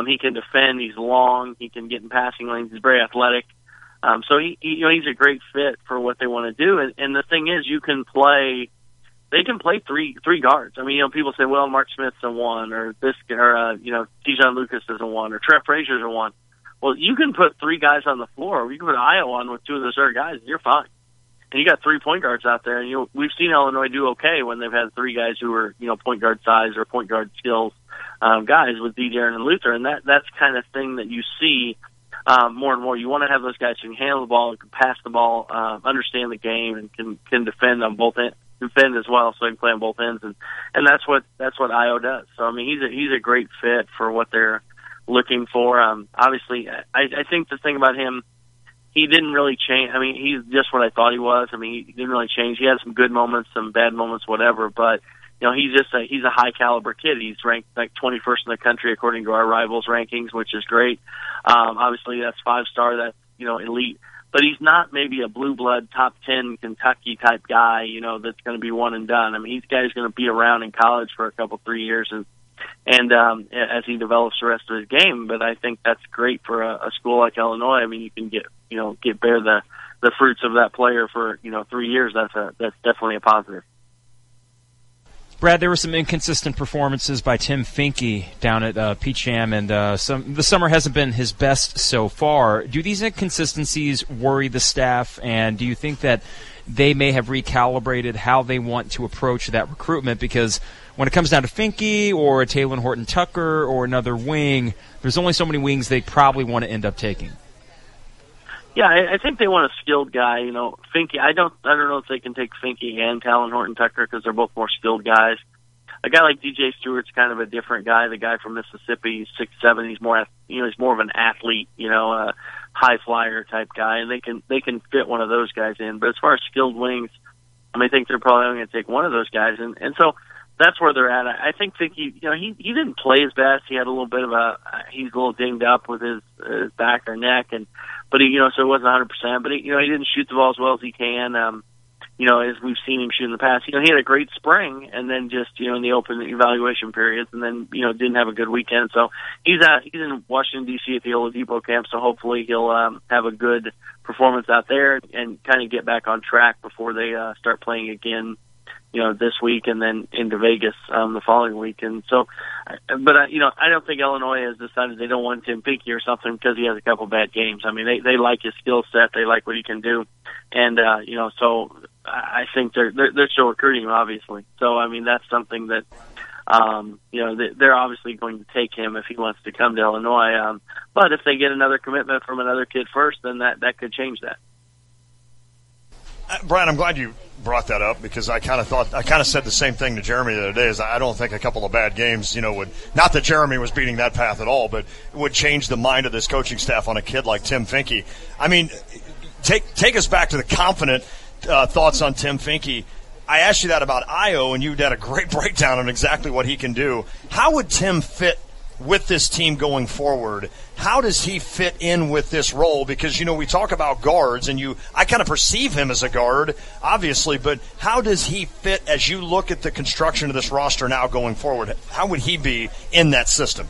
He can defend. He's long. He can get in passing lanes. He's very athletic. So he's a great fit for what they want to do. And the thing is, they can play three guards. I mean, people say, well, Mark Smith's a 1, or Tijon Lucas is a 1, or Trent Frazier's a 1. Well, you can put 3 guys on the floor, or you can put Io on with 2 of those other guys, and you're fine. And you got 3 point guards out there, and we've seen Illinois do okay when they've had 3 guys who are point guard size or point guard skills guys with D. Darren and Luther, and that's kind of thing that you see more and more. You want to have those guys who can handle the ball, can pass the ball, understand the game, and can defend on both ends, defend as well, so he can play on both ends, and that's what Io does. So I mean, he's a great fit for what they're looking for. Obviously, I think the thing about him, he didn't really change. I mean, he's just what I thought he was. I mean, he didn't really change. He had some good moments, some bad moments, whatever, but he's a high caliber kid. He's ranked like 21st in the country according to our Rivals rankings, which is great. Obviously that's 5-star, that's, elite, but he's not maybe a blue blood top 10 Kentucky type guy, that's going to be one and done. I mean, he's a guy who's going to be around in college for a couple, 3 years and as he develops the rest of his game. But I think that's great for a school like Illinois. I mean, you can bear the fruits of that player for, 3 years. That's definitely a positive. Brad, there were some inconsistent performances by Tim Finke down at Peach Jam, and the summer hasn't been his best so far. Do these inconsistencies worry the staff, and do you think that they may have recalibrated how they want to approach that recruitment? Because when it comes down to Finke or a Taylor Horton Tucker or another wing, there's only so many wings they probably want to end up taking. Yeah, I think they want a skilled guy. Finke, I don't know if they can take Finke and Talon Horton Tucker because they're both more skilled guys. A guy like DJ Stewart's kind of a different guy. The guy from Mississippi, he's 6'7". He's more, he's more of an athlete, a high flyer type guy, and they can fit one of those guys in. But as far as skilled wings, I think they're probably only going to take one of those guys, and so that's where they're at. I think Finke, he didn't play his best. He had a little bit of he's a little dinged up with his back or neck, but he, so it wasn't 100%. But he didn't shoot the ball as well as he can. As we've seen him shoot in the past. He had a great spring, and then just in the open evaluation periods, and then didn't have a good weekend. So he's in Washington D.C. at the Oladipo camp. So hopefully he'll have a good performance out there and kind of get back on track before they start playing again. This week and then into Vegas the following week. And so, but I don't think Illinois has decided they don't want Tim Finke or something because he has a couple bad games. I mean, they like his skill set, they like what he can do, and so I think they're still recruiting him, obviously. So I mean, that's something that they're obviously going to take him if he wants to come to Illinois. But if they get another commitment from another kid first, then that could change that. Brian, I'm glad you brought that up because I kind of said the same thing to Jeremy the other day. Is I don't think a couple of bad games, would, not that Jeremy was beating that path at all, but would change the mind of this coaching staff on a kid like Tim Finke. I mean, take us back to the confident thoughts on Tim Finke. I asked you that about Io, and you had a great breakdown on exactly what he can do. How would Tim fit with this team going forward? How does he fit in with this role? Because, we talk about guards, and I kind of perceive him as a guard, obviously, but how does he fit as you look at the construction of this roster now going forward? How would he be in that system?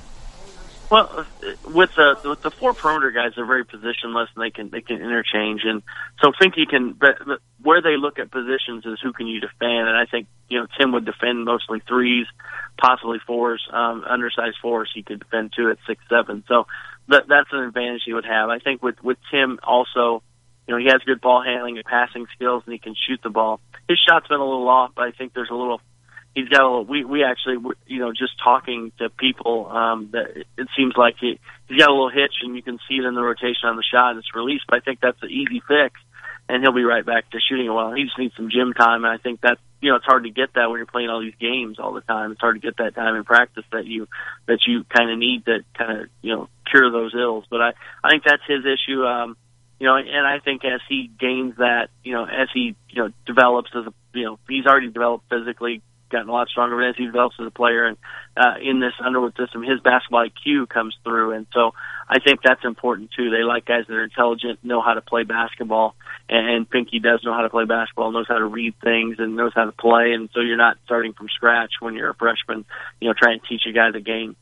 Well, with the four perimeter guys, they're very positionless and they can interchange, and so Finke can. But where they look at positions is who can you defend, and I think Tim would defend mostly threes, possibly fours, undersized fours. He could defend 2 at 6'7". So that's an advantage he would have. I think with Tim also, he has good ball handling and passing skills, and he can shoot the ball. His shot's been a little off, but I think there's a little. He's got a little, we actually, just talking to people, that it seems like he's got a little hitch, and you can see it in the rotation on the shot and it's released, but I think that's an easy fix, and he'll be right back to shooting a while. He just needs some gym time, and I think that, it's hard to get that when you're playing all these games all the time. It's hard to get that time in practice that you kind of need to kind of, cure those ills. But I think that's his issue, and I think as he gains that, as he, develops as he's already developed physically, gotten a lot stronger as he develops as a player, and in this Underwood system, his basketball IQ comes through, and so I think that's important too. They like guys that are intelligent, know how to play basketball, and Finke does know how to play basketball, knows how to read things, and knows how to play, and so you're not starting from scratch when you're a freshman, trying to teach a guy the game.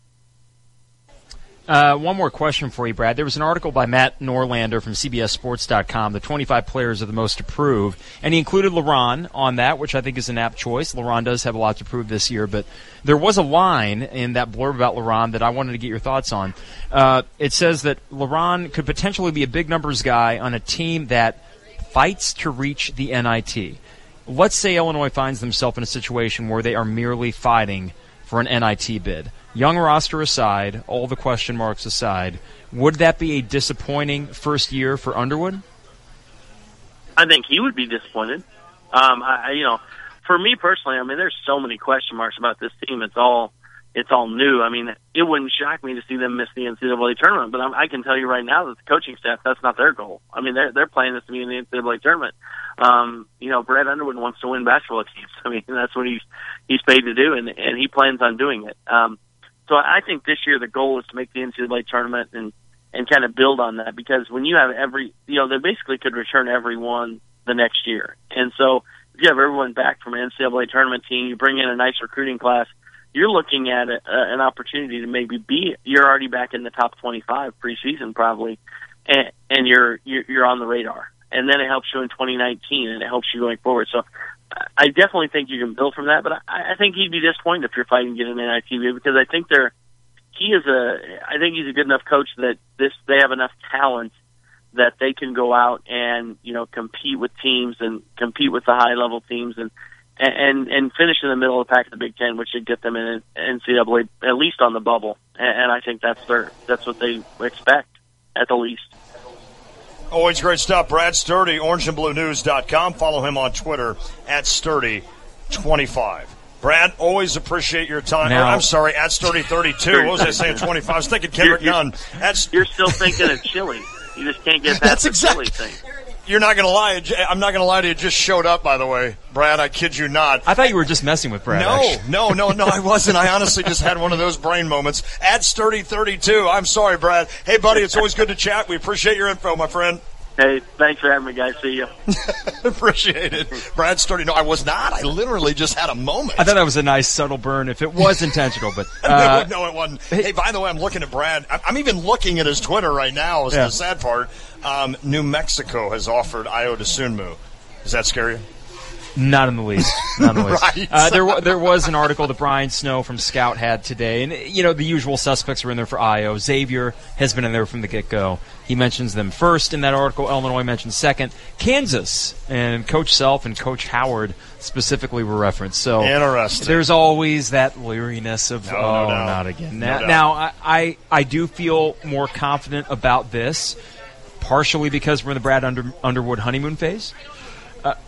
One more question for you, Brad. There was an article by Matt Norlander from CBSSports.com, the 25 players are the most to prove, and he included LeBron on that, which I think is an apt choice. LeBron does have a lot to prove this year, but there was a line in that blurb about LeBron that I wanted to get your thoughts on. It says that LeBron could potentially be a big numbers guy on a team that fights to reach the NIT. Let's say Illinois finds themselves in a situation where they are merely fighting for an NIT bid. Young roster aside, all the question marks aside, would that be a disappointing first year for Underwood? I think he would be disappointed. For me personally, there's so many question marks about this team. It's all new. It wouldn't shock me to see them miss the NCAA tournament, but I can tell you right now that the coaching staff, that's not their goal. They're playing this to be in the NCAA tournament. Brad Underwood wants to win basketball games. That's what he's paid to do, and he plans on doing it. So I think this year the goal is to make the NCAA tournament and kind of build on that, because when you have they basically could return everyone the next year. And so if you have everyone back from an NCAA tournament team, you bring in a nice recruiting class, you're looking at an opportunity to maybe you're already back in the top 25 preseason probably, and you're on the radar. And then it helps you in 2019, and it helps you going forward. So I definitely think you can build from that, but I think he'd be disappointed if you're fighting to get an NIT bid, because I think he's a good enough coach that they have enough talent that they can go out and compete with teams and compete with the high level teams and finish in the middle of the pack of the Big Ten, which should get them in NCAA at least on the bubble. And I think that's what they expect at the least. Always great stuff. Brad Sturdy, orangeandbluenews.com. Follow him on Twitter at Sturdy25. Brad, always appreciate your time. I'm sorry, at Sturdy32. What was I saying, 25? I was thinking Kendrick Nunn. You're still thinking of chili. You just can't get past the chili thing. You're not going to lie. I'm not going to lie to you. It just showed up, by the way. Brad, I kid you not. I thought you were just messing with Brad. No, I wasn't. I honestly just had one of those brain moments. At Sturdy32. I'm sorry, Brad. Hey, buddy, it's always good to chat. We appreciate your info, my friend. Hey, thanks for having me, guys. See you. Appreciate it. Brad Sturdy. No, I was not. I literally just had a moment. I thought that was a nice subtle burn if it was intentional, but no, it wasn't. Hey, by the way, I'm looking at Brad. I'm even looking at his Twitter right now. Is the sad part. New Mexico has offered Io DeSunmu. Does that scare you? Not in the least. Not in the least. Right. There was an article that Brian Snow from Scout had today, and the usual suspects were in there for Io. Xavier has been in there from the get-go. He mentions them first in that article. Illinois mentions second. Kansas and Coach Self and Coach Howard specifically were referenced. So interesting. There's always that leeriness of not again. Now I do feel more confident about this, partially because we're in the Brad Underwood honeymoon phase.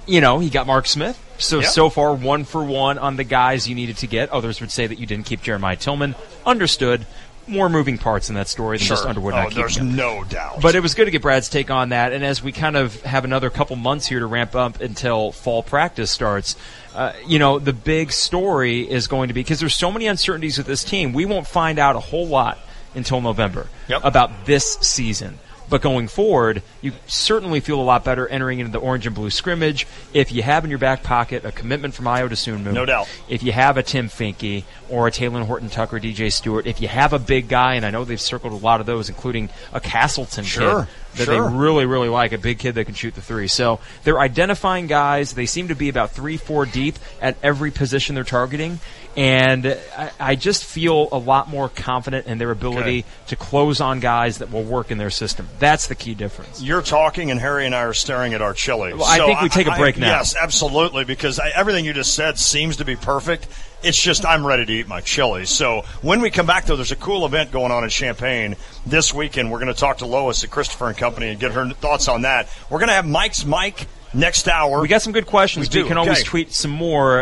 He got Mark Smith. So far, 1 for 1 on the guys you needed to get. Others would say that you didn't keep Jeremiah Tillman. Understood. More moving parts in that story than just Underwood not keeping him. There's no doubt. But it was good to get Brad's take on that. And as we kind of have another couple months here to ramp up until fall practice starts, the big story is going to be, because there's so many uncertainties with this team, we won't find out a whole lot until November about this season. But going forward, you certainly feel a lot better entering into the orange and blue scrimmage if you have in your back pocket a commitment from Ayo Dosunmu. No doubt. If you have a Tim Finke or a Taylor Horton-Tucker, DJ Stewart, if you have a big guy, and I know they've circled a lot of those, including a Castleton kid that they really, really like, a big kid that can shoot the three. So they're identifying guys. They seem to be about 3-4 deep at every position they're targeting. And I just feel a lot more confident in their ability to close on guys that will work in their system. That's the key difference. You're talking, and Harry and I are staring at our chili. Well, I think we take a break now. Yes, absolutely, because everything you just said seems to be perfect. It's just I'm ready to eat my chili. So when we come back, though, there's a cool event going on in Champaign this weekend. We're going to talk to Lois at Christopher and Company and get her thoughts on that. We're going to have Mike's Mike next hour. We got some good questions. You can always tweet some more.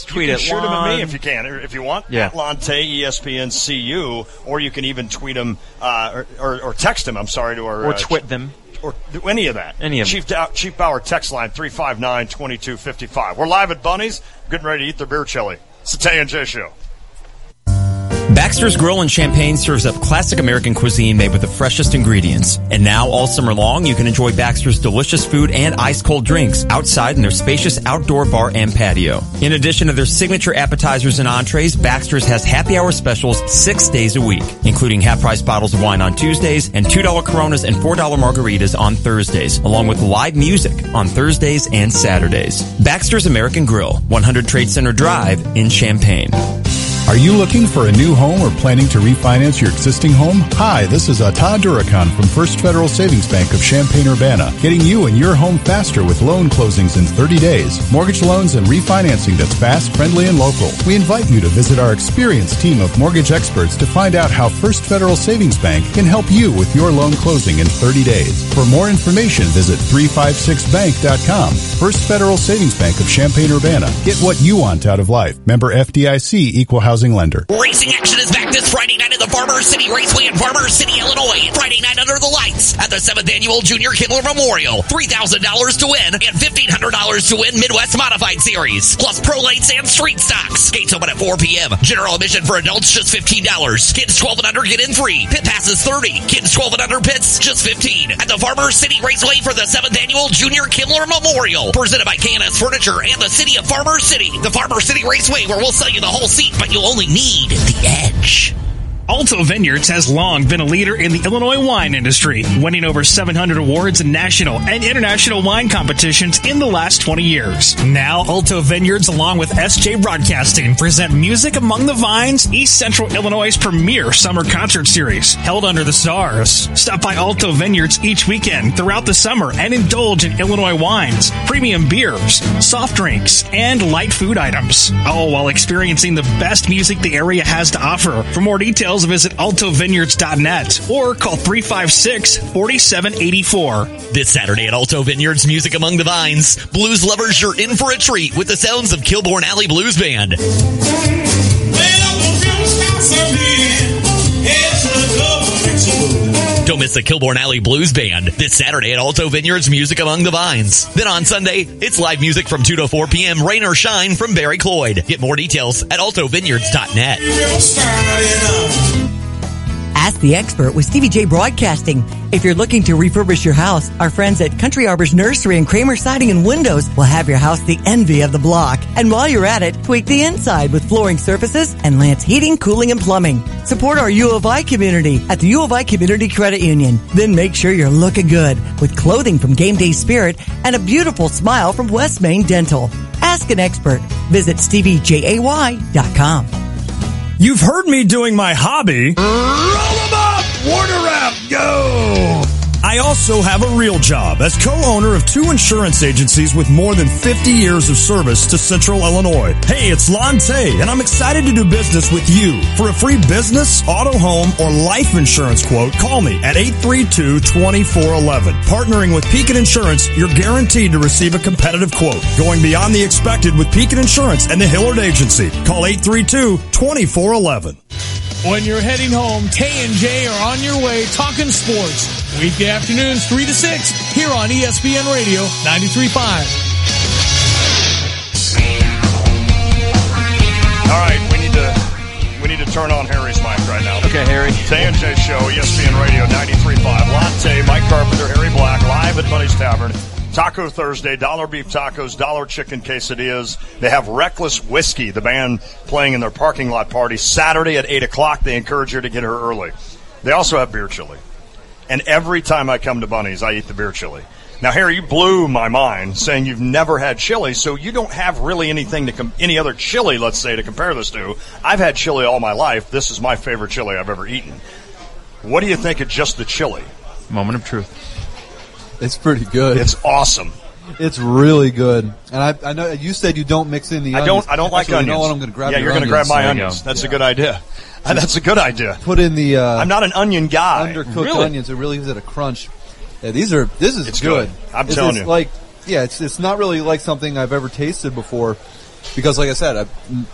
Tweet you can at shoot Lon. them at me if you can, or if you want. Yeah. At Lon Tay, ESPNCU, or you can even tweet them or text them. I'm sorry, to our or twit them. Or any of that. Chief Bauer text line 359-2255. We're live at Bunny's, getting ready to eat their beer chili. It's the Tay and J Show. Baxter's Grill in Champaign serves up classic American cuisine made with the freshest ingredients. And now, all summer long, you can enjoy Baxter's delicious food and ice-cold drinks outside in their spacious outdoor bar and patio. In addition to their signature appetizers and entrees, Baxter's has happy hour specials 6 days a week, including half-price bottles of wine on Tuesdays and $2 Coronas and $4 margaritas on Thursdays, along with live music on Thursdays and Saturdays. Baxter's American Grill, 100 Trade Center Drive in Champaign. Are you looking for a new home or planning to refinance your existing home? Hi, this is Todd Duracon from First Federal Savings Bank of Champaign-Urbana, getting you and your home faster with loan closings in 30 days, mortgage loans and refinancing that's fast, friendly, and local. We invite you to visit our experienced team of mortgage experts to find out how First Federal Savings Bank can help you with your loan closing in 30 days. For more information, visit 356bank.com. First Federal Savings Bank of Champaign-Urbana. Get what you want out of life. Member FDIC, Equal Housing Lender. Racing action is back this Friday night at the Farmer City Raceway in Farmer City, Illinois. Friday night under the lights at the 7th Annual Junior Kimmler Memorial. $3,000 to win and $1,500 to win Midwest Modified Series. Plus pro lights and street stocks. Gates open at 4 p.m. General admission for adults just $15. Kids 12 and under get in free. Pit passes $30. Kids 12 and under pits just $15. At the Farmer City Raceway for the 7th Annual Junior Kimmler Memorial. Presented by K&S Furniture and the City of Farmer City. The Farmer City Raceway, where we'll sell you the whole seat, but you'll only need the edge. Alto Vineyards has long been a leader in the Illinois wine industry, winning over 700 awards in national and international wine competitions in the last 20 years. Now, Alto Vineyards, along with SJ Broadcasting, present Music Among the Vines, East Central Illinois' premier summer concert series, held under the stars. Stop by Alto Vineyards each weekend throughout the summer and indulge in Illinois wines, premium beers, soft drinks, and light food items, all while experiencing the best music the area has to offer. For more details, visit altovineyards.net or call 356-4784. This Saturday at Alto Vineyards Music Among the Vines, blues lovers, you're in for a treat with the sounds of Kilbourne Alley Blues Band. Don't miss the Kilbourne Alley Blues Band this Saturday at Alto Vineyards Music Among the Vines. Then on Sunday, it's live music from 2 to 4 p.m. Rain or Shine from Barry Cloyd. Get more details at altovineyards.net. Ask the Expert with Stevie J Broadcasting. If you're looking to refurbish your house, our friends at Country Arbors Nursery and Kramer Siding and Windows will have your house the envy of the block. And while you're at it, tweak the inside with flooring surfaces and Lance Heating, Cooling, and Plumbing. Support our U of I community at the U of I Community Credit Union. Then make sure you're looking good with clothing from Game Day Spirit and a beautiful smile from West Main Dental. Ask an expert. Visit StevieJay.com. You've heard me doing my hobby. Roll 'em up! Water wrap, go! I I also have a real job as co-owner of 2 insurance agencies with more than 50 years of service to Central Illinois. Hey, it's Lon Tay, and I'm excited to do business with you. For a free business, auto, home, or life insurance quote, call me at 832-2411. Partnering with Pekin Insurance, you're guaranteed to receive a competitive quote. Going beyond the expected with Pekin Insurance and the Hillard Agency. Call 832-2411. When you're heading home, Tay and J are on your way talking sports. Weekday afternoons 3 to 6 here on ESPN Radio 93.5. All right, we need to turn on Harry's mic right now. Okay, Harry. Tay and J Show, ESPN Radio 93.5. Latte, Mike Carpenter, Harry Black, live at Buddy's Tavern. Taco Thursday, dollar beef tacos, dollar chicken quesadillas. They have Reckless Whiskey, the band, playing in their parking lot party Saturday at 8 o'clock. They encourage you to get here early. They also have beer chili. And every time I come to Bunny's, I eat the beer chili. Now, Harry, you blew my mind saying you've never had chili, so you don't have really anything any other chili, let's say, to compare this to. I've had chili all my life. This is my favorite chili I've ever eaten. What do you think of just the chili? Moment of truth. It's pretty good. It's awesome. It's really good. And I know you said you don't mix in the onions. I don't like onions. You know what? I'm going to grab you're going to grab my onions. That's a good idea. That's a good idea. Put in the I'm not an onion guy. Undercooked onions. It really gives it a crunch. Yeah, this is good. I'm telling you. It's not really like something I've ever tasted before because, like I said,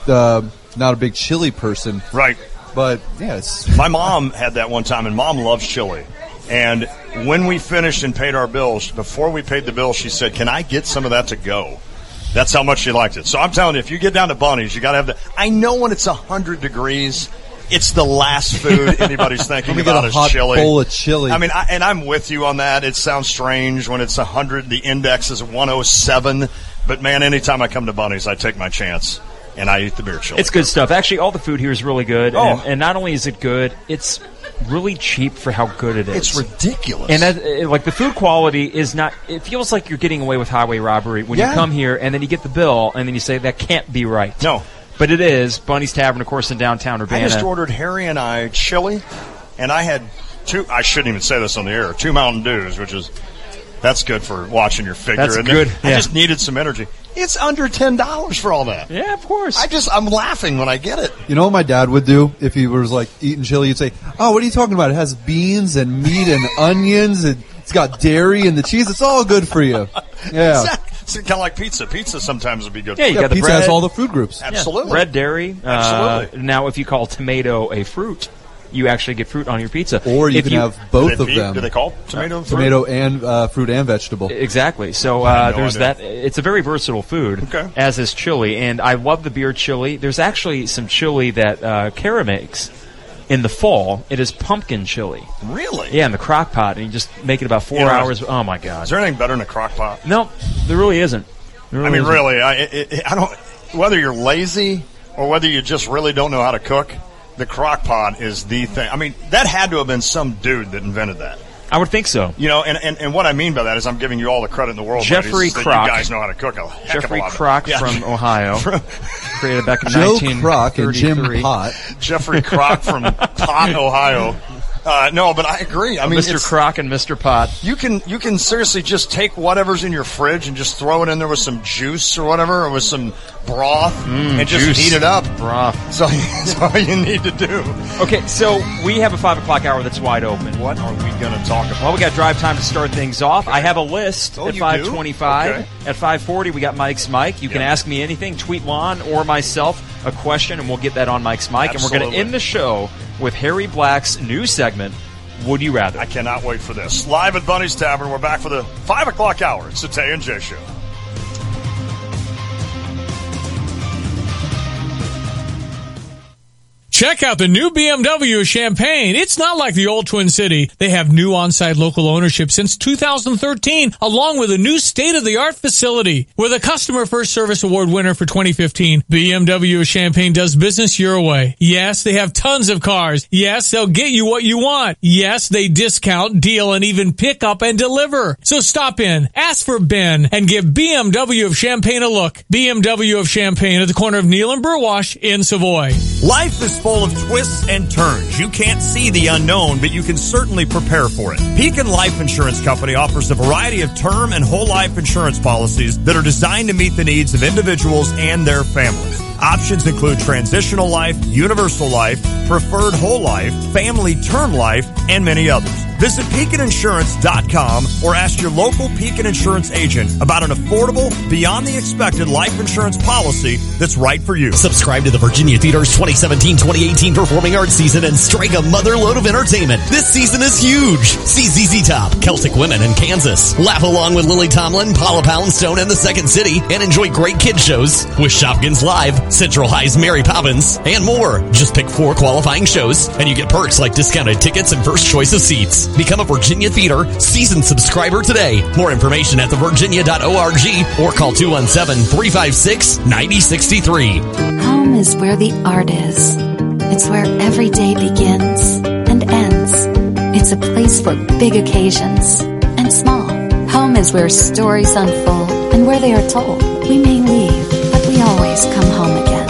I'm not a big chili person. Right. But, yeah, my mom had that one time, and Mom loves chili. And when we finished and paid our bills, before we paid the bill, she said, "Can I get some of that to go?" That's how much she liked it. So I'm telling you, if you get down to Bunny's, you got to have I know when it's 100 degrees, it's the last food anybody's thinking about is chili. Bowl of chili. I mean, I'm with you on that. It sounds strange when it's 100. The index is 107. But, man, anytime I come to Bunny's, I take my chance, and I eat the beer chili. It's good stuff. Actually, all the food here is really good. Oh. And not only is it good, it's really cheap for how good it is. It's ridiculous. And the food quality is not, it feels like you're getting away with highway robbery when you come here and then you get the bill and then you say, that can't be right. No. But it is. Bunny's Tavern, of course, in downtown Urbana. I just ordered Harry and I chili, and I had I shouldn't even say this on the air, 2 Mountain Dews, that's good for watching your figure. That's good. I just needed some energy. It's under $10 for all that. Yeah, of course. I'm laughing when I get it. You know what my dad would do if he was like eating chili? He'd say, "Oh, what are you talking about? It has beans and meat and onions and it's got dairy and the cheese. It's all good for you." Yeah. It's kind of like pizza. Pizza sometimes would be good. Yeah, you got the pizza bread. Has all the food groups. Absolutely. Yeah, bread, dairy. Absolutely. Now, if you call tomato a fruit, you actually get fruit on your pizza. Or you can have both of them. Do they call tomato fruit? Tomato and fruit and vegetable. Exactly. So there's that. It's a very versatile food, as is chili. And I love the beer chili. There's actually some chili that Kara makes in the fall. It is pumpkin chili. Really? Yeah, in the crock pot. And you just make it about 4 hours. Oh, my God. Is there anything better than a crock pot? No, there really isn't. Really, I don't. Whether you're lazy or whether you just really don't know how to cook, the crock pot is the thing. I mean, that had to have been some dude that invented that. I would think so. You know, and what I mean by that is I'm giving you all the credit in the world. Jeffrey Kroc. That you guys know how to cook a heck Jeffrey of a lot. Kroc from Ohio. Created back in Joe 1933. Kroc and Jim Pott. Jeffrey Kroc from Pott, Ohio. No, but I agree. I mean, Mr. Kroc and Mr. Pott. You can seriously just take whatever's in your fridge and just throw it in there with some juice or whatever, or with some broth, and just heat it up. Broth. That's all you need to do. Okay, so we have a 5 o'clock hour that's wide open. What are we going to talk about? Well, we got drive time to start things off. I have a list at 5:25. Okay. At 5:40, we got Mike's mic. You can ask me anything, tweet Lon or myself a question, and we'll get that on Mike's mic. Absolutely. And we're going to end the show with Harry Black's new segment, Would You Rather? I cannot wait for this. Live at Bunny's Tavern, we're back for the 5 o'clock hour. It's the Tay and J Show. Check out the new BMW of Champaign. It's not like the old Twin City. They have new on-site local ownership since 2013, along with a new state-of-the-art facility. With a Customer First Service Award winner for 2015, BMW of Champaign does business your way. Yes, they have tons of cars. Yes, they'll get you what you want. Yes, they discount, deal, and even pick up and deliver. So stop in, ask for Ben, and give BMW of Champaign a look. BMW of Champaign at the corner of Neal and Burwash in Savoy. Life is full full of twists and turns. You can't see the unknown, but you can certainly prepare for it. Pekin Life Insurance Company offers a variety of term and whole life insurance policies that are designed to meet the needs of individuals and their families. Options include transitional life, universal life, preferred whole life, family term life, and many others. Visit PekinInsurance.com or ask your local Pekin Insurance agent about an affordable, beyond the expected life insurance policy that's right for you. Subscribe to the Virginia Theater's 2017-2018 Performing Arts season and strike a mother load of entertainment. This season is huge. See ZZ Top, Celtic Women, and Kansas. Laugh along with Lily Tomlin, Paula Poundstone, and the Second City, and enjoy great kids shows with Shopkins Live, Central High's Mary Poppins, and more. Just pick 4 qualifying shows, and you get perks like discounted tickets and first choice of seats. Become a Virginia Theater season subscriber today. More information at thevirginia.org or call 217-356-9063. Home is where the art is. It's where every day begins and ends. It's a place for big occasions and small. Home is where stories unfold and where they are told. We may leave, but we always come home again.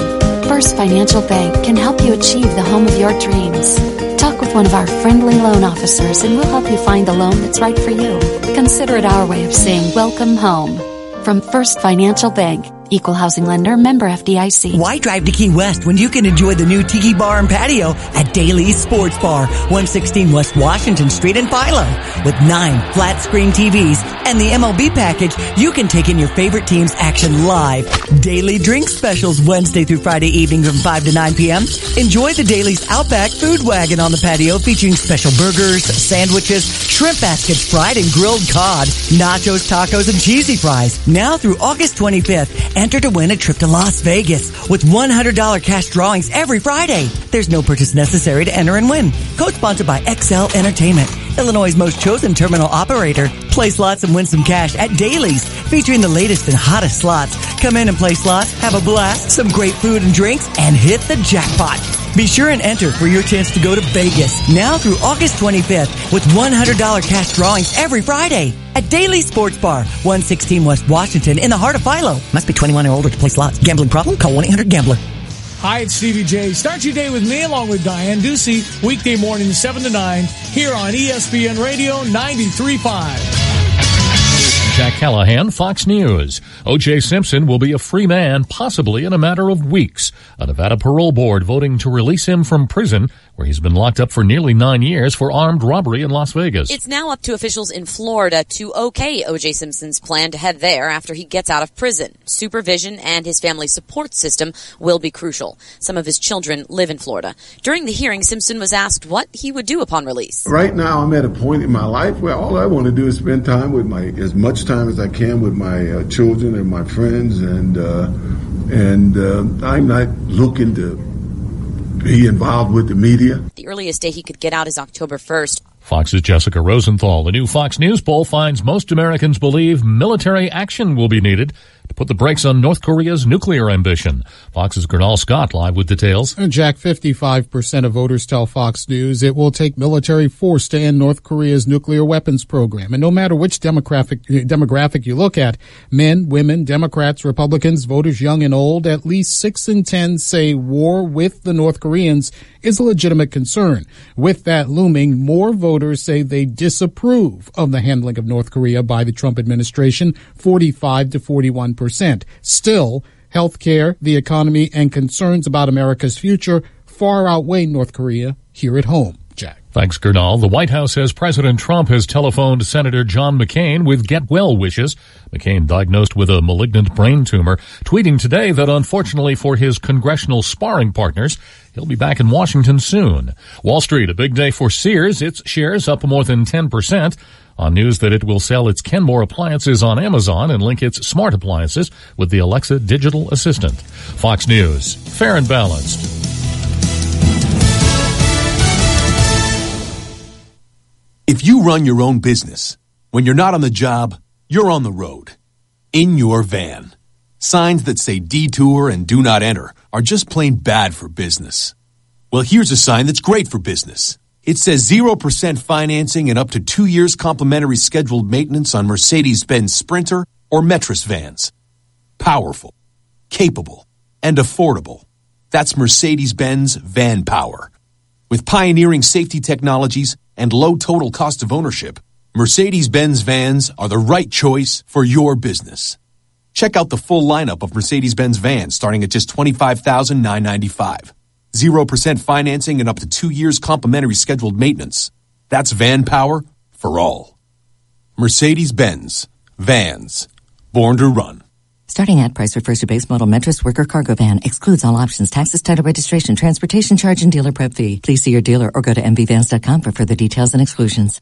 First Financial Bank can help you achieve the home of your dreams. Talk with one of our friendly loan officers and we'll help you find the loan that's right for you. Consider it our way of saying welcome home. From First Financial Bank. Equal housing lender, member FDIC. Why drive to Key West when you can enjoy the new Tiki Bar and Patio at Daly's Sports Bar, 116 West Washington Street in Philo. With 9 flat-screen TVs and the MLB package, you can take in your favorite team's action live. Daily drink specials Wednesday through Friday evening from 5 to 9 p.m. Enjoy the Daly's Outback Food Wagon on the patio featuring special burgers, sandwiches, shrimp baskets, fried and grilled cod, nachos, tacos, and cheesy fries. Now through August 25th, enter to win a trip to Las Vegas with $100 cash drawings every Friday. There's no purchase necessary to enter and win. Co-sponsored by XL Entertainment, Illinois' most chosen terminal operator. Play slots and win some cash at Daly's, featuring the latest and hottest slots. Come in and play slots, have a blast, some great food and drinks, and hit the jackpot. Be sure and enter for your chance to go to Vegas now through August 25th with $100 cash drawings every Friday at Daily Sports Bar, 116 West Washington in the heart of Philo. Must be 21 or older to play slots. Gambling problem? Call 1-800-GAMBLER. Hi, it's Stevie J. Start your day with me along with Diane Ducey, weekday mornings 7 to 9 here on ESPN Radio 93.5. Jack Callahan, Fox News. O.J. Simpson will be a free man possibly in a matter of weeks. A Nevada parole board voting to release him from prison, where he's been locked up for nearly 9 years for armed robbery in Las Vegas. It's now up to officials in Florida to okay O.J. Simpson's plan to head there after he gets out of prison. Supervision and his family support system will be crucial. Some of his children live in Florida. During the hearing, Simpson was asked what he would do upon release. Right now, I'm at a point in my life where all I want to do is spend time with as much time as I can with my children and my friends, and I'm not looking to be involved with the media. The earliest day he could get out is October 1st. Fox's Jessica Rosenthal. The new Fox News poll finds most Americans believe military action will be needed to put the brakes on North Korea's nuclear ambition. Fox's Gernal Scott live with details. Jack, 55% of voters tell Fox News it will take military force to end North Korea's nuclear weapons program. And no matter which demographic you look at, men, women, Democrats, Republicans, voters young and old, at least 6 in 10 say war with the North Koreans is a legitimate concern. With that looming, more voters say they disapprove of the handling of North Korea by the Trump administration, 45 to 41%. Still, healthcare, the economy, and concerns about America's future far outweigh North Korea here at home. Jack. Thanks, Gernal. The White House says President Trump has telephoned Senator John McCain with get well wishes. McCain, diagnosed with a malignant brain tumor, tweeting today that unfortunately for his congressional sparring partners, he'll be back in Washington soon. Wall Street, a big day for Sears. Its shares up more than 10%. On news that it will sell its Kenmore appliances on Amazon and link its smart appliances with the Alexa digital assistant. Fox News, fair and balanced. If you run your own business, when you're not on the job, you're on the road. In your van. Signs that say detour and do not enter are just plain bad for business. Well, here's a sign that's great for business. It says 0% financing and up to 2 years complimentary scheduled maintenance on Mercedes-Benz Sprinter or Metris vans. Powerful, capable, and affordable. That's Mercedes-Benz Van Power. With pioneering safety technologies and low total cost of ownership, Mercedes-Benz vans are the right choice for your business. Check out the full lineup of Mercedes-Benz vans starting at just $25,995. 0% financing and up to 2 years complimentary scheduled maintenance. That's van power for all. Mercedes-Benz. Vans. Born to run. Starting at price refers to base model Metris worker cargo van. Excludes all options, taxes, title registration, transportation charge, and dealer prep fee. Please see your dealer or go to mvvans.com for further details and exclusions.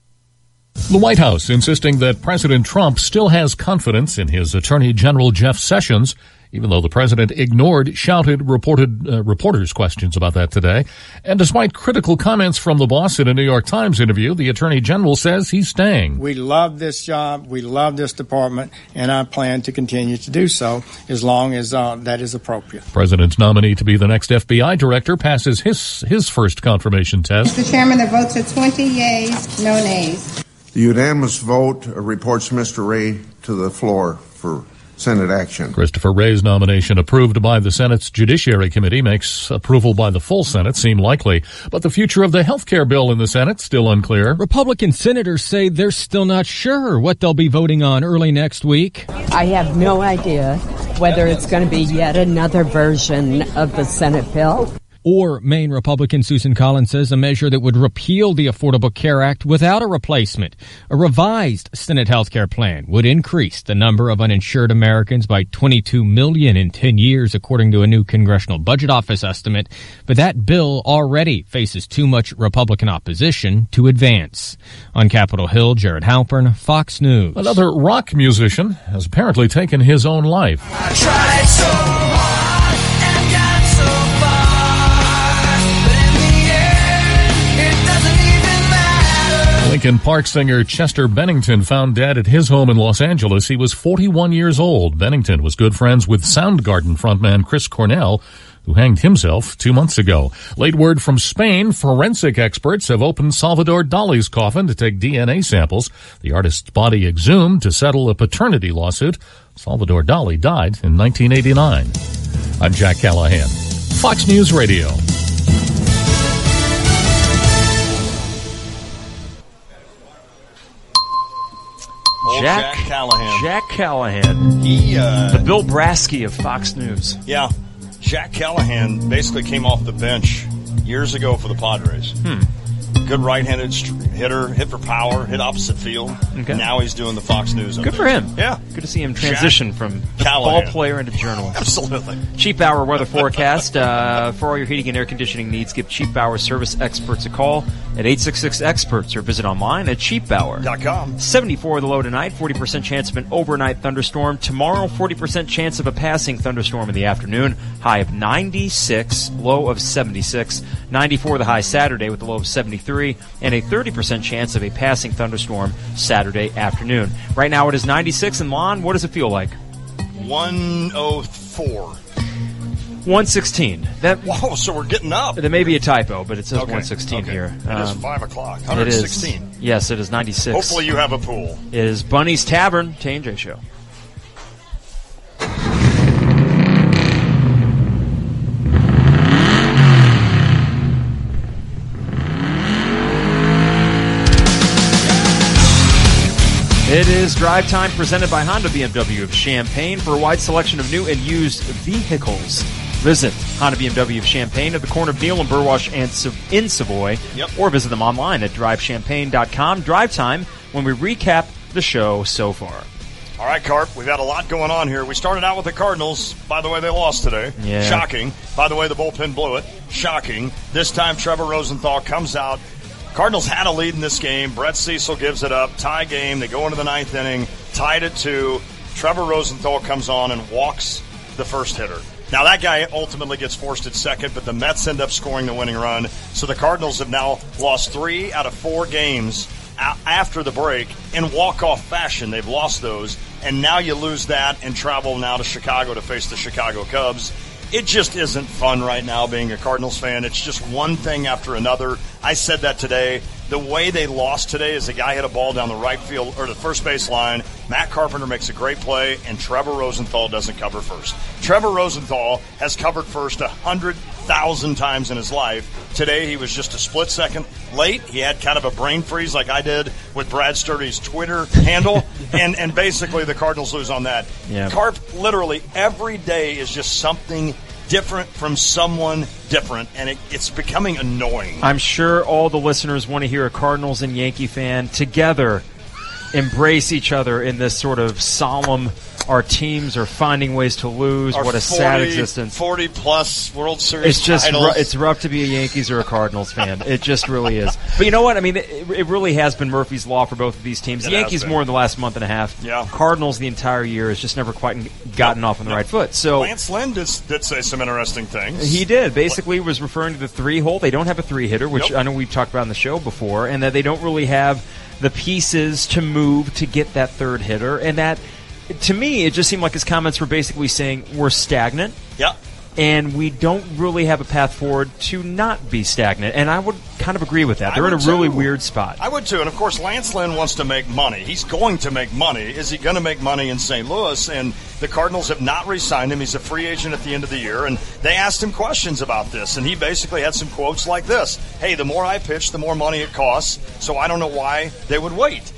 The White House insisting that President Trump still has confidence in his Attorney General Jeff Sessions, even though the president ignored reporters' questions about that today. And despite critical comments from the boss in a New York Times interview, the Attorney General says he's staying. We love this job, we love this department, and I plan to continue to do so as long as that is appropriate. The president's nominee to be the next FBI director passes his first confirmation test. Mr. Chairman, the votes are 20 yeas, no nays. The unanimous vote reports Mr. Wray to the floor for Senate action. Christopher Wray's nomination approved by the Senate's Judiciary Committee makes approval by the full Senate seem likely. But the future of the health care bill in the Senate still unclear. Republican senators say they're still not sure what they'll be voting on early next week. I have no idea whether it's going to be yet another version of the Senate bill. Or, Maine Republican Susan Collins says, a measure that would repeal the Affordable Care Act without a replacement. A revised Senate health care plan would increase the number of uninsured Americans by 22 million in 10 years, according to a new Congressional Budget Office estimate. But that bill already faces too much Republican opposition to advance. On Capitol Hill, Jared Halpern, Fox News. Another rock musician has apparently taken his own life. I tried so hard and got so far. Lincoln Park singer Chester Bennington found dead at his home in Los Angeles. He was 41 years old. Bennington was good friends with Soundgarden frontman Chris Cornell, who hanged himself 2 months ago. Late word from Spain, forensic experts have opened Salvador Dali's coffin to take DNA samples. The artist's body exhumed to settle a paternity lawsuit. Salvador Dali died in 1989. I'm Jack Callahan, Fox News Radio. Jack Callahan. Jack Callahan. The Bill Brasky of Fox News. Yeah. Jack Callahan basically came off the bench years ago for the Padres. Good right-handed hitter, hit for power, hit opposite field. Okay. Now he's doing the Fox News. Good for him. Yeah. Good to see him transition from Callahan. ball player into journalist. Absolutely. Cheap Hour weather forecast. For all your heating and air conditioning needs, give Cheap Hour service experts a call at 866-EXPERTS or visit online at cheaphour.com. 74 the low tonight, 40% chance of an overnight thunderstorm. Tomorrow, 40% chance of a passing thunderstorm in the afternoon. High of 96, low of 76. 94 the high Saturday with a low of 73. And a 30% chance of a passing thunderstorm Saturday afternoon. Right now it is 96, and Lon, what does it feel like? 104. 116. Wow, so we're getting up. There may be a typo, but it says Okay. 116 Okay. here. It is 5 o'clock. It 116. is. Yes, it is 96. Hopefully you have a pool. It is Bunny's Tavern, Tay and J Show. It is Drive Time presented by Honda BMW of Champaign. For a wide selection of new and used vehicles, visit Honda BMW of Champaign at the corner of Neal and Burwash and in Savoy. Yep. Or visit them online at drivechampaign.com. Drive Time when we recap the show so far. All right, Carp, we've had a lot going on here. We started out with the Cardinals. By the way, they lost today. Yeah. Shocking. By the way, the bullpen blew it. Shocking. This time, Trevor Rosenthal comes out. Cardinals had a lead in this game. Brett Cecil gives it up. Tie game. They go into the ninth inning. Tied at 2. Trevor Rosenthal comes on and walks the first hitter. Now, that guy ultimately gets forced at second, but the Mets end up scoring the winning run. So the Cardinals have now lost 3 out of 4 games after the break in walk-off fashion. They've lost those, and now you lose that and travel now to Chicago to face the Chicago Cubs. It just isn't fun right now being a Cardinals fan. It's just one thing after another. I said that today. The way they lost today is the guy hit a ball down the right field or the first base line. Matt Carpenter makes a great play, and Trevor Rosenthal doesn't cover first. Trevor Rosenthal has covered first 100 1,000 times in his life. Today, he was just a split second late. He had kind of a brain freeze like I did with Brad Sturdy's Twitter handle, and basically the Cardinals lose on that. Yeah. Carp, literally every day is just something different from someone different, and it's becoming annoying. I'm sure all the listeners want to hear a Cardinals and Yankee fan together embrace each other in this sort of solemn, our teams are finding ways to lose. Our what a sad existence. 40-plus World Series It's just titles. it's rough to be a Yankees or a Cardinals fan. It just really is. But you know what? I mean, it really has been Murphy's Law for both of these teams. It The Yankees has been. more in the last month and a half. Yeah. Cardinals the entire year has just never quite gotten off on the right foot. So Lance Lynn did say some interesting things. he did. Basically was referring to the 3-hole. They don't have a 3-hitter, which I know we've talked about on the show before, and that they don't really have the pieces to move to get that third hitter. And that, to me, it just seemed like his comments were basically saying we're stagnant. Yeah. And we don't really have a path forward to not be stagnant. And I would kind of agree with that. They're in a would really too. weird spot. I would too. And of course, Lance Lynn wants to make money. He's going to make money. Is he going to make money in St. Louis? And the Cardinals have not re-signed him. He's a free agent at the end of the year. And they asked him questions about this. And he basically had some quotes like this. Hey, the more I pitch, the more money it costs. So I don't know why they would wait.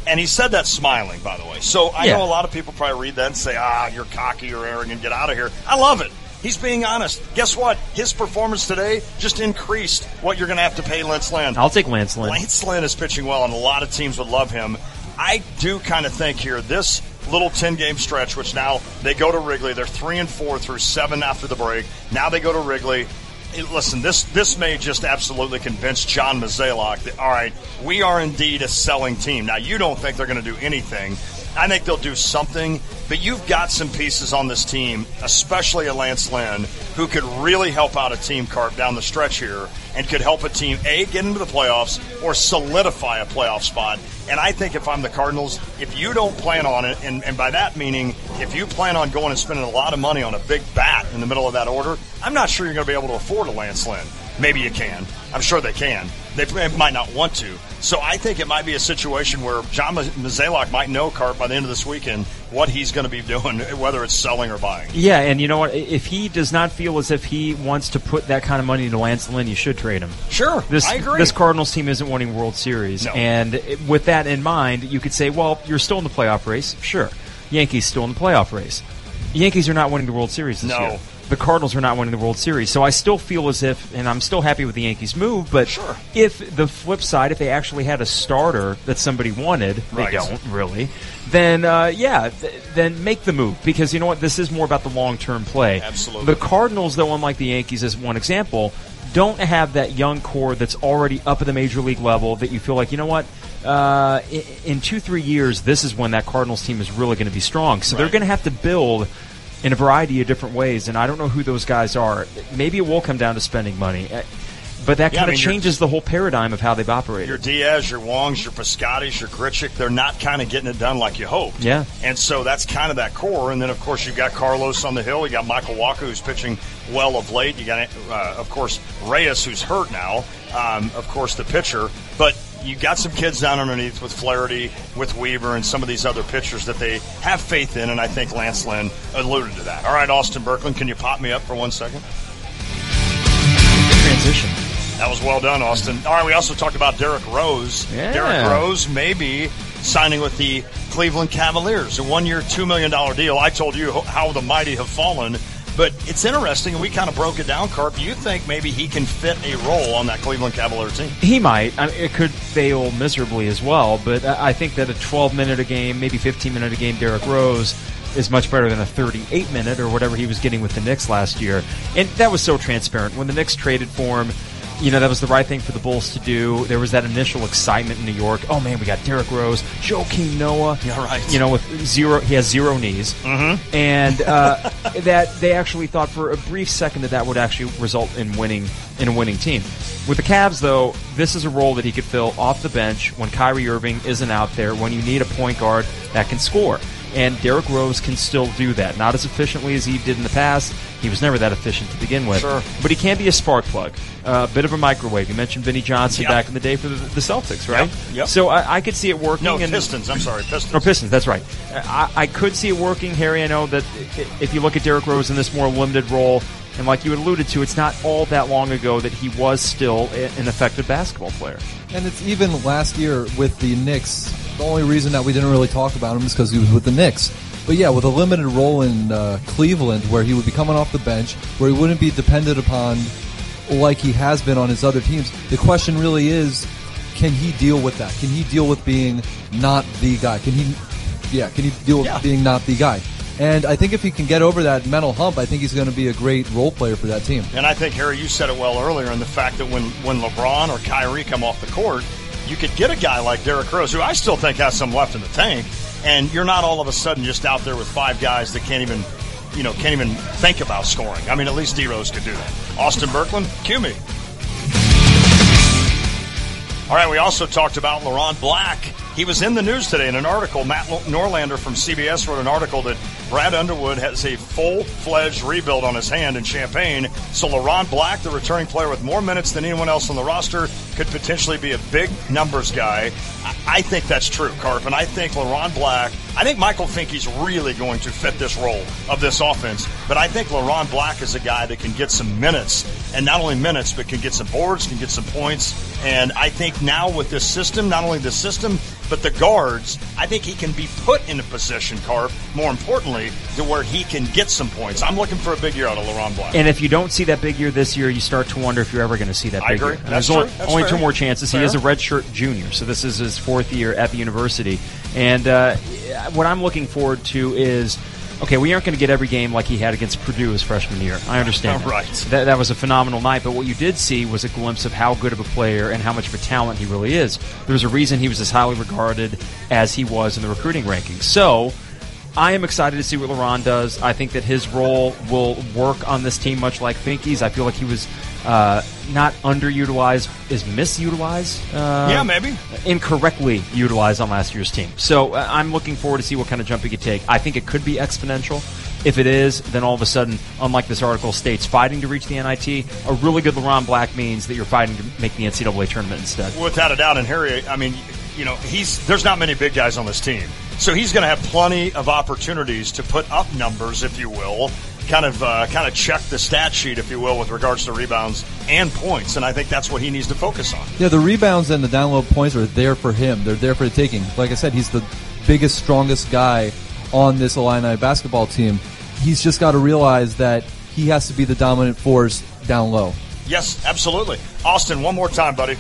And he said that smiling, by the way. So I know a lot of people probably read that and say, you're cocky or arrogant, get out of here. I love it. He's being honest. Guess what? His performance today just increased what you're going to have to pay Lance Lynn. I'll take Lance Lynn. Lance Lynn is pitching well, and a lot of teams would love him. I do kind of think here, this little 10-game stretch, which now they go to Wrigley. They're 3-4 through 7 after the break. Now they go to Wrigley. Listen, this may just absolutely convince John Mozeliak that, all right, we are indeed a selling team. Now, you don't think they're going to do anything. I think they'll do something, but you've got some pieces on this team, especially a Lance Lynn, who could really help out a team, Carp, down the stretch here, and could help a team, A, get into the playoffs or solidify a playoff spot. And I think if I'm the Cardinals, if you don't plan on it, and by that meaning if you plan on going and spending a lot of money on a big bat in the middle of that order, I'm not sure you're going to be able to afford a Lance Lynn. Maybe you can. I'm sure they can. They might not want to. So I think it might be a situation where John Mozeliak might know, Carp, by the end of this weekend what he's going to be doing, whether it's selling or buying. Yeah, and you know what? If he does not feel as if he wants to put that kind of money into Lance Lynn, you should trade him. Sure, I agree. This Cardinals team isn't winning World Series. No. And with that in mind, you could say, well, you're still in the playoff race. Sure. Yankees still in the playoff race. The Yankees are not winning the World Series this year. The Cardinals are not winning the World Series. So I still feel as if, and I'm still happy with the Yankees' move, but if the flip side, if they actually had a starter that somebody wanted, they don't really, then then make the move. Because you know what? This is more about the long-term play. Absolutely. The Cardinals, though, unlike the Yankees, as one example, don't have that young core that's already up at the major league level that you feel like, you know what, in 2-3 years, this is when that Cardinals team is really going to be strong. So they're going to have to build in a variety of different ways, and I don't know who those guys are. Maybe it will come down to spending money, but that kind of changes the whole paradigm of how they've operated. Your Diaz, your Wongs, your Piscottis, your Grichuk, they're not kind of getting it done like you hoped. Yeah. And so that's kind of that core. And then, of course, you've got Carlos on the hill. You got Michael Walker, who's pitching well of late. You got, of course, Reyes, who's hurt now. Of course, the pitcher. But you got some kids down underneath with Flaherty, with Weaver, and some of these other pitchers that they have faith in, and I think Lance Lynn alluded to that. All right, Austin Berkland, can you pop me up for 1 second? Transition. That was well done, Austin. All right, we also talked about Derrick Rose. Yeah. Derrick Rose may be signing with the Cleveland Cavaliers, a 1-year, $2 million deal. I told you how the mighty have fallen. But it's interesting, and we kind of broke it down, Carp. Do you think maybe he can fit a role on that Cleveland Cavalier team? He might. I mean, it could fail miserably as well, but I think that a 12-minute a game, maybe 15-minute a game Derrick Rose is much better than a 38-minute or whatever he was getting with the Knicks last year. And that was so transparent. When the Knicks traded for him, you know, that was the right thing for the Bulls to do. There was that initial excitement in New York. Oh, man, we got Derrick Rose, Joakim Noah. Yeah, right. You know, with he has zero knees. Mm-hmm. And that they actually thought for a brief second that would actually result in a winning team. With the Cavs, though, this is a role that he could fill off the bench when Kyrie Irving isn't out there, when you need a point guard that can score. And Derrick Rose can still do that. Not as efficiently as he did in the past. He was never that efficient to begin with. Sure. But he can be a spark plug. A bit of a microwave. You mentioned Vinnie Johnson back in the day for the Celtics, right? Yep. So I could see it working. No, Pistons. I'm sorry, Pistons. Or Pistons, that's right. I could see it working, Harry. I know that if you look at Derrick Rose in this more limited role, And like you alluded to, it's not all that long ago that he was still an effective basketball player. And it's even last year with the Knicks, the only reason that we didn't really talk about him is because he was with the Knicks. But yeah, with a limited role in Cleveland, where he would be coming off the bench, where he wouldn't be depended upon like he has been on his other teams, the question really is, can he deal with that? Can he deal with being not the guy? Can he deal with being not the guy? And I think if he can get over that mental hump, I think he's going to be a great role player for that team. And I think, Harry, you said it well earlier in the fact that when LeBron or Kyrie come off the court, you could get a guy like Derrick Rose, who I still think has some left in the tank, and you're not all of a sudden just out there with 5 guys that can't even think about scoring. I mean, at least D-Rose could do that. Austin Berkland, cue me. All right, we also talked about LeRon Black. He was in the news today in an article. Matt Norlander from CBS wrote an article that Brad Underwood has a full-fledged rebuild on his hand in Champaign. So LeRon Black, the returning player with more minutes than anyone else on the roster, could potentially be a big numbers guy. I think that's true, Carp. And I think LeRon Black, I think Michael Finke's really going to fit this role of this offense. But I think LeRon Black is a guy that can get some minutes. And not only minutes, but can get some boards, can get some points. And I think now with this system, not only the system, but the guards, I think he can be put in a position, Carp, more importantly, to where he can get some points. I'm looking for a big year out of LeRon Black. And if you don't see that big year this year, you start to wonder if you're ever going to see that big year. And That's there's true. only That's 2 fair. more chances. Fair. He is a redshirt junior, so this is his 4th year at the university. And what I'm looking forward to is, okay, we aren't going to get every game like he had against Purdue his freshman year. I understand that. Right. That was a phenomenal night, but what you did see was a glimpse of how good of a player and how much of a talent he really is. There's a reason he was as highly regarded as he was in the recruiting rankings. So I am excited to see what LeRon does. I think that his role will work on this team much like Finke's. I feel like he was not underutilized, is misutilized. Yeah, maybe. Incorrectly utilized on last year's team. So I'm looking forward to see what kind of jump he could take. I think it could be exponential. If it is, then all of a sudden, unlike this article states, fighting to reach the NIT, a really good LeRon Black means that you're fighting to make the NCAA tournament instead. Without a doubt. And Harry, I mean, there's not many big guys on this team. So he's going to have plenty of opportunities to put up numbers, if you will, kind of check the stat sheet, if you will, with regards to rebounds and points. And I think that's what he needs to focus on. Yeah, the rebounds and the down low points are there for him. They're there for the taking. Like I said, he's the biggest, strongest guy on this Illini basketball team. He's just got to realize that he has to be the dominant force down low. Yes, absolutely. Austin, one more time, buddy.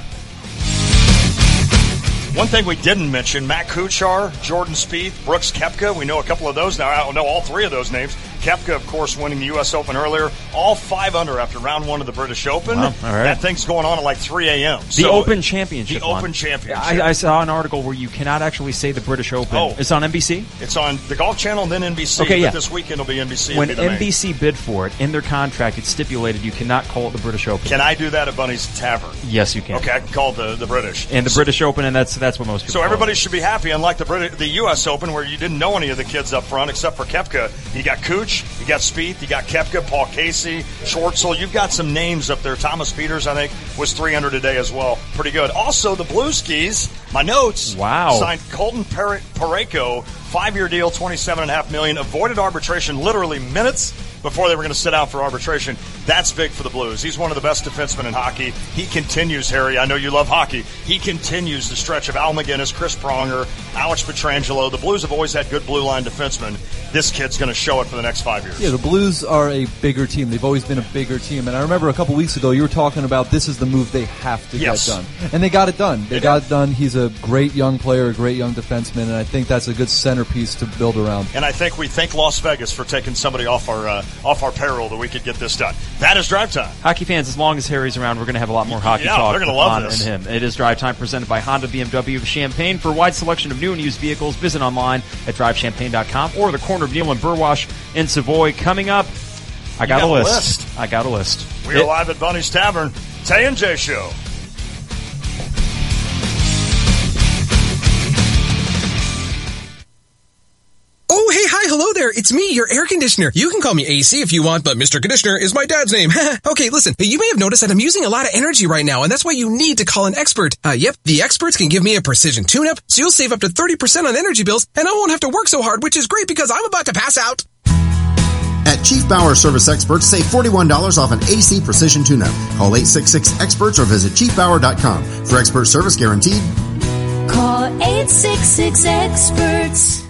One thing we didn't mention, Matt Kuchar, Jordan Spieth, Brooks Koepka. We know a couple of those now. I don't know all 3 of those names. Koepka, of course, winning the U.S. Open earlier. All 5 under after round 1 of the British Open. Wow, all right. That thing's going on at like 3 a.m. The Open Championship. The Open Championship. I saw an article where you cannot actually say the British Open. Oh. It's on NBC? It's on the Golf Channel and then NBC. Okay, yeah. But this weekend will be NBC. When NBC bid for it, in their contract, it's stipulated you cannot call it the British Open. Can I do that at Bunny's Tavern? Yes, you can. Okay, I can call it the British. And the British Open, and that's what most people So call everybody it. should be happy, unlike the U.S. Open, where you didn't know any of the kids up front except for Koepka. You got Cooch, you got Spieth, you got Koepka, Paul Casey, Schwartzel. You've got some names up there. Thomas Peters, I think, was 300 today as well. Pretty good. Also, the Blueskis, my notes. Wow. Signed Colton Parayko, 5-year deal, $27.5 million. Avoided arbitration literally minutes before they were going to sit out for arbitration. That's big for the Blues. He's one of the best defensemen in hockey. He continues, Harry, I know you love hockey. He continues the stretch of Al McGinnis, Chris Pronger, Alex Pietrangelo. The Blues have always had good blue line defensemen. This kid's going to show it for the next 5 years. Yeah, the Blues are a bigger team. They've always been a bigger team. And I remember a couple weeks ago you were talking about this is the move they have to get done. And they got it done. They got it done. He's a great young player, a great young defenseman, and I think that's a good centerpiece to build around. And I think we thank Las Vegas for taking somebody off our payroll that we could get this done. That is Drive Time. Hockey fans, as long as Harry's around, we're going to have a lot more hockey talk. They're going to with love Lon this. and him. It is Drive Time, presented by Honda BMW of Champaign. For a wide selection of new and used vehicles, visit online at drivechampaign.com or the corner of Neal and Burwash in Savoy. Coming up, I got a list. I got a list. We are live at Bunny's Tavern. Tay and J Show. Oh, hey, hi, hello there. It's me, your air conditioner. You can call me AC if you want, but Mr. Conditioner is my dad's name. Okay, listen, you may have noticed that I'm using a lot of energy right now, and that's why you need to call an expert. Yep, the experts can give me a precision tune-up, so you'll save up to 30% on energy bills, and I won't have to work so hard, which is great because I'm about to pass out. At Chief Bauer Service Experts, save $41 off an AC Precision tune-up. Call 866-EXPERTS or visit chiefbauer.com. For expert service guaranteed. Call 866-EXPERTS.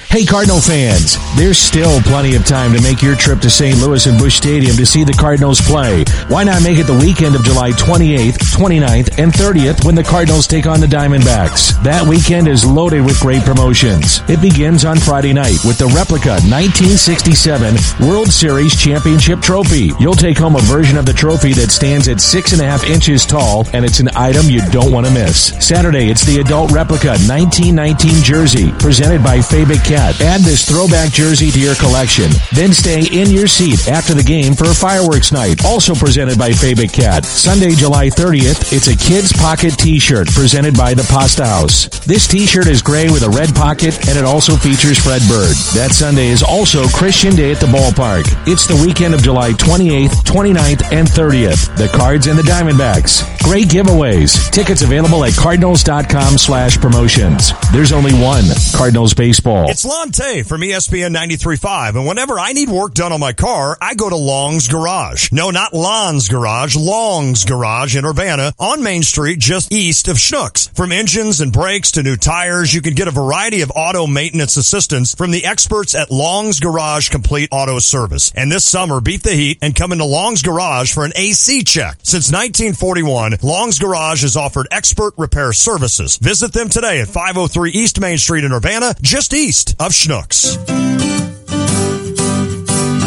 Hey Cardinal fans, there's still plenty of time to make your trip to St. Louis and Busch Stadium to see the Cardinals play. Why not make it the weekend of July 28th, 29th, and 30th when the Cardinals take on the Diamondbacks? That weekend is loaded with great promotions. It begins on Friday night with the replica 1967 World Series Championship Trophy. You'll take home a version of the trophy that stands at 6.5 inches tall, and it's an item you don't want to miss. Saturday, it's the adult replica 1919 jersey presented by Fabic Cat. Add this throwback jersey to your collection. Then stay in your seat after the game for a fireworks night, also presented by Fabic Cat. Sunday, July 30th, it's a Kids Pocket t-shirt presented by the Pasta House. This t-shirt is gray with a red pocket, and it also features Fred Bird. That Sunday is also Christian Day at the ballpark. It's the weekend of July 28th, 29th, and 30th. The Cards and the Diamondbacks. Great giveaways. Tickets available at cardinals.com/promotions. There's only one Cardinals baseball. It's Lon Tay from ESPN 93.5, and whenever I need work done on my car, I go to Long's Garage. No, not Lon's Garage, Long's Garage in Urbana on Main Street, just east of Schnucks. From engines and brakes to new tires, you can get a variety of auto maintenance assistance from the experts at Long's Garage Complete Auto Service. And this summer, beat the heat and come into Long's Garage for an AC check. Since 1941, Long's Garage has offered expert repair services. Visit them today at 503 East Main Street in Urbana, just east of Schnucks.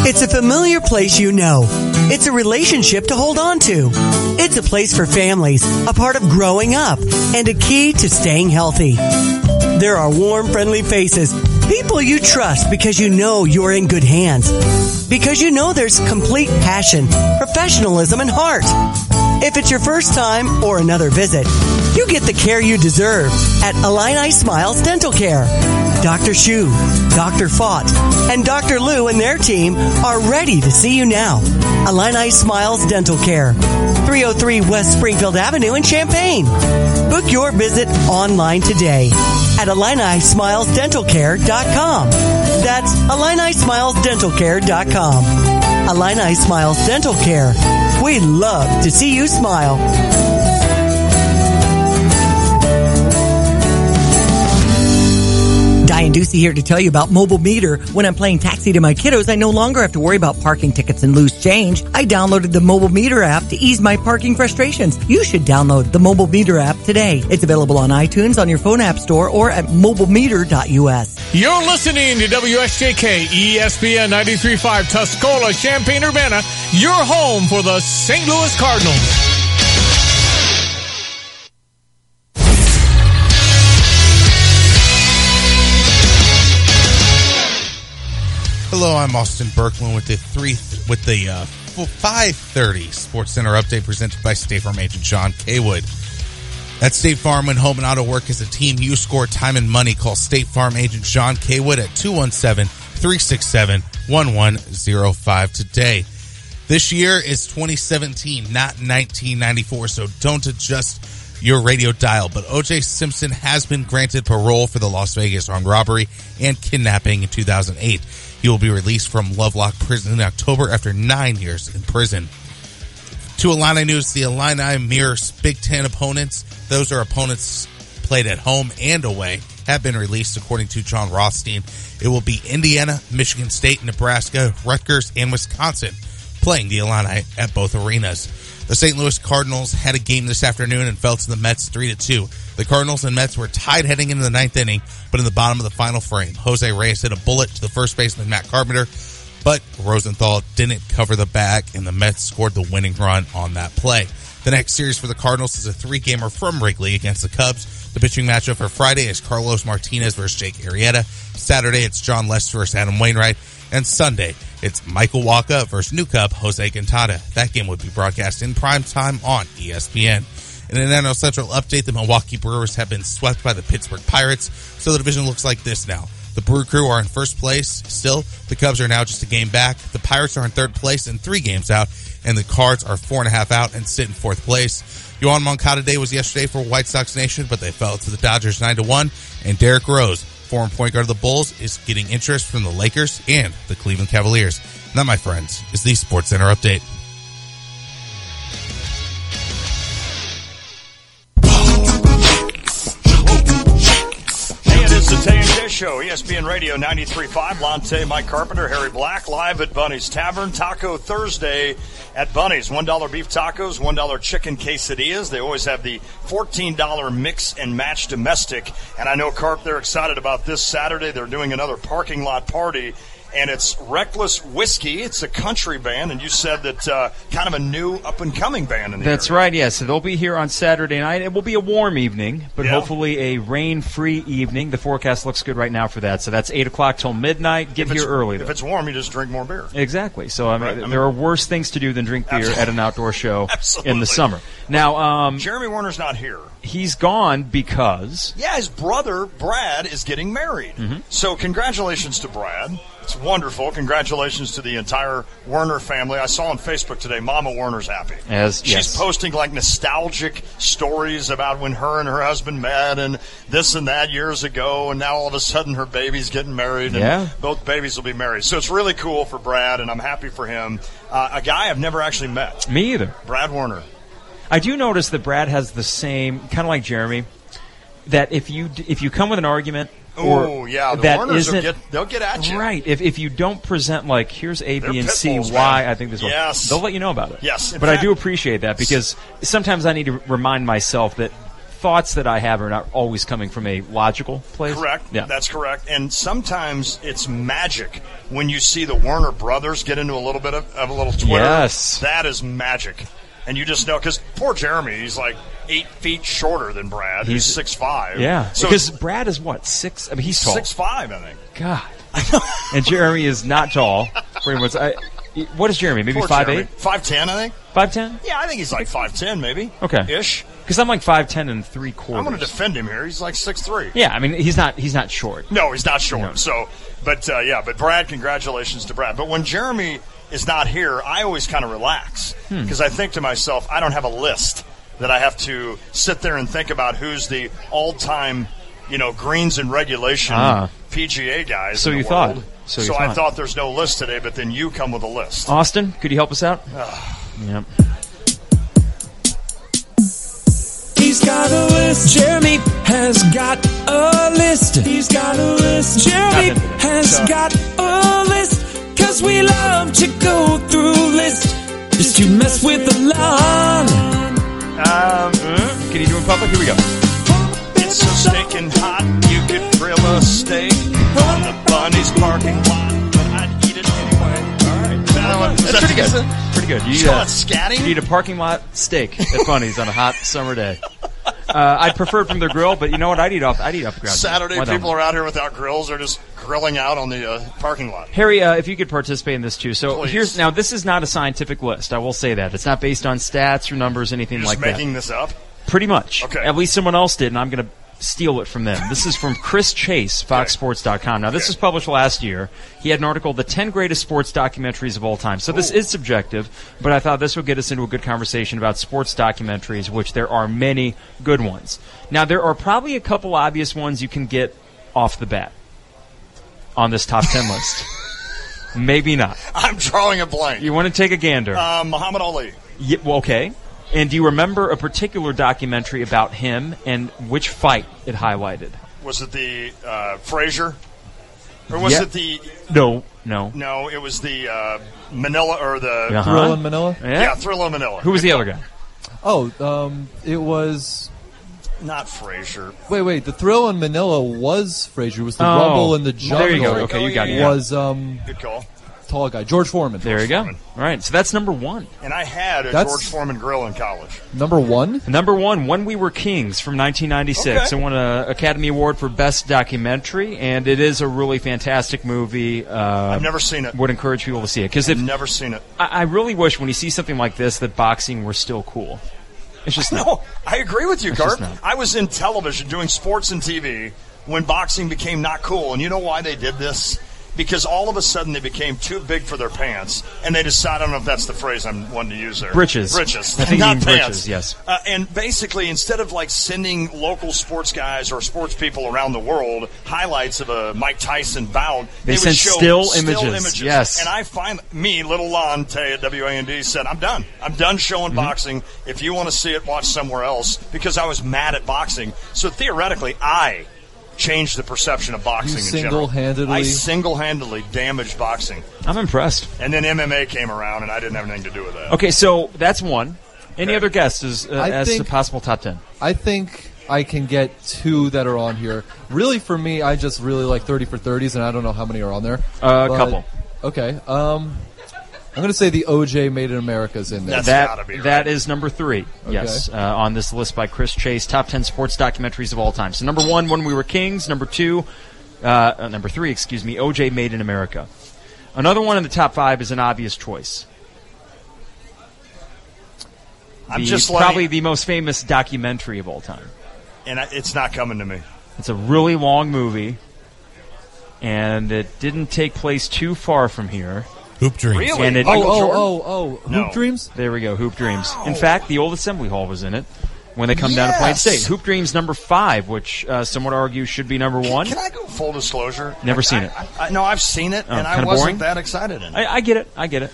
It's a familiar place you know. It's a relationship to hold on to. It's a place for families, a part of growing up, and a key to staying healthy. There are warm, friendly faces, people you trust because you know you're in good hands, because you know there's complete passion, professionalism, and heart. If it's your first time or another visit, you get the care you deserve at Illini Smiles Dental Care. Dr. Shu, Dr. Fott, and Dr. Lou and their team are ready to see you now. Illini Smiles Dental Care, 303 West Springfield Avenue in Champaign. Book your visit online today at IlliniSmilesDentalCare.com. That's IlliniSmilesDentalCare.com. Illini Smiles Dental Care. We love to see you smile. Diane Ducey here to tell you about Mobile Meter. When I'm playing taxi to my kiddos, I no longer have to worry about parking tickets and loose change. I downloaded the Mobile Meter app to ease my parking frustrations. You should download the Mobile Meter app today. It's available on iTunes, on your phone app store, or at mobilemeter.us. You're listening to WSJK ESPN 93.5 Tuscola, Champaign-Urbana, your home for the St. Louis Cardinals. Hello, I'm Austin Berkman with the 5:30 Sports Center update presented by State Farm agent John Kaywood. At State Farm, when home and auto work as a team, you score time and money. Call State Farm agent John Kaywood at 217-367-1105 today. This year is 2017, not 1994, so don't adjust your radio dial. But O.J. Simpson has been granted parole for the Las Vegas armed robbery and kidnapping in 2008. He will be released from Lovelock Prison in October after 9 years in prison. To Illini news, the Illini mirror Big Ten opponents. Those are opponents played at home and away, have been released according to John Rothstein. It will be Indiana, Michigan State, Nebraska, Rutgers, and Wisconsin playing the Illini at both arenas. The St. Louis Cardinals had a game this afternoon and fell to the Mets 3-2. The Cardinals and Mets were tied heading into the ninth inning, but in the bottom of the final frame, Jose Reyes hit a bullet to the first baseman Matt Carpenter, but Rosenthal didn't cover the bag, and the Mets scored the winning run on that play. The next series for the Cardinals is a 3-gamer from Wrigley against the Cubs. The pitching matchup for Friday is Carlos Martinez versus Jake Arrieta. Saturday, it's John Lester versus Adam Wainwright. And Sunday, it's Michael Wacha versus new Cub Jose Quintana. That game would be broadcast in prime time on ESPN. In an NL Central update, the Milwaukee Brewers have been swept by the Pittsburgh Pirates, so the division looks like this now. The Brew Crew are in first place still. The Cubs are now just a game back. The Pirates are in third place and 3 games out, and the Cards are 4.5 out and sit in fourth place. Yoan Moncada Day was yesterday for White Sox Nation, but they fell to the Dodgers 9-1, and Derrick Rose former point guard of the Bulls, is getting interest from the Lakers and the Cleveland Cavaliers. And that, my friends, is the Sports Center update. It's the Tay and J Show, ESPN Radio 93.5. Lonte, Mike Carpenter, Harry Black, live at Bunny's Tavern. Taco Thursday at Bunny's. $1 beef tacos, $1 chicken quesadillas. They always have the $14 mix and match domestic. And I know, Carp, they're excited about this Saturday. They're doing another parking lot party. And it's Reckless Whiskey. It's a country band, and you said that kind of a new up-and-coming band in the That's area. right, yes. So they'll be here on Saturday night. It will be a warm evening, but hopefully a rain-free evening. The forecast looks good right now for that. So that's 8 o'clock till midnight. Get here early, though. If it's warm, you just drink more beer. Exactly. So, I mean, there are worse things to do than drink beer at an outdoor show Absolutely. in the summer. Now, Jeremy Warner's not here. He's gone because... Yeah, his brother, Brad, is getting married. Mm-hmm. So congratulations to Brad. It's wonderful. Congratulations to the entire Werner family. I saw on Facebook today, Mama Werner's happy. She's posting like nostalgic stories about when her and her husband met and this and that years ago, and now all of a sudden her baby's getting married, and both babies will be married. So it's really cool for Brad, and I'm happy for him. A guy I've never actually met. Me either. Brad Werner. I do notice that Brad has the same, kind of like Jeremy, that if you come with an argument... Oh, yeah, the that Warners isn't, they'll get at you. Right. If you don't present, like, here's A, B, and C, bulls, why man. I think this one, Yes. they'll let you know about it. Yes. But I do appreciate that because sometimes I need to remind myself that thoughts that I have are not always coming from a logical place. Correct. Yeah. That's correct. And sometimes it's magic when you see the Werner brothers get into a little bit of a little Twitter. Yes. That is magic. And you just know, because poor Jeremy, he's like 8 feet shorter than Brad. He's 6'5". Yeah. So because Brad is what, 6? I mean, he's tall. 6'5", I think. God. And Jeremy is not tall. Pretty much. What is Jeremy? Maybe 5'8"? 5'10", I think. 5'10"? Yeah, I think he's like 5'10", maybe. Okay. Ish. Because I'm like 5'10" and 3/4. I'm going to defend him here. He's like 6'3". Yeah, I mean, he's not short. No, he's not short. No. So, but Brad, congratulations to Brad. But when Jeremy is not here, I always kind of relax because I think to myself, I don't have a list that I have to sit there and think about who's the all-time, greens and regulation PGA guys. So in the you world. thought. So I you thought. thought there's no list today, but then you come with a list. Austin, could you help us out? Yep. He's got a list. Jeremy has got a list. He's got a list. Jeremy has got a list. 'Cause we love to go through lists just to mess with the lawn. Can you do it in public? Here we go. It's so stinking hot, you could grill a steak on the Bunny's parking lot, but I'd eat it anyway. All right. That's pretty good. Pretty good. You call it scatting? You eat a parking lot steak at Bunny's on a hot summer day. I'd prefer it from their grill, but you know what? I'd eat off the ground. Saturday, people are out here without grills. They're just grilling out on the parking lot. Harry, if you could participate in this too. So Please. this is not a scientific list. I will say that. It's not based on stats or numbers, anything You're like just that. making this up? Pretty much. Okay. At least someone else did, and I'm going to steal it from them. This is from Chris Chase, FoxSports.com. Now, this was published last year. He had an article, The 10 Greatest Sports Documentaries of All Time. So this is subjective, but I thought this would get us into a good conversation about sports documentaries, which there are many good ones. Now, there are probably a couple obvious ones you can get off the bat on this top 10 list. Maybe not. I'm drawing a blank. You want to take a gander? Muhammad Ali. Yeah, well, okay. And do you remember a particular documentary about him and which fight it highlighted? Was it the Frazier? Or was it the... No. No, it was the Manila, or the... Thrill in Manila? Yeah, Thrill in Manila. Who was the other guy? Oh, it was... Not Frazier. Wait. The Thrill in Manila was Frazier. It was the Rumble in the Jungle. There you go. Okay, you got it. Was, good call. Tall guy. George Foreman. There you go. All right, so that's number one. And I had a George Foreman grill in college. Number one? Number one, When We Were Kings from 1996. Okay. It won an Academy Award for Best Documentary, and it is a really fantastic movie. I've never seen it. Would encourage people to see it. I've never seen it. I really wish when you see something like this that boxing were still cool. It's just not. No, I agree with you, It's Gart. just not. I was in television doing sports and TV when boxing became not cool. And you know why they did this? because all of a sudden they became too big for their pants, and they decided, I don't know if that's the phrase I'm wanting to use there. Britches. Britches. I think not you mean pants. britches, yes. And basically, instead of like sending local sports guys or sports people around the world highlights of a Mike Tyson bout, They would sent show still images. Yes. And I find, little Lon, Tay at WAND, said, I'm done. I'm done showing boxing. If you want to see it, watch somewhere else, because I was mad at boxing. So theoretically, I changed the perception of boxing in general. I single-handedly damaged boxing. I'm impressed. And then MMA came around, and I didn't have anything to do with that. Okay, so that's one. Any other guests as a possible top 10? I think I can get two that are on here. Really, for me, I just really like 30 for 30s, and I don't know how many are on there. A couple. Okay. I'm going to say the OJ Made in America is in there. That's gotta be right. That is number 3, Okay. yes, on this list by Chris Chase, top 10 sports documentaries of all time. So number 1, When We Were Kings. Number 3, OJ Made in America. Another one in the top 5 is an obvious choice. Probably the most famous documentary of all time. And it's not coming to me. It's a really long movie, and it didn't take place too far from here. Hoop Dreams. Really? And it, Hoop Dreams? There we go, Hoop Dreams. In fact, the old Assembly Hall was in it when they come down to Plain State. Hoop Dreams number 5, which some would argue should be number 1. Can I go full disclosure? Never seen it. No, I've seen it, and I kinda wasn't boring? that excited in it. I get it.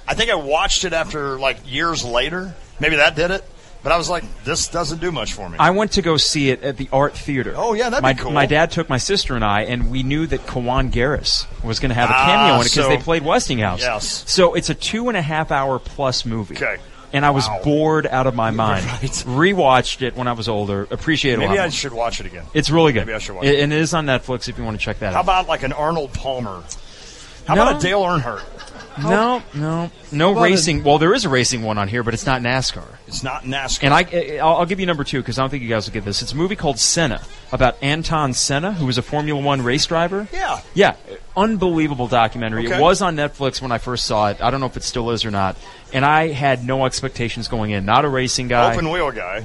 I think I watched it after, years later. Maybe that did it. But I was like, this doesn't do much for me. I went to go see it at the Art Theater. Oh, yeah, that'd be cool. My dad took my sister and I, and we knew that Kawan Garris was going to have a cameo in it because they played Westinghouse. Yes. So it's a 2.5-hour plus movie. Okay. And I was bored out of my mind. Right. Rewatched it when I was older. Appreciated it a lot. Maybe I more. should watch it again. It's really good. Maybe I should watch it. And it is on Netflix if you want to check that How out. about an Arnold Palmer? How about a Dale Earnhardt? No racing. Well, there is a racing one on here, but it's not NASCAR. It's not NASCAR. And I'll give you number 2 because I don't think you guys will get this. It's a movie called Senna about Anton Senna, who was a Formula One race driver. Yeah. Yeah. Unbelievable documentary. Okay. It was on Netflix when I first saw it. I don't know if it still is or not. And I had no expectations going in. Not a racing guy. Open wheel guy.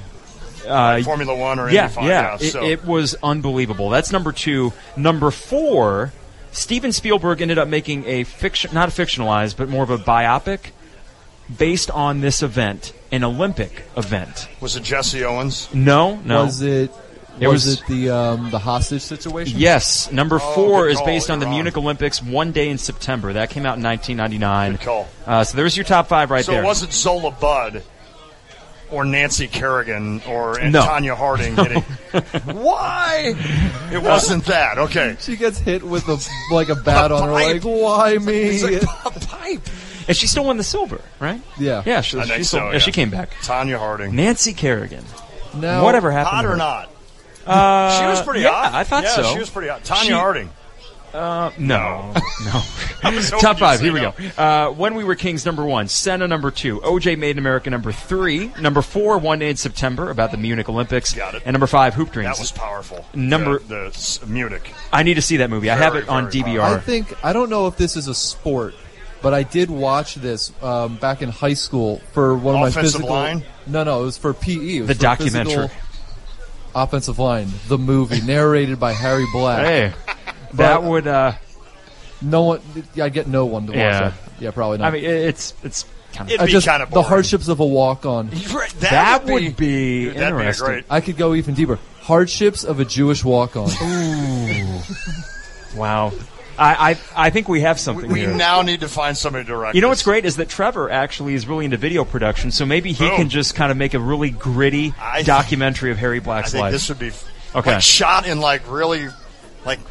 Formula One or yeah, Indy 5. Yeah. So. It was unbelievable. That's number 2. Number 4... Steven Spielberg ended up making not a fictionalized, but more of a biopic based on this event, an Olympic event. Was it Jesse Owens? No. Was it the hostage situation? Yes. Number 4 is call. based on the You're Munich Olympics, One Day in September. That came out in 1999. Good call. So there's your top 5 right so there. So it wasn't Zola Budd or Nancy Kerrigan or No. Tanya Harding getting... Why? It wasn't that. Okay. She gets hit with a bat on her leg. Why me? It's a pipe. And she still won the silver, right? Yeah. Yeah, I think so, she came back. Tanya Harding. Nancy Kerrigan. Now, whatever happened Hot to her? or not? She was pretty hot. I thought so. She was pretty hot. Tanya Harding. No. I was hoping Top 5, you'd here we say go. When We Were Kings, number 1. Senna, number 2. OJ Made in America, number 3. Number 4, One Day in September, about the Munich Olympics. Got it. And number 5, Hoop Dreams. That was powerful. The Munich. I need to see that movie. I have it on DVR. I don't know if this is a sport, but I did watch this back in high school for one of my Offensive physical... line? No, it was for PE. It was The for documentary. Offensive Line, the movie, narrated by Harry Black. Hey, that would... no one... I'd get no one to watch that. Yeah, probably not. I mean, it's kind of... It'd be kind of boring. The hardships of a walk-on. That would be Dude, that'd interesting. be great. I could go even deeper. Hardships of a Jewish walk-on. Ooh. Wow. I think we have something We here. now need to find somebody to direct. You know what's great is that Trevor actually is really into video production, so maybe he can just kind of make a really gritty documentary of Harry Black's I think life. this would be Okay. shot in really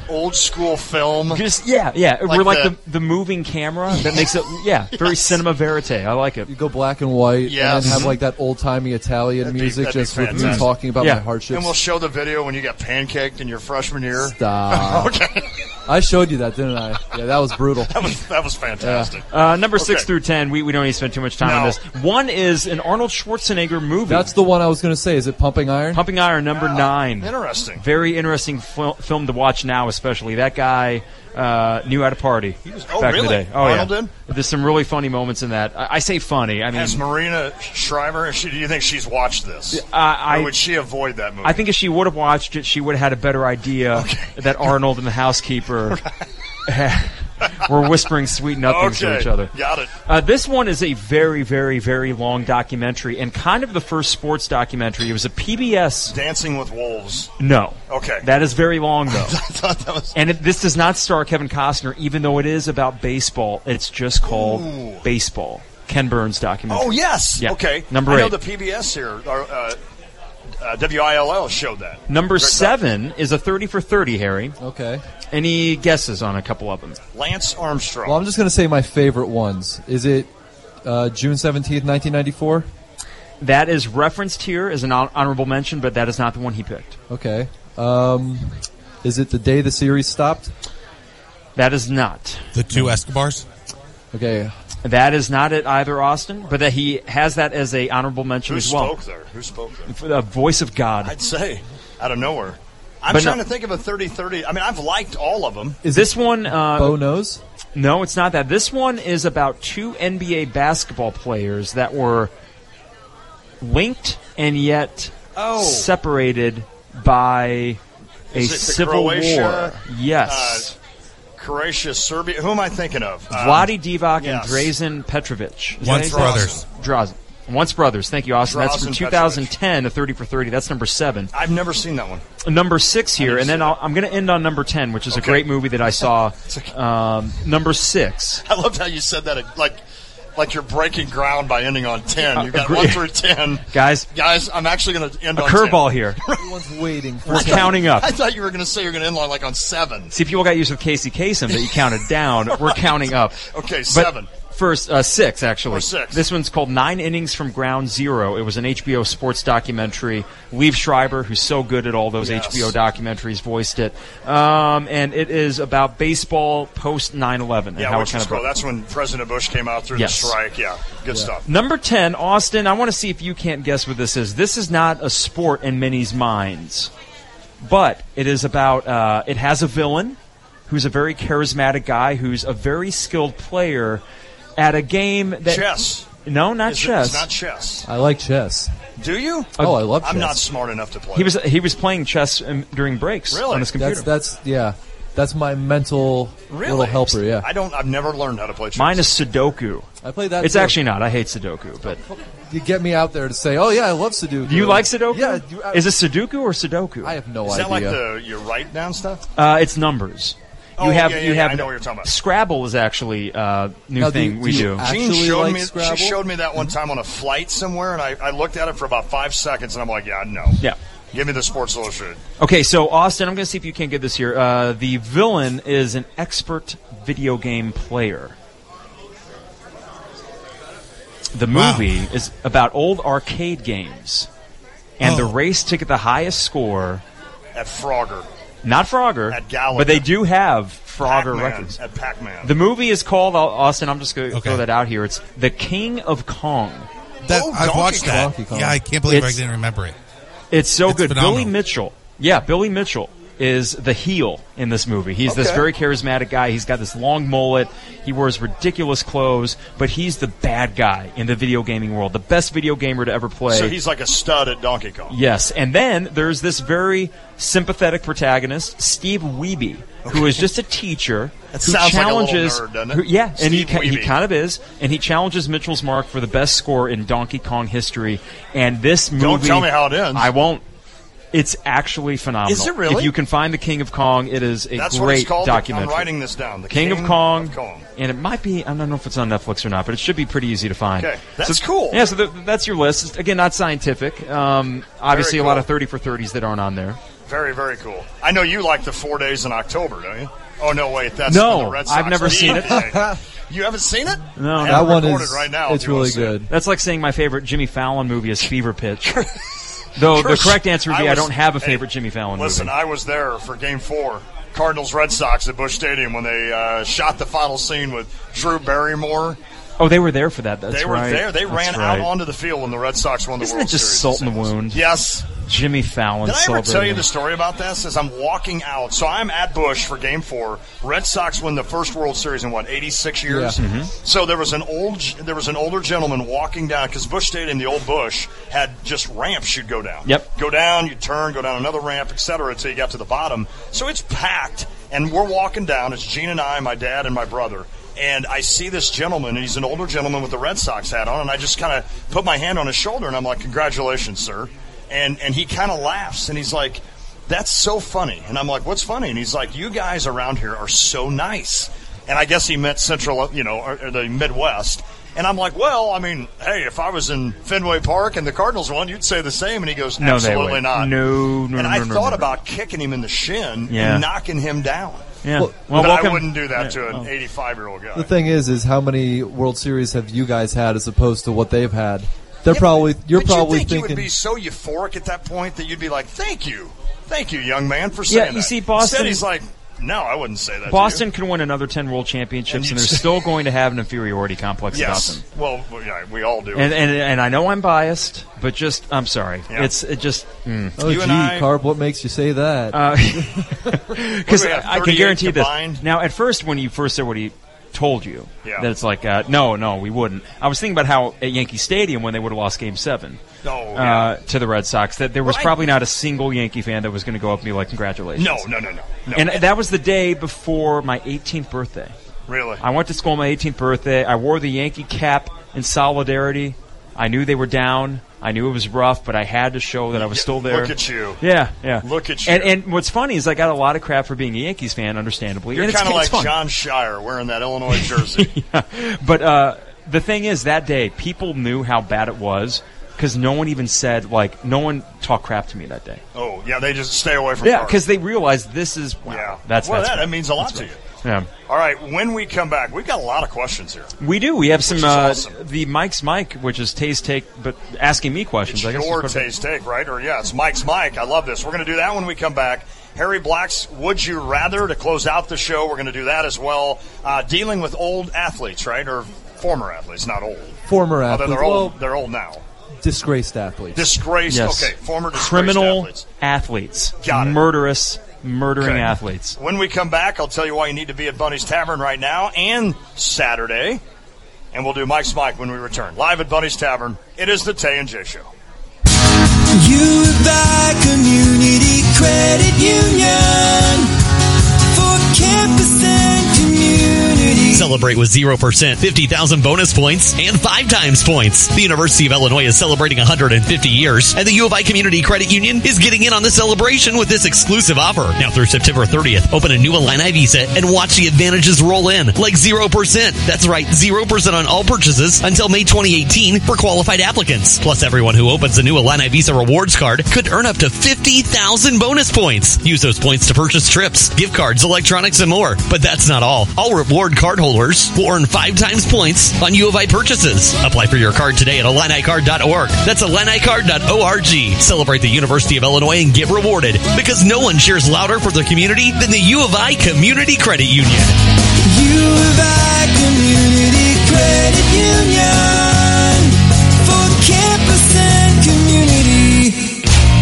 old school film. Just we're the moving camera that makes it very cinema verite. I like it. You go black and white, and then have that old timey Italian music, just with me talking about my hardships. And we'll show the video when you got pancaked in your freshman year. Stop. Okay. I showed you that, didn't I? Yeah, that was brutal. That was fantastic. Number 6 through 10, we don't need to spend too much time on this. 1 is an Arnold Schwarzenegger movie. That's the one I was going to say. Is it Pumping Iron? Pumping Iron, number 9. Interesting. Very interesting film to watch now, especially. That guy knew how to party back in the day. Oh, Arnold yeah. did? There's some really funny moments in that. I say funny. I mean, Has Marina Shriver, do you think she's watched this? Or would she avoid that movie? I think if she would have watched it, she would have had a better idea that Arnold and the housekeeper we're whispering sweet nothings to each other. Got it. This one is a very, very, very long documentary, and kind of the first sports documentary. It was a PBS. Dancing with Wolves. No. Okay. That is very long, though. I thought that was. And this does not star Kevin Costner, even though it is about baseball. It's just called Baseball. Ken Burns documentary. Oh, yes. Yeah. Okay. Number 8. I eight. know the PBS here. WILL showed that. Number 7 is a 30 for 30, Harry. Okay. Any guesses on a couple of them? Lance Armstrong. Well, I'm just going to say my favorite ones. Is it June 17th, 1994? That is referenced here as an honorable mention, but that is not the one he picked. Okay. Is it the day the series stopped? That is not. The 2 Escobars? Okay. That is not it either, Austin, but that he has that as a honorable mention as well. Who spoke there? The voice of God. I'd say, out of nowhere. I'm But trying no. to think of a 30-30. I mean, I've liked all of them. Is this one... Bo knows? No, it's not that. This one is about 2 NBA basketball players that were linked and yet separated by a Is it the civil Croatia, war. Yes. Croatia, Serbia. Who am I thinking of? Vlade Divac yes. and Drazen Petrovic. Is Once that brothers. Drazen. Once brothers. Thank you, Austin. That's from Drazen 2010, a 30 for 30. That's number 7. I've never seen that one. Number 6 here, and then I'm going to end on number 10, which is a great movie that I saw. Number 6. I loved how you said that, like you're breaking ground by ending on 10. You've got agree. 1 through 10. Guys, I'm actually going to end a on 10. curveball here. Everyone's waiting for We're counting up. I thought you were going to say you're going to end like on 7. See, people got used with Casey Kasem that you counted down. We're counting up. Okay, 7. First, 6, actually. Or 6. This one's called 9 Innings from Ground Zero. It was an HBO sports documentary. Liev Schreiber, who's so good at all those HBO documentaries, voiced it. And it is about baseball post 9/11. And Yeah, how which it was kind of cool. That's when President Bush came out through Yes. the strike. Yeah, good stuff. Number 10, Austin, I want to see if you can't guess what this is. This is not a sport in many's minds, but it is about, it has a villain who's a very charismatic guy who's a very skilled player at a game that... Chess. No, not chess. It's not chess. I like chess. Do you? Oh, I love chess. I'm not smart enough to play. He was playing chess during breaks on his computer. That's my mental little helper. Yeah, I've never learned how to play chess. Mine is Sudoku. I play that. It's too. actually not. I hate Sudoku, but you get me out there to say, "Oh yeah, I love Sudoku." Do you like Sudoku? Yeah. Is it Sudoku or Sudoku? I have no Is idea. that like you write down stuff? It's numbers. You have. I know what you're talking about. Scrabble is actually a new thing we do. Jean showed me. Scrabble? She showed me that one time on a flight somewhere, and I looked at it for about 5 seconds, and I'm like, yeah, no. Yeah. Give me the Sports Illustrated. Okay, so Austin, I'm going to see if you can get this here. The villain is an expert video game player. The movie is about old arcade games and the race to get the highest score. At Frogger. Not Frogger. At Galaga. But they do have Frogger Pac-Man. records. At Pac-Man. The movie is called, Austin, I'm just going to throw that out here. It's The King of Kong. I've watched that. Yeah, I can't believe I didn't remember it. It's so good. Phenomenal. Billy Mitchell. Yeah, Billy Mitchell is the heel in this movie. He's this very charismatic guy. He's got this long mullet. He wears ridiculous clothes, but he's the bad guy in the video gaming world. The best video gamer to ever play. So he's like a stud at Donkey Kong. Yes, and then there's this very sympathetic protagonist, Steve Wiebe, who is just a teacher That who sounds challenges. like a little nerd, doesn't it? Yeah, and he Steve Wiebe. kind of is, and he challenges Mitchell's mark for the best score in Donkey Kong history. And this movie, Don't tell me how it ends. I won't. It's actually phenomenal. Is it really? If you can find The King of Kong, it is a That's what great it's called. documentary. I'm writing this down. The King of Kong, of Kong. and it might be. I don't know if it's on Netflix or not, but it should be pretty easy to find. Okay, that's cool. Yeah, so that's your list. Again, not scientific. Obviously, Very a lot cool. of 30 for 30s that aren't on there. Very, very cool. I know you like the 4 days in October, don't you? Oh, no, wait. That's No, when the Red Sox I've never lead. seen it. You haven't seen it? No, I that have it one recorded is. right now. It's if you wanna really see it. good. That's like saying my favorite Jimmy Fallon movie is Fever Pitch. Though the correct answer would be I don't have a favorite Jimmy Fallon Listen, movie. I was there for Game 4, Cardinals-Red Sox at Busch Stadium when they shot the final scene with Drew Barrymore. Oh, they were there for that. That's They were right. there. They That's ran right. out onto the field when the Red Sox won the Isn't World it just Series. salt in the wound? Yes. Jimmy Fallon. Did I ever tell you celebrating. the story about this? As I'm walking out, so I'm at Busch for Game 4. Red Sox win the first World Series in 86 years. Yeah. Mm-hmm. So there was an older gentleman walking down because Busch Stadium, the old Busch, had just ramps you'd go down. Yep. Go down, you turn, go down another ramp, etc. until you got to the bottom. So it's packed. And we're walking down. It's Gene and I, my dad, and my brother. And I see this gentleman, and he's an older gentleman with the Red Sox hat on, and I just kind of put my hand on his shoulder, and I'm like, congratulations, sir. And he kind of laughs, and he's like, that's so funny. And I'm like, what's funny? And he's like, you guys around here are so nice. And I guess he meant Central, or the Midwest. And I'm like, well, I mean, hey, if I was in Fenway Park and the Cardinals won, you'd say the same. And he goes, absolutely not. No. And I thought about kicking him in the shin and knocking him down. Yeah. But I wouldn't do that to an 85-year-old guy. The thing is how many World Series have you guys had as opposed to what they've had? You're probably thinking you would be so euphoric at that point that you'd be like, thank you, young man, for saying that. Yeah, you see, Boston. Instead, he's like, no, I wouldn't say that. Boston can win another 10 World Championships, and they're still going to have an inferiority complex about them. Well, yeah, we all do. And I know I'm biased, but I'm sorry. Yeah. Oh, gee, Carb, what makes you say that? Because I can guarantee this. Now, at first, when you first said what he told you, that it's like, no, we wouldn't. I was thinking about how at Yankee Stadium, when they would have lost Game 7 to the Red Sox, that there was probably not a single Yankee fan that was going to go up and be like, congratulations. No. And that was the day before my 18th birthday. Really? I went to school on my 18th birthday. I wore the Yankee cap in solidarity. I knew they were down. I knew it was rough, but I had to show that I was still there. Look at you. Yeah. Look at you. And what's funny is I got a lot of crap for being a Yankees fan, understandably. You're kind of like John Shire wearing that Illinois jersey. But the thing is, that day, people knew how bad it was because no one even said, no one talked crap to me that day. Oh, yeah, they just stay away from Yeah, because they realized this is, that means a lot to you. Yeah. All right, when we come back, we've got a lot of questions here. We do. We have some, awesome. the Mike's Mike, which is Tay's Take, but asking me questions. It's your Tay's Take, right? Or, it's Mike's Mike. I love this. We're going to do that when we come back. Harry Black's Would You Rather to close out the show. We're going to do that as well. Dealing with old athletes, right? Or former athletes, not old. Former athletes. They're old now. Disgraced athletes. Yes. Okay, former disgraced criminal athletes. Got it. Murdering athletes. When we come back, I'll tell you why you need to be at Bunny's Tavern right now and Saturday. And we'll do Mike's Mike when we return. Live at Bunny's Tavern. It is the Tay and J Show. UVI Community Credit Union for campus and community. Celebrate with 0%, 50,000 bonus points, and 5 times points. The University of Illinois is celebrating 150 years, and the U of I Community Credit Union is getting in on the celebration with this exclusive offer. Now through September 30th, open a new Illini Visa and watch the advantages roll in, like 0%. That's right, 0% on all purchases until May 2018 for qualified applicants. Plus, everyone who opens a new Illini Visa rewards card could earn up to 50,000 bonus points. Use those points to purchase trips, gift cards, electronics, and more. But that's not all. All reward cardholders will earn 5 times points on U of I purchases. Apply for your card today at IlliniCard.org. That's IlliniCard.org. Celebrate the University of Illinois and get rewarded, because no one cheers louder for the community than the U of I Community Credit Union. U of I Community Credit Union for campus and community.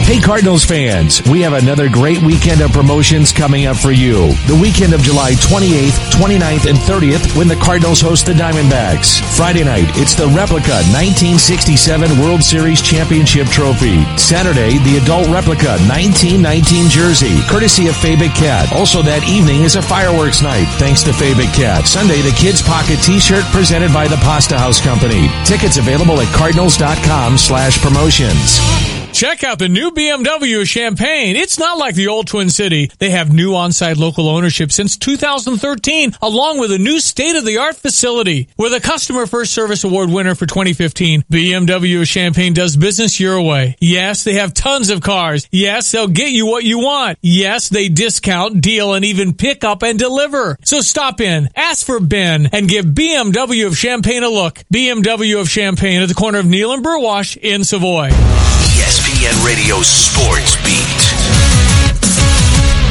Hey Cardinals fans, we have another great weekend of promotions coming up for you. The weekend of July 28th, 29th, and 30th when the Cardinals host the Diamondbacks. Friday night, it's the replica 1967 World Series Championship Trophy. Saturday, the adult replica 1919 jersey, courtesy of Fabic Cat. Also that evening is a fireworks night, thanks to Fabic Cat. Sunday, the Kids Pocket T-shirt presented by the Pasta House Company. Tickets available at cardinals.com/promotions. Check out the new BMW of Champaign. It's not like the old Twin City. They have new on-site local ownership since 2013, along with a new state-of-the-art facility. With a Customer First Service Award winner for 2015, BMW of Champaign does business your way. Yes, they have tons of cars. Yes, they'll get you what you want. Yes, they discount, deal, and even pick up and deliver. So stop in, ask for Ben, and give BMW of Champaign a look. BMW of Champaign at the corner of Neal and Burwash in Savoy. ESPN Radio Sports Beat.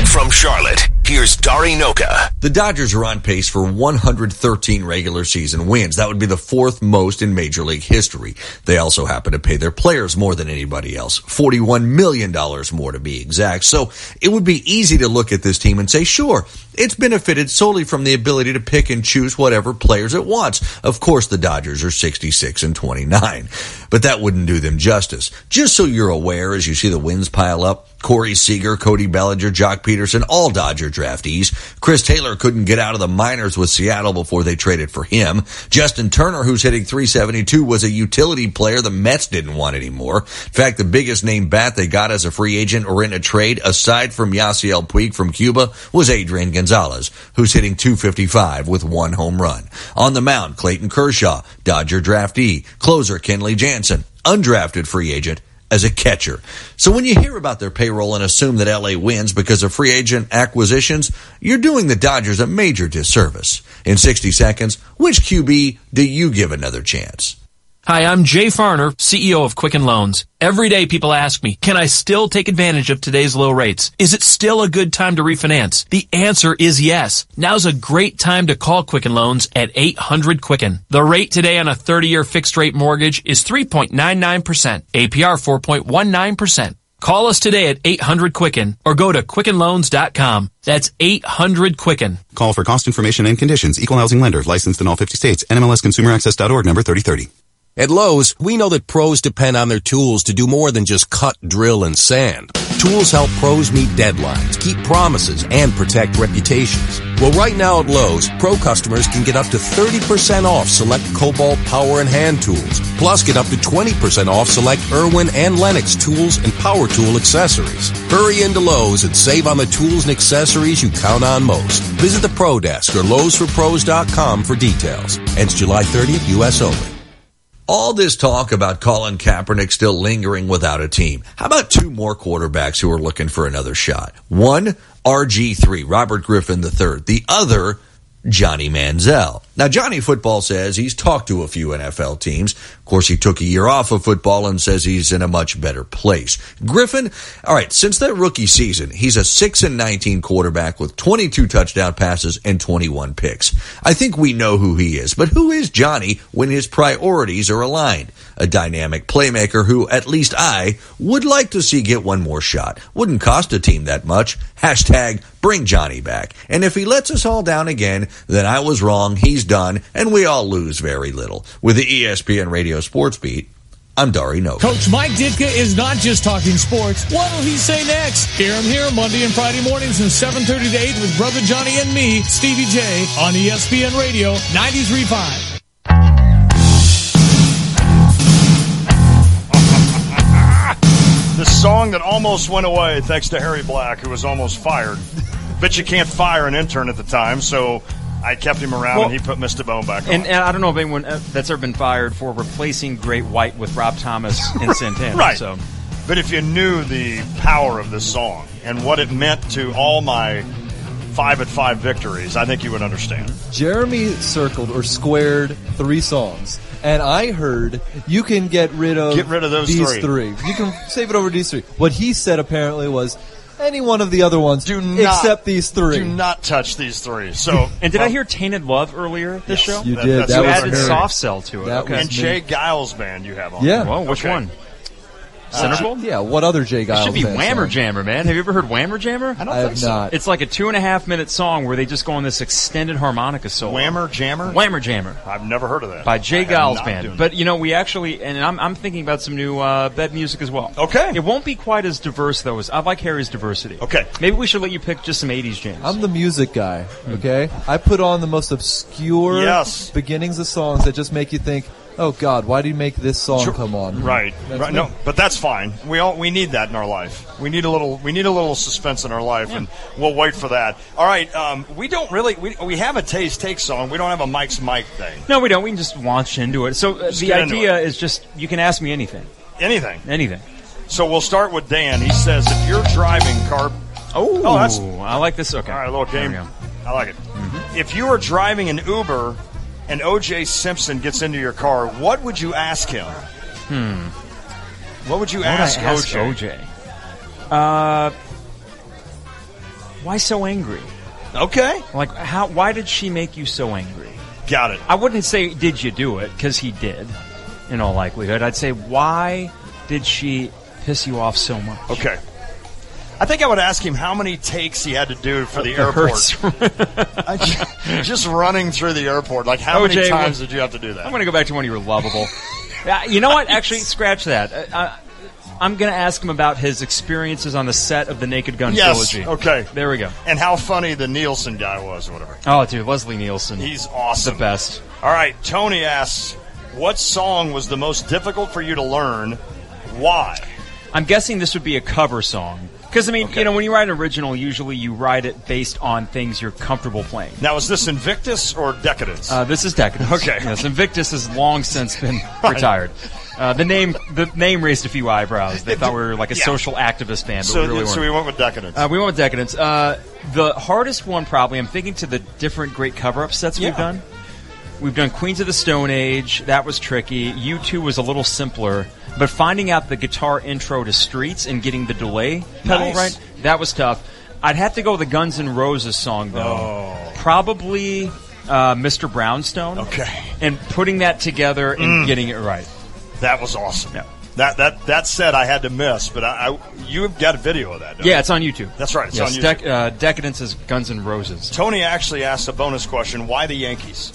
From Charlotte, here's Dari Noka. The Dodgers are on pace for 113 regular season wins. That would be the 4th most in Major League history. They also happen to pay their players more than anybody else, $41 million more to be exact. So it would be easy to look at this team and say, sure, it's benefited solely from the ability to pick and choose whatever players it wants. Of course, the Dodgers are 66-29, but that wouldn't do them justice. Just so you're aware, as you see the wins pile up, Corey Seager, Cody Bellinger, Jock Peterson, all Dodger draftees. Chris Taylor couldn't get out of the minors with Seattle before they traded for him. Justin Turner, who's hitting .372, was a utility player the Mets didn't want anymore. In fact, the biggest name bat they got as a free agent or in a trade, aside from Yasiel Puig from Cuba, was Adrian Gonzalez, who's hitting .255 with 1 home run. On the mound, Clayton Kershaw, Dodger draftee. Closer, Kenley Jansen, undrafted free agent, as a catcher. So when you hear about their payroll and assume that LA wins because of free agent acquisitions, you're doing the Dodgers a major disservice. In 60 seconds, which QB do you give another chance? Hi, I'm Jay Farner, CEO of Quicken Loans. Every day people ask me, can I still take advantage of today's low rates? Is it still a good time to refinance? The answer is yes. Now's a great time to call Quicken Loans at 800-QUICKEN. The rate today on a 30-year fixed-rate mortgage is 3.99%, APR 4.19%. Call us today at 800-QUICKEN or go to QuickenLoans.com. That's 800-QUICKEN. Call for cost information and conditions. Equal housing lender. Licensed in all 50 states. NMLSConsumerAccess.org number 3030. At Lowe's, we know that pros depend on their tools to do more than just cut, drill, and sand. Tools help pros meet deadlines, keep promises, and protect reputations. Well, right now at Lowe's, pro customers can get up to 30% off select Cobalt power and hand tools. Plus, get up to 20% off select Irwin and Lennox tools and power tool accessories. Hurry into Lowe's and save on the tools and accessories you count on most. Visit the Pro Desk or LowesForPros.com for details. Ends July 30th, U.S. only. All this talk about Colin Kaepernick still lingering without a team. How about 2 more quarterbacks who are looking for another shot? One, RG3, Robert Griffin III. The other, Johnny Manziel. Now, Johnny Football says he's talked to a few NFL teams. Of course, he took a year off of football and says he's in a much better place. Griffin, all right, since that rookie season, he's a 6-19 quarterback with 22 touchdown passes and 21 picks. I think we know who he is, but who is Johnny when his priorities are aligned? A dynamic playmaker who, at least I, would like to see get one more shot. Wouldn't cost a team that much. Hashtag bring Johnny back. And if he lets us all down again, then I was wrong, he's done, and we all lose very little. With the ESPN Radio Sports Beat, I'm Dari Noka. Coach Mike Ditka is not just talking sports. What'll he say next? Hear him here Monday and Friday mornings from 7:30 to 8 with Brother Johnny and me, Stevie J, on ESPN Radio 93.5. The song that almost went away thanks to Harry Black, who was almost fired. But you can't fire an intern at the time, so I kept him around, and he put Mr. Bone back on. And I don't know of anyone that's ever been fired for replacing Great White with Rob Thomas and Santana. Right. So. But if you knew the power of this song and what it meant to all my 5-at-5 victories, I think you would understand. Jeremy circled or squared 3 songs. And I heard you can get rid of those these three. You can save it over these 3. What he said apparently was any one of the other ones except these 3. Do not touch these 3. So, and did I hear Tainted Love earlier this show? You did. You added Soft Cell to it. Okay. And Jay Giles Band you have on. Yeah. Well, which one? Centerfold? Yeah, what other Jay Giles? It should be band Whammer song? Jammer, man. Have you ever heard Whammer Jammer? I have not. It's like a 2.5-minute song where they just go on this extended harmonica solo. Whammer Jammer? Whammer Jammer. I've never heard of that. By Jay Giles Band. But, you know, we actually, and I'm thinking about some new bed music as well. Okay. It won't be quite as diverse, though, as I like Harry's diversity. Okay. Maybe we should let you pick just some 80s jams. I'm the music guy, okay? I put on the most obscure beginnings of songs that just make you think, oh God, why did he make this song come on? Right. No, but that's fine. We need that in our life. We need a little suspense in our life, and we'll wait for that. All right. We don't really we have a Taste Take song. We don't have a Mike's Mike thing. No, we don't. We can just launch into it. So the idea is just you can ask me anything. Anything. So we'll start with Dan. He says if you're driving I like this. Okay. All right, a little game. I like it. Mm-hmm. If you are driving an Uber and O.J. Simpson gets into your car, what would you ask him? What would you ask O.J.? Why so angry? Okay. Like, why did she make you so angry? Got it. I wouldn't say, did you do it? Because he did, in all likelihood. I'd say, why did she piss you off so much? Okay. I think I would ask him how many takes he had to do for the airport. Just running through the airport. Like, how many times did you have to do that? I'm going to go back to when you were lovable. You know what? Actually, scratch that. I'm going to ask him about his experiences on the set of the Naked Gun trilogy. Okay. There we go. And how funny the Nielsen guy was or whatever. Oh, dude, Leslie Nielsen. He's awesome. The best. All right, Tony asks, what song was the most difficult for you to learn? Why? I'm guessing this would be a cover song. Because, I mean, you know, when you write an original, usually you write it based on things you're comfortable playing. Now, is this Invictus or Decadence? This is Decadence. Okay. Yes, Invictus has long since been retired. The name raised a few eyebrows. They thought we were like a social activist band, but we really weren't. So we went with Decadence. We went with Decadence. The hardest one, probably, I'm thinking to the different great cover-up sets we've done. We've done Queens of the Stone Age. That was tricky. U2 was a little simpler. But finding out the guitar intro to Streets and getting the delay pedal right, that was tough. I'd have to go with the Guns N' Roses song, though. Probably Mr. Brownstone. Okay. And putting that together and getting it right. That was awesome. Yeah. That set I had to miss, but you've got a video of that, don't you? Yeah, it's on YouTube. That's right. It's on YouTube. Decadence is Guns N' Roses. Tony actually asked a bonus question, why the Yankees?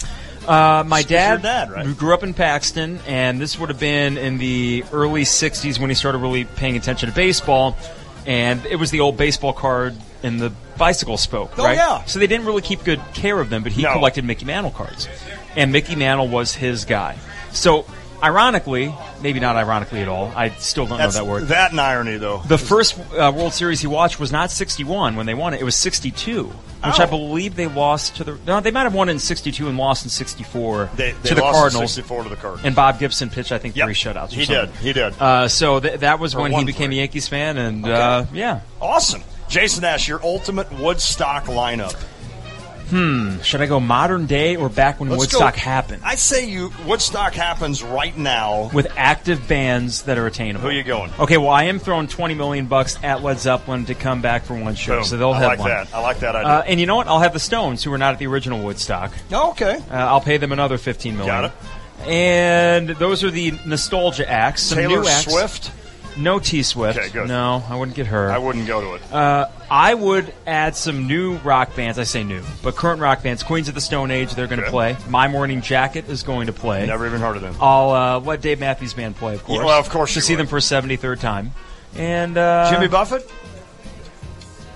My dad, right? grew up in Paxton, and this would have been in the early 60s when he started really paying attention to baseball, and it was the old baseball card in the bicycle spoke, right? Yeah. So they didn't really keep good care of them, but he collected Mickey Mantle cards, and Mickey Mantle was his guy. So, ironically, maybe not ironically at all, I still don't know that word. That and irony, though. The first World Series he watched was not 61 when they won it, it was 62. Which I believe they lost to the... No, they might have won it in 62 and lost in 64 to the lost Cardinals. In 64 to the Cardinals. And Bob Gibson pitched, I think, 3 shutouts. He did. So that was when he became a Yankees fan, and yeah. Awesome. Jason Ash, your ultimate Woodstock lineup. Should I go modern day or back when Woodstock happened? I say Woodstock happens right now. With active bands that are attainable. Who are you going? Okay, well, I am throwing $20 million at Led Zeppelin to come back for one show. Boom. So they'll have one. I like that idea. And you know what? I'll have the Stones, who were not at the original Woodstock. Oh, okay. I'll pay them another $15 million. Got it. And those are the nostalgia acts. Some Taylor new acts. Swift? No T-Swift. Okay, good. No, I wouldn't get her. I wouldn't go to it. I would add some new rock bands. I say new, but current rock bands. Queens of the Stone Age, they're going to play. My Morning Jacket is going to play. Never even heard of them. I'll let Dave Matthews Band play, of course. Yeah, well, of course to see them for a 73rd time. And Jimmy Buffett?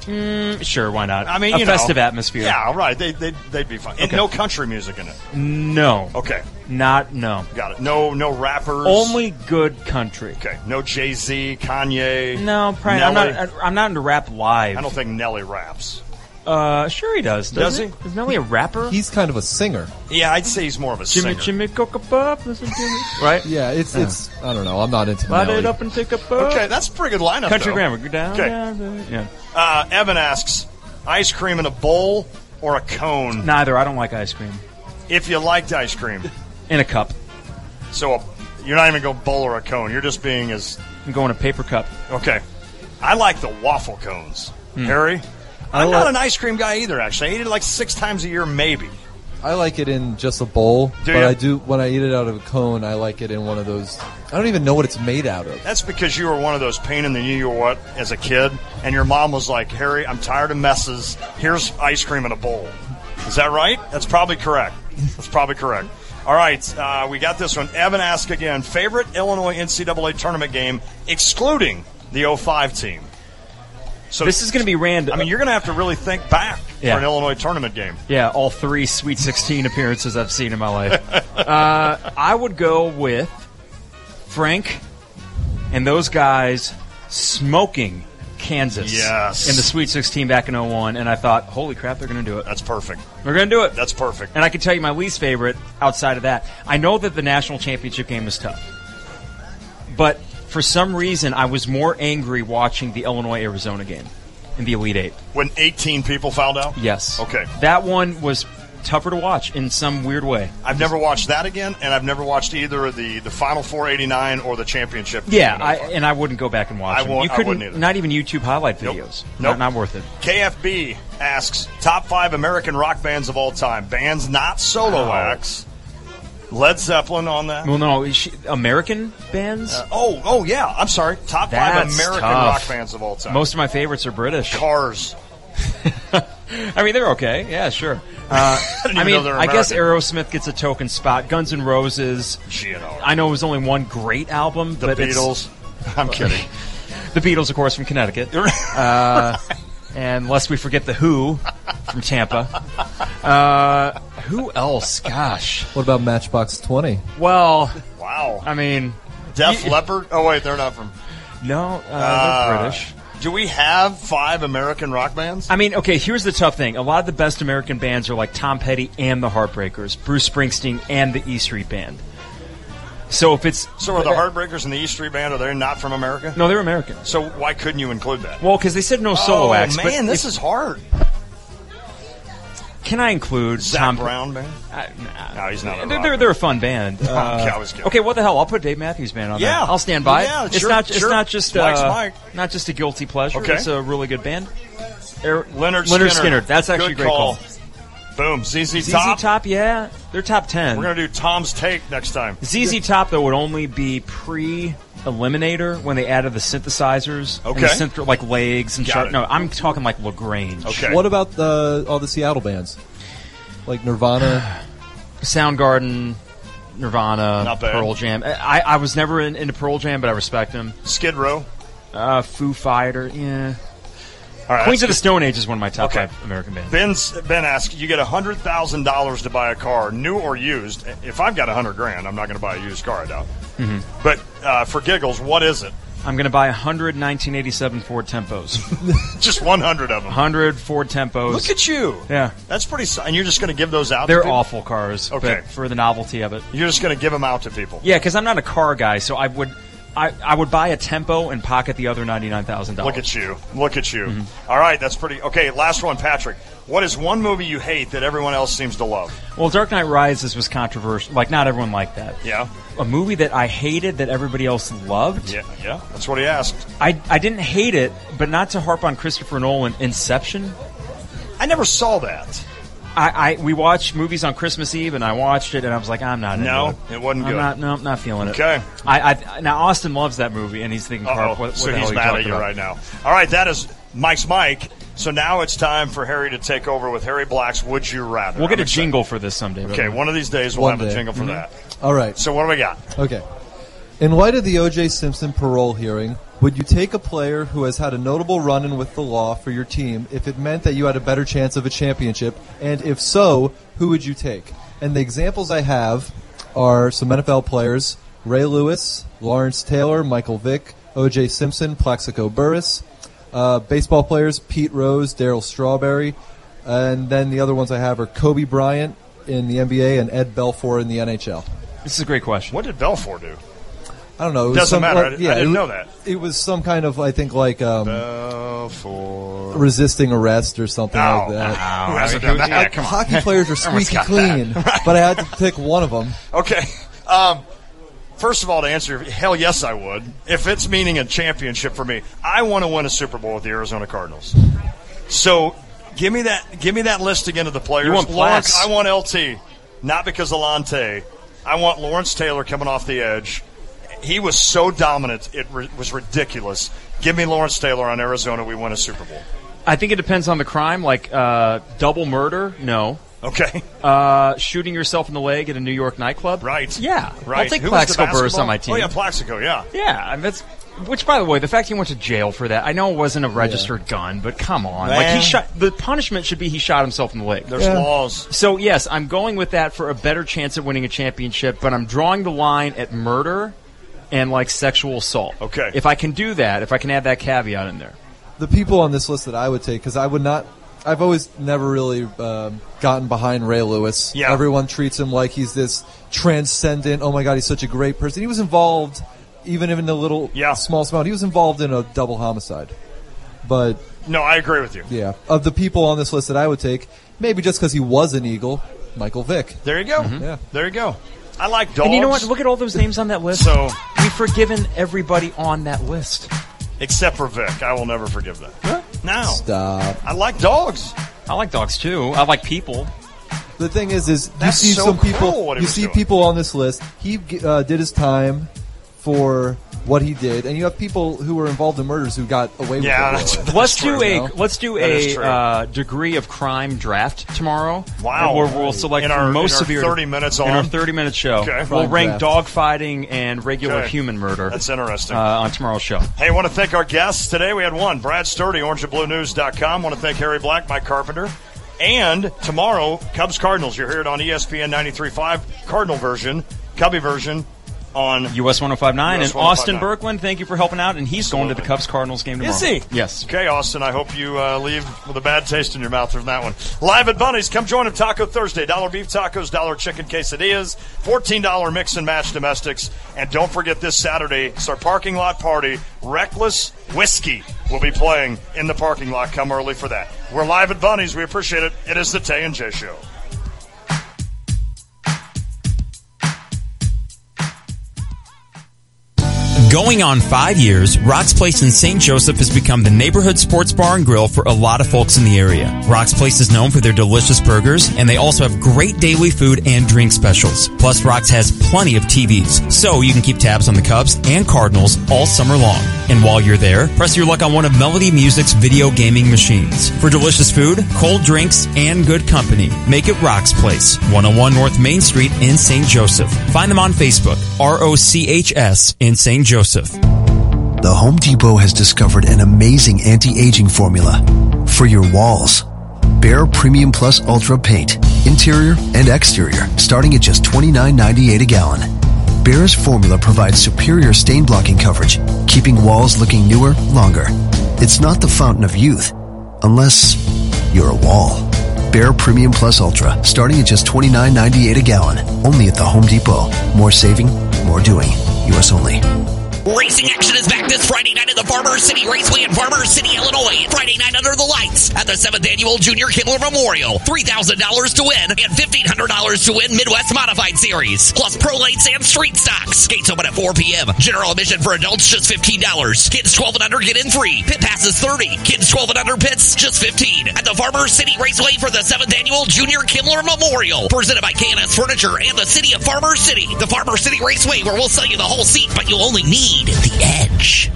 Sure, why not? I mean, a festive atmosphere. Yeah, all right. They'd be fun. And no country music in it. No. Okay. No. Got it. No rappers. Only good country. Okay. No Jay-Z, Kanye. No, probably. I'm not into rap live. I don't think Nelly raps. Sure he does. Does he? Is Nelly a rapper? He's kind of a singer. Yeah, I'd say he's more of a singer. Jimmy Coca Pop, listen to me. Right? Yeah, it's I don't know. I'm not into Light Nelly. it up and take a puff. Okay, that's a pretty good lineup. Country though. grammar. Go down. Okay. Yeah. Evan asks, ice cream in a bowl or a cone? Neither. I don't like ice cream. If you liked ice cream. In a cup. So you're not even going bowl or a cone. You're just being as... I'm going a paper cup. Okay. I like the waffle cones. Harry? I'm not an ice cream guy either, actually. I eat it like 6 times a year, maybe. I like it in just a bowl, I do when I eat it out of a cone, I like it in one of those. I don't even know what it's made out of. That's because you were one of those pain in the you-know-what as a kid, and your mom was like, Harry, I'm tired of messes. Here's ice cream in a bowl. Is that right? That's probably correct. All right, we got this one. Evan asked again, favorite Illinois NCAA tournament game, excluding the 05 team. So this is going to be random. I mean, you're going to have to really think back for an Illinois tournament game. Yeah, all 3 Sweet 16 appearances I've seen in my life. I would go with Frank and those guys smoking Kansas in the Sweet 16 back in 01, and I thought, holy crap, they're going to do it. That's perfect. They're going to do it. That's perfect. And I can tell you my least favorite outside of that. I know that the national championship game is tough, but for some reason, I was more angry watching the Illinois-Arizona game in the Elite Eight. When 18 people fouled out? Yes. Okay. That one was tougher to watch in some weird way. I've never watched that again, and I've never watched either of the Final Four 89 or the championship. Yeah, I wouldn't go back and watch them. You couldn't, I wouldn't either. Not even YouTube highlight videos. Nope. Not worth it. KFB asks, top 5 American rock bands of all time. Bands not solo acts. Led Zeppelin on that? Well, no, American bands? Yeah. I'm sorry. Top 5 American rock bands of all time. Most of my favorites are British. Cars. I mean, they're okay. Yeah, sure. I guess Aerosmith gets a token spot. Guns N' Roses. You know. I know it was only one great album. The but Beatles. I'm kidding. The Beatles, of course, from Connecticut. And lest we forget the Who from Tampa. Who else? Gosh. What about Matchbox 20? Well, wow. I mean, Def Leppard? Oh, wait, they're not from... No, they're British. Do we have 5 American rock bands? I mean, okay, here's the tough thing. A lot of the best American bands are like Tom Petty and the Heartbreakers, Bruce Springsteen and the E Street Band. So if it's... So are the Heartbreakers and the E Street Band, are they not from America? No, they're American. So why couldn't you include that? Well, because they said no solo acts. Man, this is hard. Can I include Zach Tom Brown band? No, he's not a rock. They're a fun band. Okay, I was kidding. Okay, what the hell? I'll put Dave Matthews Band on Yeah. that. I'll stand by. Yeah, it's sure, not just Mike's Mike. not just a guilty pleasure. Okay. It's a really good band. Leonard Skinner. That's actually a great call. Boom. ZZ ZZ Top. Top, yeah. They're top 10. We're going to do Tom's Take next time. ZZ Top, though, would only be pre-Eliminator when they added the synthesizers. Okay. And the synth, like Legs and Got Sharp. it. No, I'm talking like LaGrange. Okay. What about all the Seattle bands? Like Nirvana? Soundgarden, Nirvana, Not bad. Pearl Jam. I was never into Pearl Jam, but I respect them. Skid Row. Foo Fighter, yeah. All right, Queens of the Stone Age is one of my top 5 American bands. Ben asks, you get $100,000 to buy a car, new or used. If I've got $100,000, I'm not going to buy a used car, I doubt. Mm-hmm. But for giggles, what is it? I'm going to buy 100 1987 Ford Tempos. Just 100 of them. 100 Ford Tempos. Look at you. Yeah. That's pretty... And you're just going to give those out They're to people? awful cars, Okay. but for the novelty of it. You're just going to give them out to people? Yeah, because I'm not a car guy, so I would buy a Tempo and pocket the other $99,000. Look at you. Look at you. Mm-hmm. All right, that's pretty... Okay, last one, Patrick. What is one movie you hate that everyone else seems to love? Well, Dark Knight Rises was controversial. Like, not everyone liked that. Yeah. A movie that I hated that everybody else loved? Yeah, that's what he asked. I didn't hate it, but not to harp on Christopher Nolan, Inception. I never saw that. We watched movies on Christmas Eve, and I watched it, and I was like, I'm not into it. It wasn't good. I'm not feeling it. Okay. Now, Austin loves that movie, and he's thinking, Carp, what so the hell he's are you mad talking at you about? right now. All right, that is Mike's Mike. So now it's time for Harry to take over with Harry Black's Would You Rather. We'll get a jingle for this someday. Okay, one of these days we'll have a jingle for that. All right. So what do we got? Okay. In light of the O.J. Simpson parole hearing, would you take a player who has had a notable run-in with the law for your team if it meant that you had a better chance of a championship? And if so, who would you take? And the examples I have are some NFL players: Ray Lewis, Lawrence Taylor, Michael Vick, O.J. Simpson, Plaxico Burress. Baseball players: Pete Rose, Darryl Strawberry. And then the other ones I have are Kobe Bryant in the NBA and Ed Belfour in the NHL. This is a great question. What did Belfour do? I don't know. It was Doesn't matter. Like, I didn't know that. It was some kind of, I think, like Belfour. resisting arrest or something like that. Who hasn't done that? Like, Come on. hockey players are Everyone's squeaky got clean, that. but I had to pick one of them. Okay. First of all, to answer, hell yes, I would. If it's meaning a championship for me, I want to win a Super Bowl with the Arizona Cardinals. So give me that list again of the players. You want Lawrence, Plax? I want LT, not because of Lante. I want Lawrence Taylor coming off the edge. He was so dominant, it was ridiculous. Give me Lawrence Taylor on Arizona. We win a Super Bowl. I think it depends on the crime. Like double murder, no. Okay. Shooting yourself in the leg at a New York nightclub? Right. Yeah. Right. I'll take Who was the Plaxico Burress basketball? on my team. Oh, yeah, Plaxico, yeah. Yeah, and that's... Which, by the way, the fact he went to jail for that, I know it wasn't a registered gun, but come on. Man. Like he shot. The punishment should be he shot himself in the leg. There's laws. So, yes, I'm going with that for a better chance at winning a championship, but I'm drawing the line at murder and, like, sexual assault. Okay. If I can do that, if I can add that caveat in there. The people on this list that I would take, because I would not... I've always never really gotten behind Ray Lewis. Yeah. Everyone treats him like he's this transcendent, oh my God, he's such a great person. He was involved, even in a little small amount, he was involved in a double homicide. But... No, I agree with you. Yeah. Of the people on this list that I would take, maybe just because he was an Eagle, Michael Vick. There you go. Mm-hmm. Yeah. There you go. I like dogs. And you know what? Look at all those names on that list. So we've forgiven everybody on that list. Except for Vic. I will never forgive that. Huh? No. Stop. I like dogs. I like dogs, too. I like people. The thing is That's you see so some cool people. what he You was see doing. people on this list. He did his time for what he did, and you have people who were involved in murders who got away with it. Let's do a degree of crime draft tomorrow. Wow. We'll select most severe 30 minutes in our 30-minute show. Okay. We'll rank dogfighting and regular human murder. That's interesting. On tomorrow's show. Hey, I want to thank our guests today. We had one, Brad Sturdy, orangeandbluenews.com. Want to thank Harry Black, Mike Carpenter. And tomorrow, Cubs Cardinals. You'll hear it on ESPN 93.5, Cardinal version, Cubby version on US 105.9. And 105.9. Austin Berkman, thank you for helping out. And he's going to the Cubs Cardinals game tomorrow. Is he? Yes. Okay, Austin, I hope you leave with a bad taste in your mouth from that one. Live at Bunny's. Come join him Taco Thursday. $1 beef tacos, $1 chicken quesadillas, $14 mix and match domestics. And don't forget this Saturday, it's our parking lot party. Reckless Whiskey will be playing in the parking lot. Come early for that. We're live at Bunny's. We appreciate it. It is the Tay and J Show. Going on 5 years, Rock's Place in St. Joseph has become the neighborhood sports bar and grill for a lot of folks in the area. Rock's Place is known for their delicious burgers, and they also have great daily food and drink specials. Plus, Rock's has plenty of TVs, so you can keep tabs on the Cubs and Cardinals all summer long. And while you're there, press your luck on one of Melody Music's video gaming machines. For delicious food, cold drinks, and good company, make it Rock's Place, 101 North Main Street in St. Joseph. Find them on Facebook, ROCHS in St. Joseph. The Home Depot has discovered an amazing anti-aging formula for your walls. Behr Premium Plus Ultra Paint, interior and exterior, starting at just $29.98 a gallon. Behr's formula provides superior stain blocking coverage, keeping walls looking newer longer. It's not the fountain of youth, unless you're a wall. Behr Premium Plus Ultra, starting at just $29.98 a gallon, only at the Home Depot. More saving, more doing. U.S. only. Racing action is back this Friday night at the Farmer City Raceway in Farmer City, Illinois. Friday night under the lights at the 7th Annual Junior Kimmler Memorial. $3,000 to win and $1,500 to win Midwest Modified Series. Plus pro lates and street stocks. Gates open at 4 p.m. General admission for adults just $15. Kids 12 and under get in free. Pit passes $30. Kids 12 and under pits just $15. At the Farmer City Raceway for the 7th Annual Junior Kimmler Memorial. Presented by K&S Furniture and the City of Farmer City. The Farmer City Raceway, where we'll sell you the whole seat, but you'll only need the edge.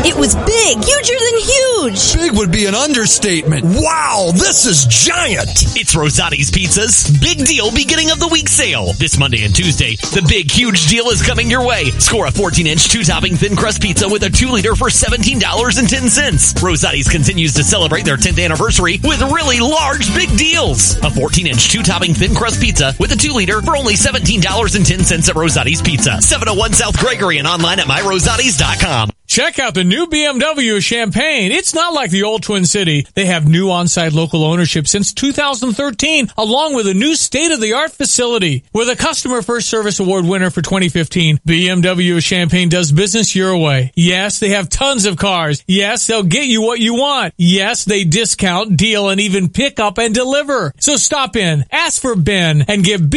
It was big, huger than huge. Big would be an understatement. Wow, this is giant. It's Rosati's Pizza's Big Deal Beginning of the Week sale. This Monday and Tuesday, the big, huge deal is coming your way. Score a 14-inch, 2-topping thin crust pizza with a 2-liter for $17.10. Rosati's continues to celebrate their 10th anniversary with really large, big deals. A 14-inch, 2-topping thin crust pizza with a 2-liter for only $17.10 at Rosati's Pizza. 701 South Gregory and online at myrosatis.com. Check out the new BMW of Champaign. It's not like the old Twin City. They have new on-site local ownership since 2013, along with a new state-of-the-art facility. With a Customer First Service Award winner for 2015, BMW of Champaign does business your way. Yes, they have tons of cars. Yes, they'll get you what you want. Yes, they discount, deal, and even pick up and deliver. So stop in, ask for Ben, and give